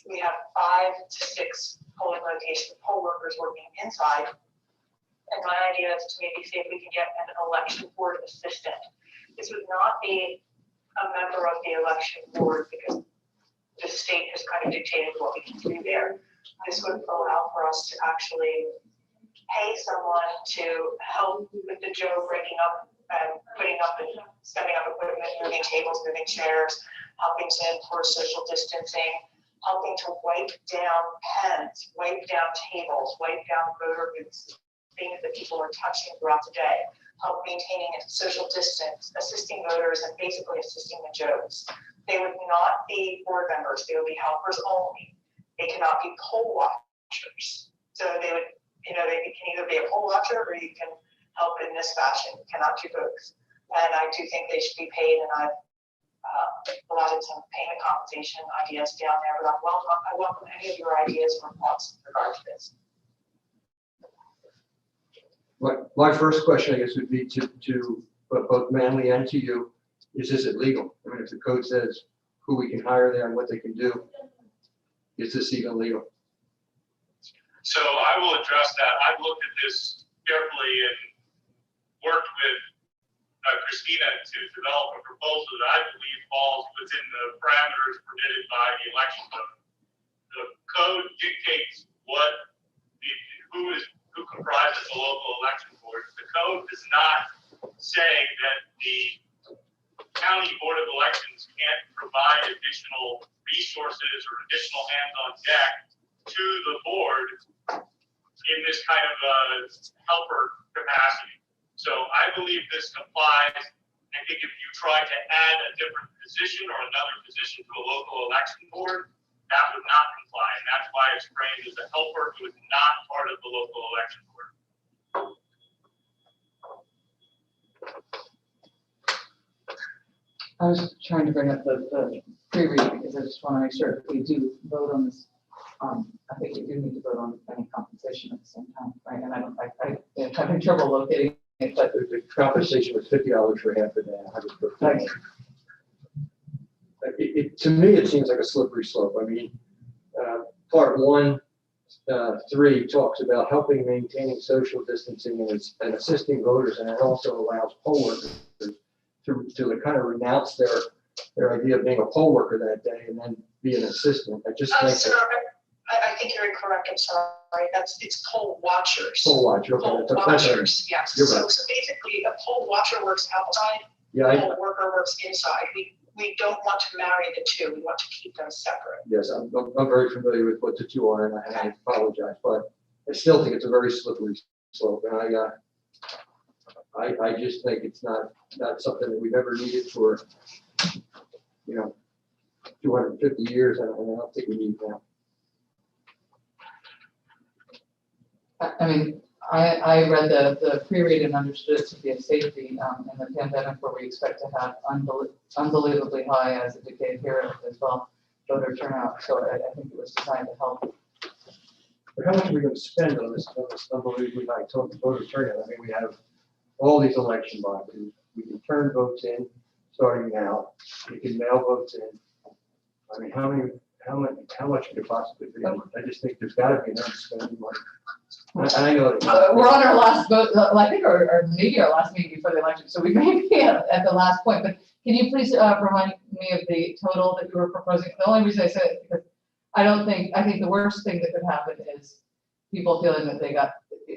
We have 5 to 6 polling locations, poll workers working inside. And my idea is to maybe see if we can get an election board assistant. This would not be a member of the election board because the state has kind of dictated what we can do there. This would allow for us to actually pay someone to help with the Joe breaking up and putting up and setting up equipment, moving tables, moving chairs, helping to enforce social distancing, helping to wipe down pens, wipe down tables, wipe down voter booths, things that people are touching throughout the day, help maintaining a social distance, assisting voters, and basically assisting the Joes. They would not be board members, they would be helpers only. They cannot be poll watchers. So they would, you know, they can either be a poll watcher or you can help in this fashion, you cannot do both. And I do think they should be paid, and I've allotted some payment compensation ideas down there, but I welcome any of your ideas or thoughts in regard to this. My first question, I guess, would be to both Manley and to you, is it legal? I mean, if the code says who we can hire there and what they can do, is this even legal? So I will address that. I've looked at this carefully and worked with Christina to develop a proposal that I believe falls within the parameters permitted by the election code. The code dictates who comprises the local election board. The code does not say that the county board of elections can't provide additional resources or additional hands on deck to the board in this kind of helper capacity. So I believe this complies. I think if you try to add a different position or another position to a local election board, that would not comply. And that's why it's framed as a helper who is not part of the local election board. I was trying to bring up the pre-read because I just want to make sure if we do vote on this, I think we do need to vote on any compensation at the same time, right? And I'm having trouble locating it, but The compensation was $50 for half a day, 100 for full Right. day. To me, it seems like a slippery slope. I mean, part 1.3 talks about helping maintaining social distancing and assisting voters, and it also allows poll workers to kind of renounce their idea of being a poll worker that day and then be an assistant. I just think Sir, I think you're incorrect, I'm sorry, it's poll watchers. poll watcher. Okay, Poll that's what- that's what- watchers, yes. You're So right. basically, a poll watcher works outside, Yeah, a poll worker works inside. We don't want to marry the two, we want to keep them separate. yes, I'm very familiar with what the two are, and I apologize, but I still think it's a very slippery slope, and I just think it's not something that we've ever needed for, 250 years, and I don't think we need now. I mean, I read the pre-read and understood it to be a safety in the pandemic where we expect to have unbelievably high, as indicated here as well, voter turnout. So I think it was designed to help. But how much are we going to spend on this unbelievably high total voter turnout? I mean, we have all these election boxes. We can turn votes in. starting now. You can mail votes in. I mean, how much could it possibly be? I just think there's gotta be enough spending money. And I know. We're on our last vote, I think, or maybe our last meeting before the election, so we may be at the last point, but can you please remind me of the total that you were proposing? The only reason I said it, because I think the worst thing that could happen is people feeling that they got,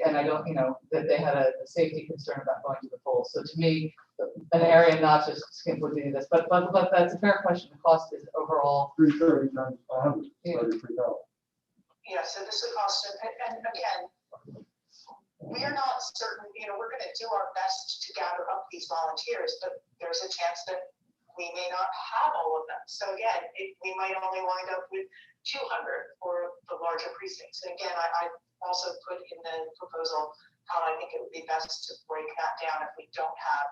and I don't, that they had a safety concern about going to the polls. So to me, an area not just skimp would be this, but that's a fair question. The cost is overall. 330 times 100, Yeah. $33. Yeah, so this would cost, and again, we are not certain, we're gonna do our best to gather up these volunteers, but there's a chance that we may not have all of them. So again, we might only wind up with 200 for the larger precincts. And again, I also put in the proposal how I think it would be best to break that down if we don't have,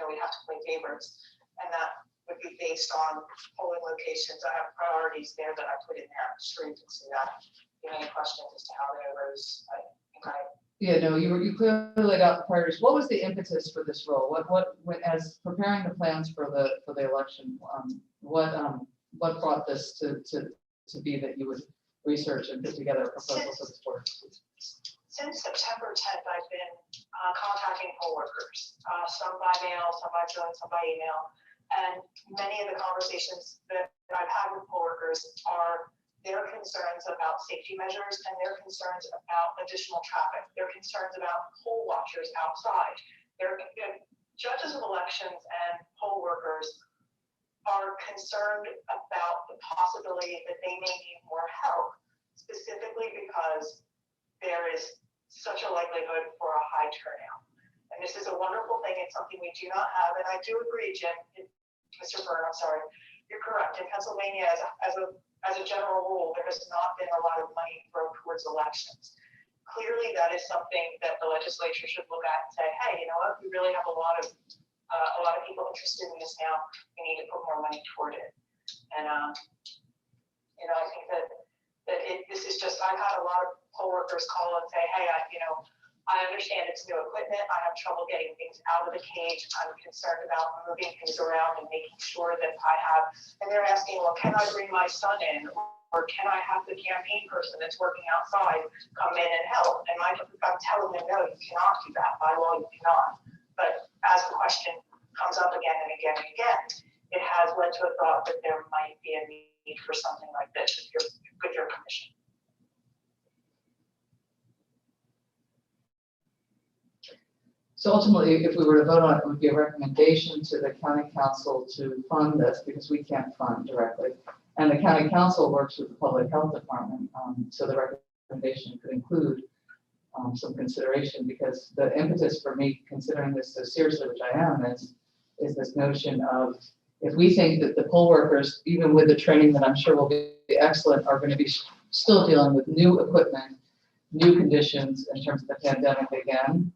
we'd have to play favorites. And that would be based on polling locations. I have priorities there that I put in there. I'm sure you can see that. If you have any questions as to how they arose, I think Yeah, no, you clearly laid out the priorities. What was the impetus for this role? As preparing the plans for the election, what brought this to be that you would research and put together a proposal for this board? Since September 10th, I've been contacting poll workers, some by mail, some by phone, some by email. And many of the conversations that I've had with poll workers are their concerns about safety measures and their concerns about additional traffic. Their concerns about poll watchers outside. Judges of elections and poll workers are concerned about the possibility that they may need more help, specifically because there is such a likelihood for a high turnout. And this is a wonderful thing. It's something we do not have. And I do agree, Jim, Mr. Byrne, I'm sorry. You're correct. In Pennsylvania, as a general rule, there has not been a lot of money thrown towards elections. Clearly, that is something that the legislature should look at and say, hey, you know what, we really have a lot of people interested in this now. We need to put more money toward it. And I think that this is just, I've had a lot of poll workers call and say, hey, I understand it's new equipment. I have trouble getting things out of the cage. I'm concerned about moving things around and making sure that I have, and they're asking, well, can I bring my son in? Or can I have the campaign person that's working outside come in and help? And I'm telling them, no, you cannot do that. By law, you cannot. But as the question comes up again and again and again, it has led to a thought that there might be a need for something like this with your commission. So ultimately, if we were to vote on it, it would be a recommendation to the county council to fund this because we can't fund directly. And the county council works with the public health department. So the recommendation could include some consideration because the impetus for me considering this so seriously, which I am, is this notion of if we think that the poll workers, even with the training that I'm sure will be excellent, are going to be still dealing with new equipment, new conditions in terms of the pandemic again,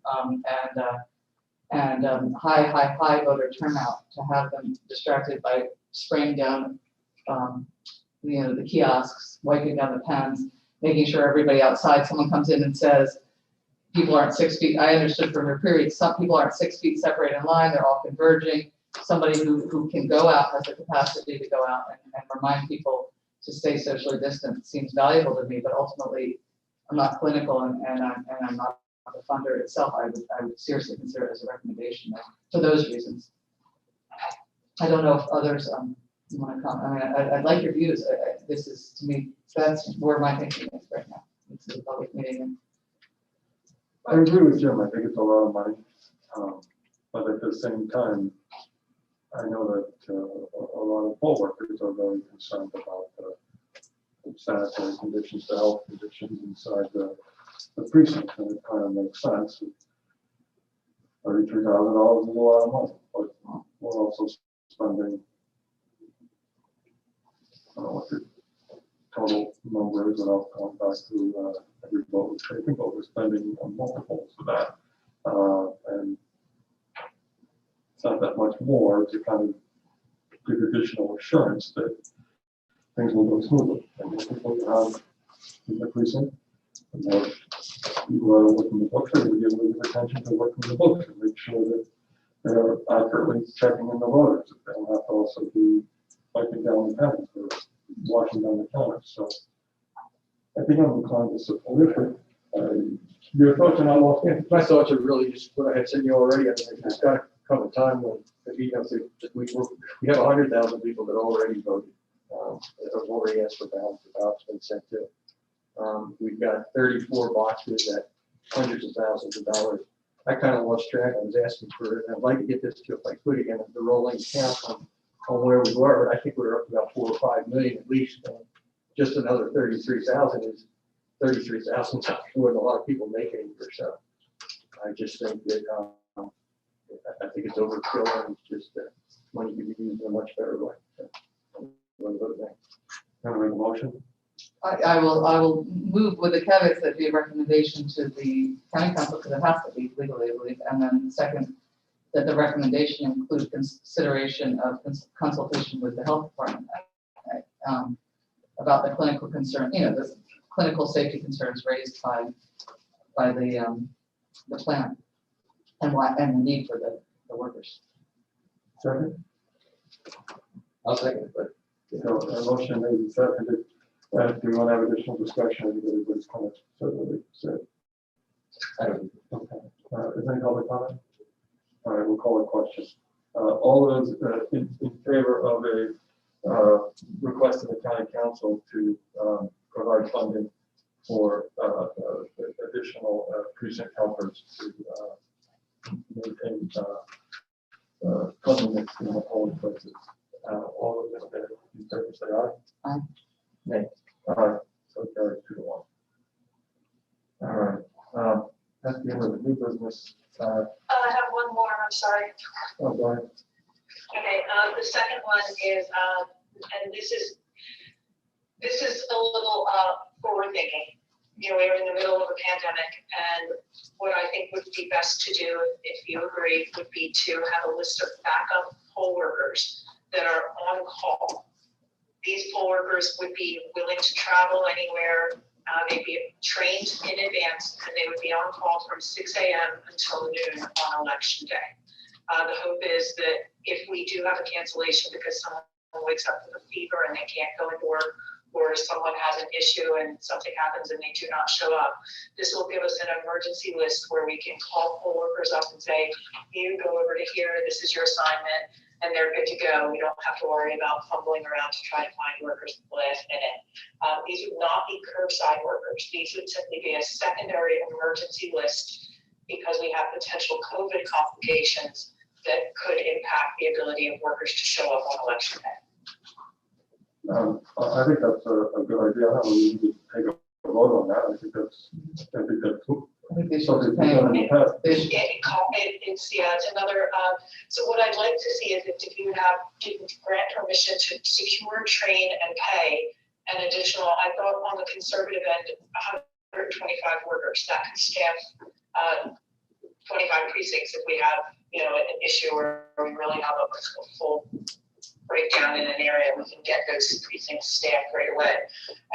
and high voter turnout, to have them distracted by spraying down, the kiosks, wiping down the pens, making sure everybody outside, someone comes in and says, people aren't 6 feet, I understood from your period, some people aren't 6 feet separated in line, they're all converging. Somebody who can go out, has the capacity to go out and remind people to stay socially distant seems valuable to me, but ultimately, I'm not clinical and I'm not the funder itself. I would seriously consider it as a recommendation for those reasons. I don't know if others want to comment. I mean, I'd like your views. This is, to me, that's where my thinking is right now. It's a public meeting. I agree with Jim. I think it's a lot of money. But at the same time, I know that a lot of poll workers are very concerned about the sanitary conditions, the health conditions inside the precinct, and it kind of makes sense. $33,000 is a lot of money, but we're also spending, I don't know what the total number is, without going back to every vote we're taking, but we're spending multiples of that. And it's not that much more to kind of give additional assurance that things will go smoothly. And if people have in the precinct, the more people are working the books, they will give a little attention to working the books and make sure that they're accurately checking in the voters. They'll have to also be wiping down the pens or washing down the counters. So I think I'm inclined to support it. Your thoughts on all of My thoughts are really just what I had said to you already. I mean, there's got to come a time when, if we have 100,000 people that already voted, that have already asked for ballots, the ballots been sent to. We've got 34 boxes at hundreds of thousands of dollars. I kind of lost track. I was asking for it. I'd like to get this to, if I could again, the rolling count on where we were. I think we were up to about 4 or 5 million at least. Just another 33,000 is 33,000 more than a lot of people make any year. So I just think that I think it's overkill and it's just money could be used in a much better way. So, what do you think? Want to make a motion? I will move with the caveats that be a recommendation to the county council, because it has to be legally, I believe. And then second, that the recommendation include consideration of consultation with the health department about the clinical concern, the clinical safety concerns raised by the plant and the need for the workers. Second? I'll second it, but So a motion made and seconded. Do we want to have additional discussion? Everybody's kind of certainly said. I don't. Okay. Is there any public comment? All right, we'll call a question. All those in favor of a request of the county council to provide funding for additional precinct helpers to maintain cleanliness in the polling places. All of them in favor, say aye. Aye. Nay. Aye. So carried 2 to 1. All right. That's the end of the new business. I have one more, I'm sorry. Oh, go ahead. Okay, the second one is, and this is a little forward thinking. We're in the middle of a pandemic, and what I think would be best to do, if you agree, would be to have a list of backup poll workers that are on call. These poll workers would be willing to travel anywhere. They'd be trained in advance, and they would be on call from 6 a.m. until noon on election day. The hope is that if we do have a cancellation because someone wakes up with a fever and they can't go into work, or someone has an issue and something happens and they do not show up, this will give us an emergency list where we can call poll workers up and say, you go over to here, this is your assignment, and they're good to go. We don't have to worry about fumbling around to try to find workers at the last minute. These would not be curbside workers. These would simply be a secondary emergency list because we have potential COVID complications that could impact the ability of workers to show up on election day. I think that's a good idea. I don't know, we need to take a vote on that. I think that's I think they should something be we've done in the past. It's another, so what I'd like to see is if you would grant permission to secure, train, and pay an additional, I thought on the conservative end, 125 workers that could staff 25 precincts if we have, an issue where we really have a full breakdown in an area, we can get those precincts staffed right away.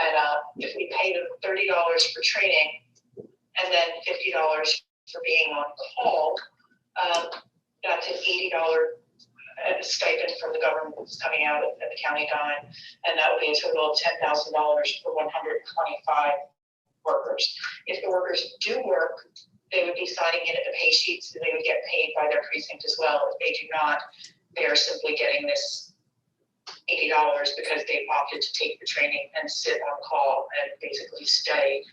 And if we pay them $30 for training and then $50 for being on call, that's an $80 stipend from the government that's coming out at the county dime, and that would be a total of $10,000 for 125 workers. If the workers do work, they would be signing in at the pay sheets, and they would get paid by their precinct as well. If they do not, they are simply getting this $80 because they opted to take the training and sit on call and basically stay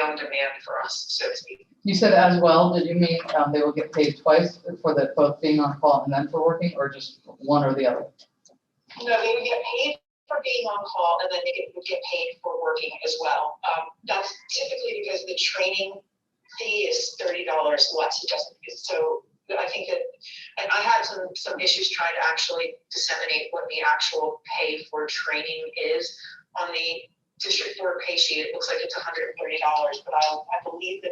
on demand for us, so to speak. You said as well, did you mean they will get paid twice for both being on call and then for working, or just one or the other? No, they would get paid for being on call, and then they would get paid for working as well. That's typically because the training fee is $30 less. It doesn't, so I think that, and I had some issues trying to actually disseminate what the actual pay for training is on the district board pay sheet. It looks like it's $130, but I believe that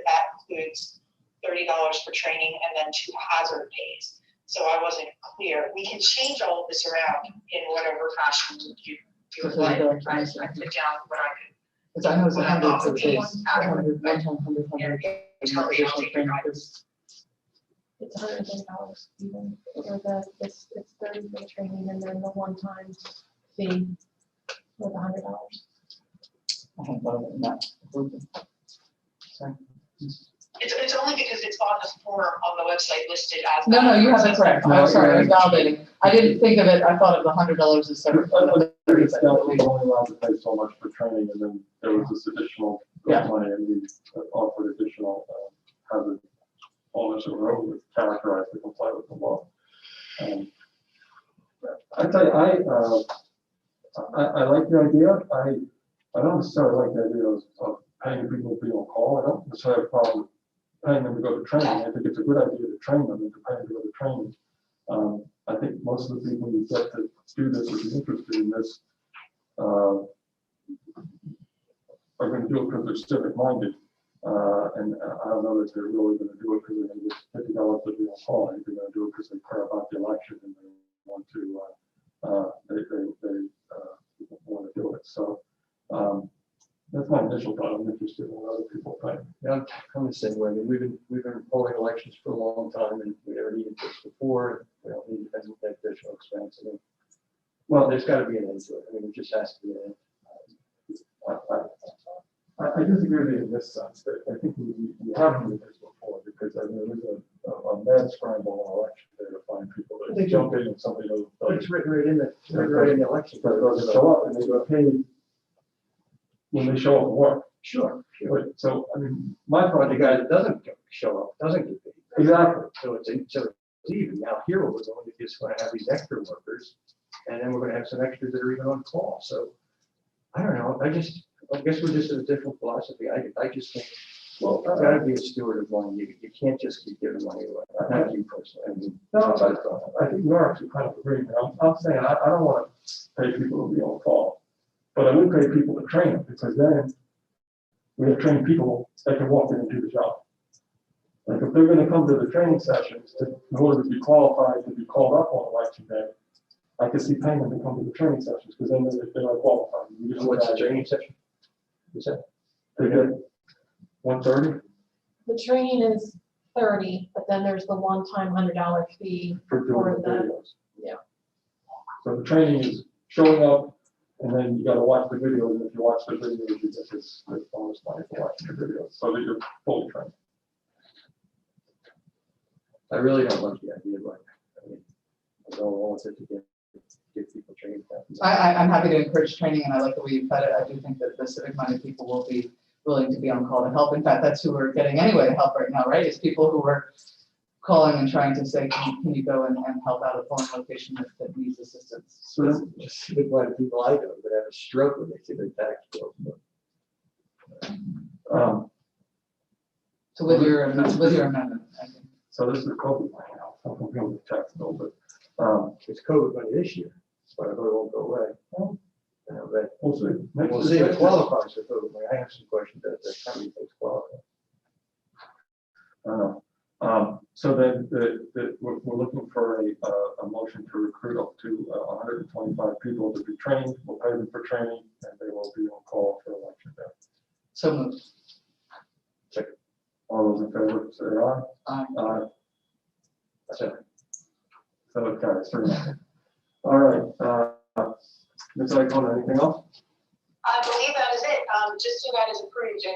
includes $30 for training and then 2 hazard pays. So I wasn't clear. We can change all of this around in whatever fashion you would like. I put down what I could. Because I know it's What I 100 thought for would be base, 100, 100, 100, 100, Tell me, I'll take it. It's $110 even for it's 30 for the training and then the one-time fee with $100. I have one of them, not. Sorry. It's only because it's on the form on the website listed as. No, you have it correct. I'm sorry, I'm validating. I didn't think of it, I thought of the $100 as separate. It's definitely only allowed to pay so much for training, and then there was this additional Yeah. money, and we offered additional, hazard owners of road was characterized to comply with the law. I tell you, I like the idea. I don't necessarily like the idea of paying people to be on call. I don't necessarily have a problem paying them to go to training. I think it's a good idea to train them and to pay them to go to training. I think most of the people you get to do this or be interested in this are going to do it because they're civic minded. And I don't know that they're really going to do it because they're going to get $50 to be on call. I think they're going to do it because they care about the election and they want to, want to do it. So that's my initial thought. I'm interested in what other people think. Yeah, I'm the same way. I mean, we've been holding elections for a long time, and we never needed this before. We don't need any additional expense. I mean, well, there's got to be an end to it. I mean, it just has to be an end. I disagree with you in this sense, that I think we haven't done this before, because I mean, there was a mad scramble on election day to find people that jump in and somebody doesn't. It's written right in the election. But doesn't show up, and they go paid when they show up at work. Sure. But, so, I mean, my But point, the guy that doesn't show up doesn't get paid. exactly. So it's even. Now here what we're going to just going to have these extra workers, and then we're going to have some extras that are even on call. So I don't know. I guess we're just in a different philosophy. I just think, well, it's got to be a steward of money. You can't just keep giving money away. Not you personally. I mean, No, I think you're actually kind of agreeing. I'm saying I don't want to pay people to be on call, but I would pay people to train them, because then we have trained people that can walk in and do the job. Like if they're going to come to the training sessions in order to be qualified to be called up on election day, I could see paying them to come to the training sessions, because then they're not qualified. what's the training session? Is that? They get 130 The training is 30, but then there's the one-time $100 fee for doing for the the, videos. yeah. So the training is showing up, and then you got to watch the videos, and if you watch the videos, you get this bonus money for watching the videos, so that you're fully trained. I really don't like the idea, but I mean, I don't want it to get people trained. I'm happy to encourage training, and I like the way you put it. I do think that the civic-minded people will be willing to be on call to help. In fact, that's who we're getting anyway to help right now, right? Is people who are calling and trying to say, can you go and help out a foreign location that needs assistance? So just civic-minded people I know that have a stroke when they see their tax bill. So with your amendment, I think. So this is COVID right now, I'm comparing with the tax bill, but It's COVID money this year, but I know it won't go away. You know, but we'll see. we'll see if it qualifies for COVID money. I have some questions that how many things qualify. I don't know. So then we're looking for a motion to recruit up to 125 people to be trained. We'll pay them for training, and they will be on call for election day. So moved. All those in favor, say aye. Aye. That's it. So it carries 3-0. All right. Ms. Icona, anything else? I believe that is it. Just so that is approved, and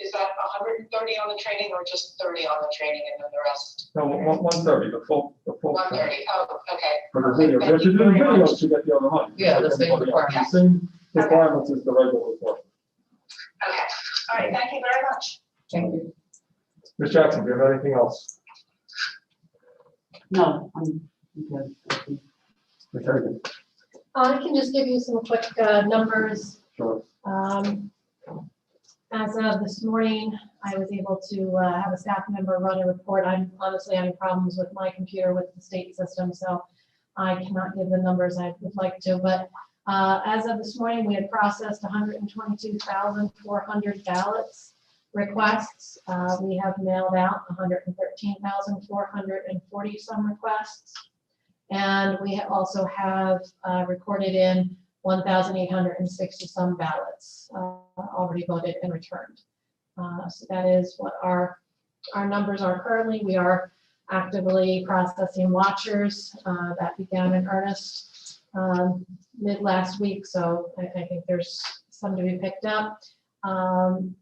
is that 130 on the training or just 30 on the training and then the rest? No, 130, the full. 130, oh, okay. For the video, you have to do the videos to get the other money. Yeah, the same requirements. The same requirements as the regular report. Okay, all right, thank you very much. Thank you. Ms. Jackson, do you have anything else? No, I'm good. Ms. Hagan? I can just give you some quick numbers. Sure. As of this morning, I was able to have a staff member run a report. I'm honestly having problems with my computer with the state system, so I cannot give the numbers I would like to. But as of this morning, we had processed 122,400 ballots requests. We have mailed out 113,440 some requests. And we also have recorded in 1,860 some ballots already voted and returned. So that is what our numbers are currently. We are actively processing watchers. That began in earnest mid last week, so I think there's some to be picked up. And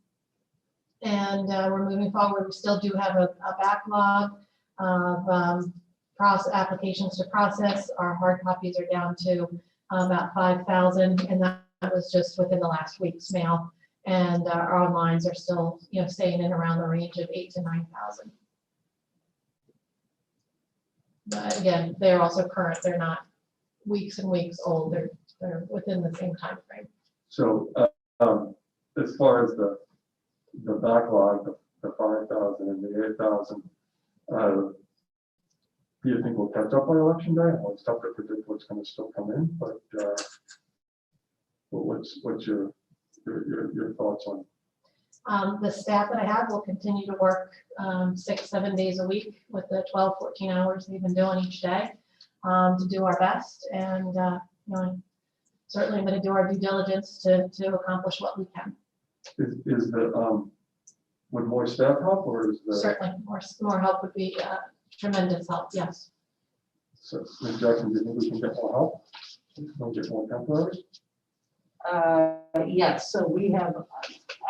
we're moving forward. We still do have a backlog of applications to process. Our hard copies are down to about 5,000, and that was just within the last week's mail. And our onlines are still, staying in around the range of 8,000 to 9,000. But again, they're also current. They're not weeks and weeks old. They're within the same time frame. So, as far as the backlog, the 5,000 and the 8,000, do you think we'll catch up by election day? Well, it's tough to predict what's going to still come in, but what's your thoughts on? The staff that I have will continue to work 6-7 days a week with the 12-14 hours we've been doing each day to do our best. And certainly going to do our due diligence to accomplish what we can. Is would more staff help, or is the? Certainly, more help would be tremendous help, yes. So, Ms. Jackson, do you think we can get more help? We'll get more temporary? Yes, so we have,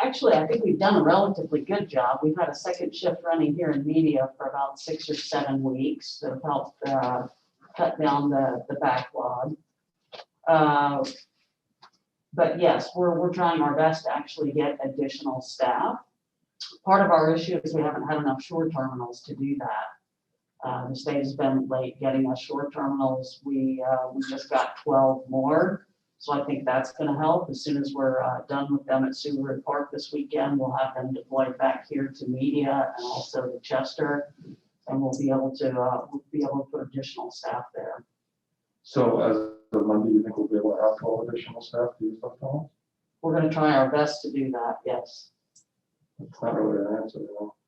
actually, I think we've done a relatively good job. We've had a second shift running here in media for about 6 or 7 weeks that have helped cut down the backlog. But yes, we're trying our best to actually get additional staff. Part of our issue is we haven't had enough shore terminals to do that. The state has been late getting us shore terminals. We just got 12 more. So I think that's going to help. As soon as we're done with them at Seward Park this weekend, we'll have them deployed back here to Media and also to Chester, and we'll be able to put additional staff there. So as of Monday, you think we'll be able to have 12 additional staff to use those tunnels? We're going to try our best to do that. Yes. It's not really an answer,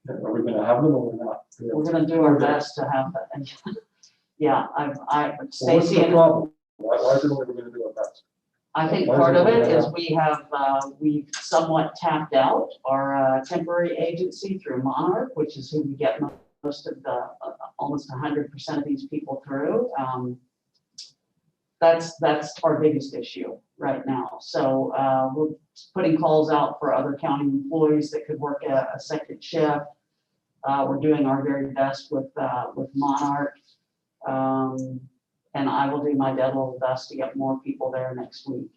Are we going to have them or we're not? We're going to do our best to have that. Yeah, What's Stacy the and problem? Why is it only we're going to do our best? I think Why is part it of it only is that? we've somewhat tapped out our temporary agency through Monarch, which is who we get most of the, almost 100% of these people through. That's our biggest issue right now. So we're putting calls out for other county employees that could work a second shift. We're doing our very best with Monarch. And I will do my level best to get more people there next week.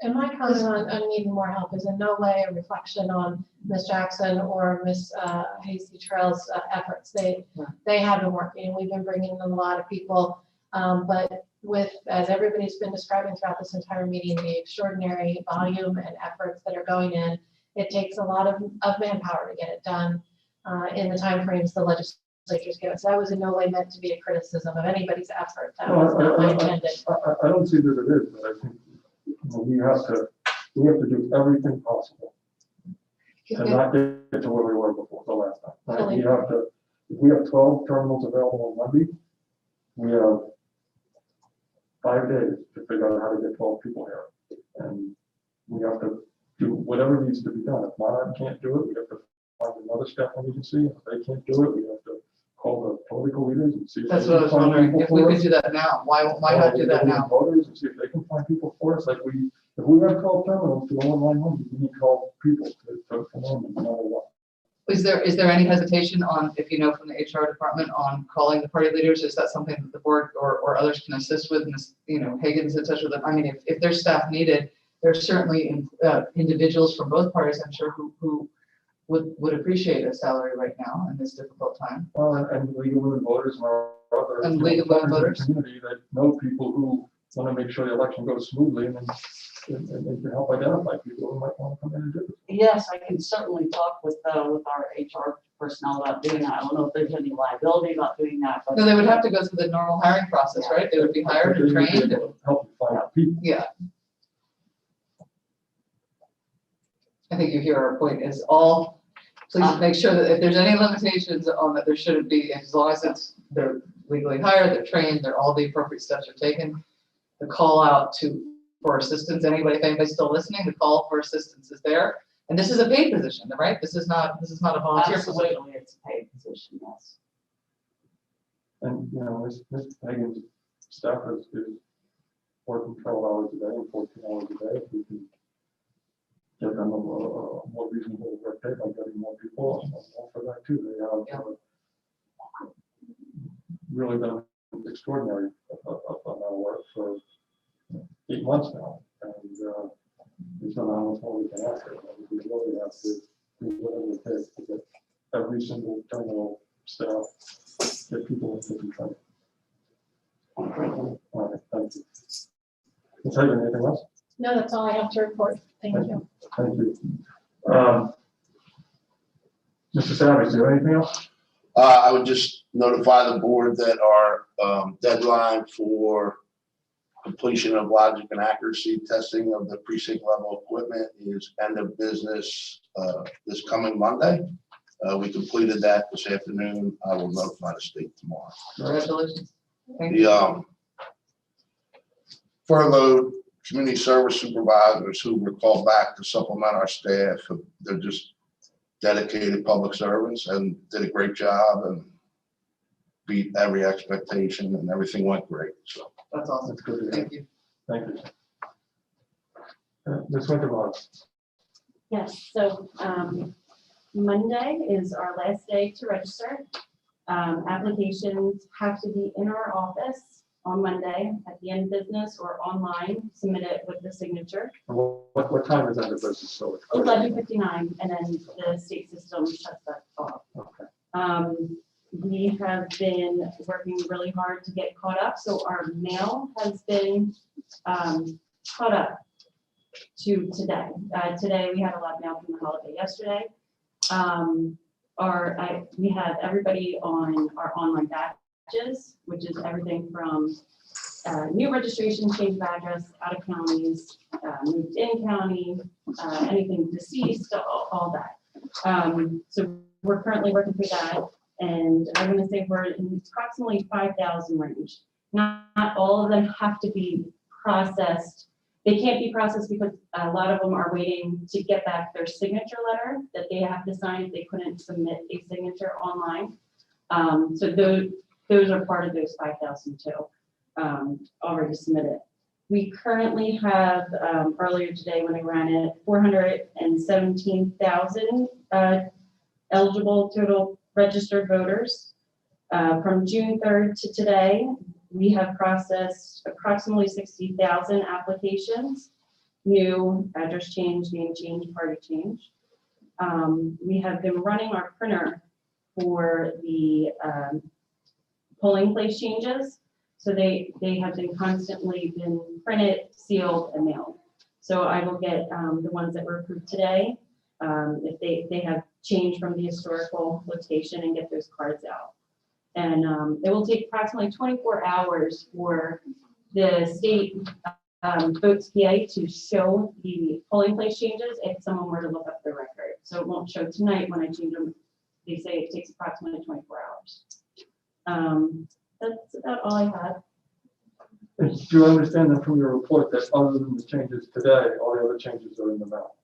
And my comment on needing more help is in no way a reflection on Ms. Jackson or Ms. Hasty Trail's efforts. They have been working, and we've been bringing in a lot of people. But as everybody's been describing throughout this entire meeting, the extraordinary volume and efforts that are going in, it takes a lot of manpower to get it done in the timeframes the legislature's given. So that was in no way meant to be a criticism of anybody's effort. That was not my intended. I don't see that it is, but I think we have to do everything possible to not get to where we were before the last time. Right? Totally. If we have 12 terminals available on Monday, we have 5 days to figure out how to get 12 people here. And we have to do whatever needs to be done. If Monarch can't do it, we have to find another staffing agency. If they can't do it, we have to call the political leaders and see. If That's they what I can was find wondering, people if we for could us. do that now, why not do that now? Voters and see if they can find people for us. If we have 12 terminals to online Monday, we need 12 people to come in no matter what. Is there any hesitation on, if you know from the HR department, on calling the party leaders? Is that something that the board or others can assist with? And Hagan's in touch with them. I mean, if there's staff needed, there's certainly individuals from both parties, I'm sure, who would appreciate a salary right now in this difficult time. And League of Women Voters and our other. And League of Women Voters. Community that know people who want to make sure the election goes smoothly and they can help identify people who might want to come in and do it. Yes, I can certainly talk with our HR personnel about doing that. I don't know if there's any liability about doing that. But No, they would have to go through the normal hiring process, right? They would be hired and trained. Help you find people. Yeah. I think you hear our point is all, please make sure that if there's any limitations on that, there shouldn't be, as long as they're legally hired, they're trained, all the appropriate steps are taken. The call out for assistance, if anybody's still listening, the call for assistance is there. And this is a paid position, right? This is not a volunteer position. Absolutely, it's a paid position, yes. And, you know, Ms. Hagan's staff is working 12 hours a day and 14 hours a day. If we can get them a more reasonable work day by getting more people, I'm all for that too. They have really done extraordinary amount of work for 8 months now. And it's not how much more we can ask. We really have to do whatever it takes to get every single terminal staff, get people into control. All right, thank you. Ms. Hagan, anything else? No, that's all I have to report. Thank you. Thank you. Mr. Savage, do you have anything else? I would just notify the board that our deadline for completion of logic and accuracy testing of the precinct level equipment is end of business this coming Monday. We completed that this afternoon. I will notify the state tomorrow. Congratulations. Thank you. The furloughed community service supervisors who were called back to supplement our staff, they're just dedicated public servants and did a great job and beat every expectation and everything went great. So That's awesome. That's good to hear. Thank you. Thank you. Ms. Winterbottom. Yes, so Monday is our last day to register. Applications have to be in our office on Monday at the end of business or online, submit it with the signature. What time is that the business? So 11:59, and then the state system shuts that off. Okay. We have been working really hard to get caught up, so our mail has been caught up to today. Today we had a lot of mail from the holiday yesterday. We have everybody on our online batches, which is everything from new registration, change of address, out of counties, moved in county, anything deceased, all that. So we're currently working through that. And I'm going to say we're in approximately 5,000 range. Not all of them have to be processed. They can't be processed because a lot of them are waiting to get back their signature letter that they have to sign. They couldn't submit a signature online. So those are part of those 5,000 too, already submitted. We currently have, earlier today when I ran it, 417,000 eligible total registered voters. From June 3rd to today, we have processed approximately 60,000 applications, new address change, name change, party change. We have been running our printer for the polling place changes. So they have been constantly been printed, sealed, and mailed. So I will get the ones that were approved today, if they have changed from the historical location, and get those cards out. And it will take approximately 24 hours for the state votes PA to show the polling place changes if someone were to look up the record. So it won't show tonight when I change them. They say it takes approximately 24 hours. That's about all I have. Do you understand that from your report that other than the changes today, all the other changes are in the mail?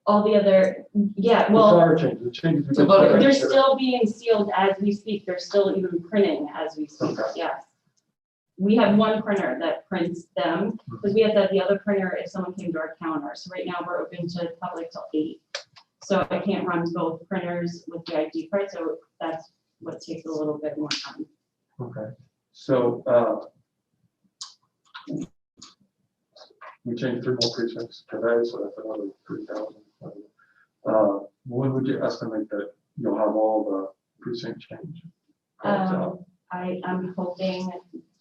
All the other, yeah, The well, prior changes, the changes. we To did vote. today. they're still being sealed as we speak. They're still even printing as we speak, Okay. yes. We have one printer that prints them, because we have to have the other printer if someone came to our counter. So right now we're open to the public till 8. So I can't run both printers with the ID card, so that's what takes a little bit more time. Okay, so we changed 3 more precincts today, so that's another 3,000. When would you estimate that you'll have all the precinct change cards out? I'm hoping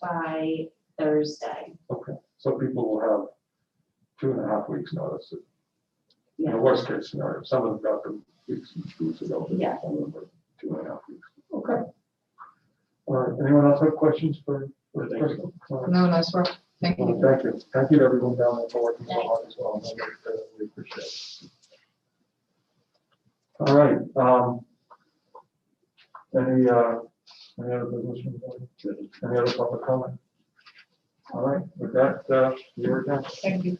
by Thursday. Okay, so people will have 2.5 weeks notice. In Yeah. the worst case scenario, some of them got them weeks ago. but Yeah. Some of them were 2.5 weeks. Okay. All right, anyone else have questions for Crystal? All right. No, nice work. Thank Well, you. thank you. Thank you to everyone down there for working so hard as well. We appreciate it. All right. Any other business? From the board? Any other public comment? All right, with that, you're done. Thank you.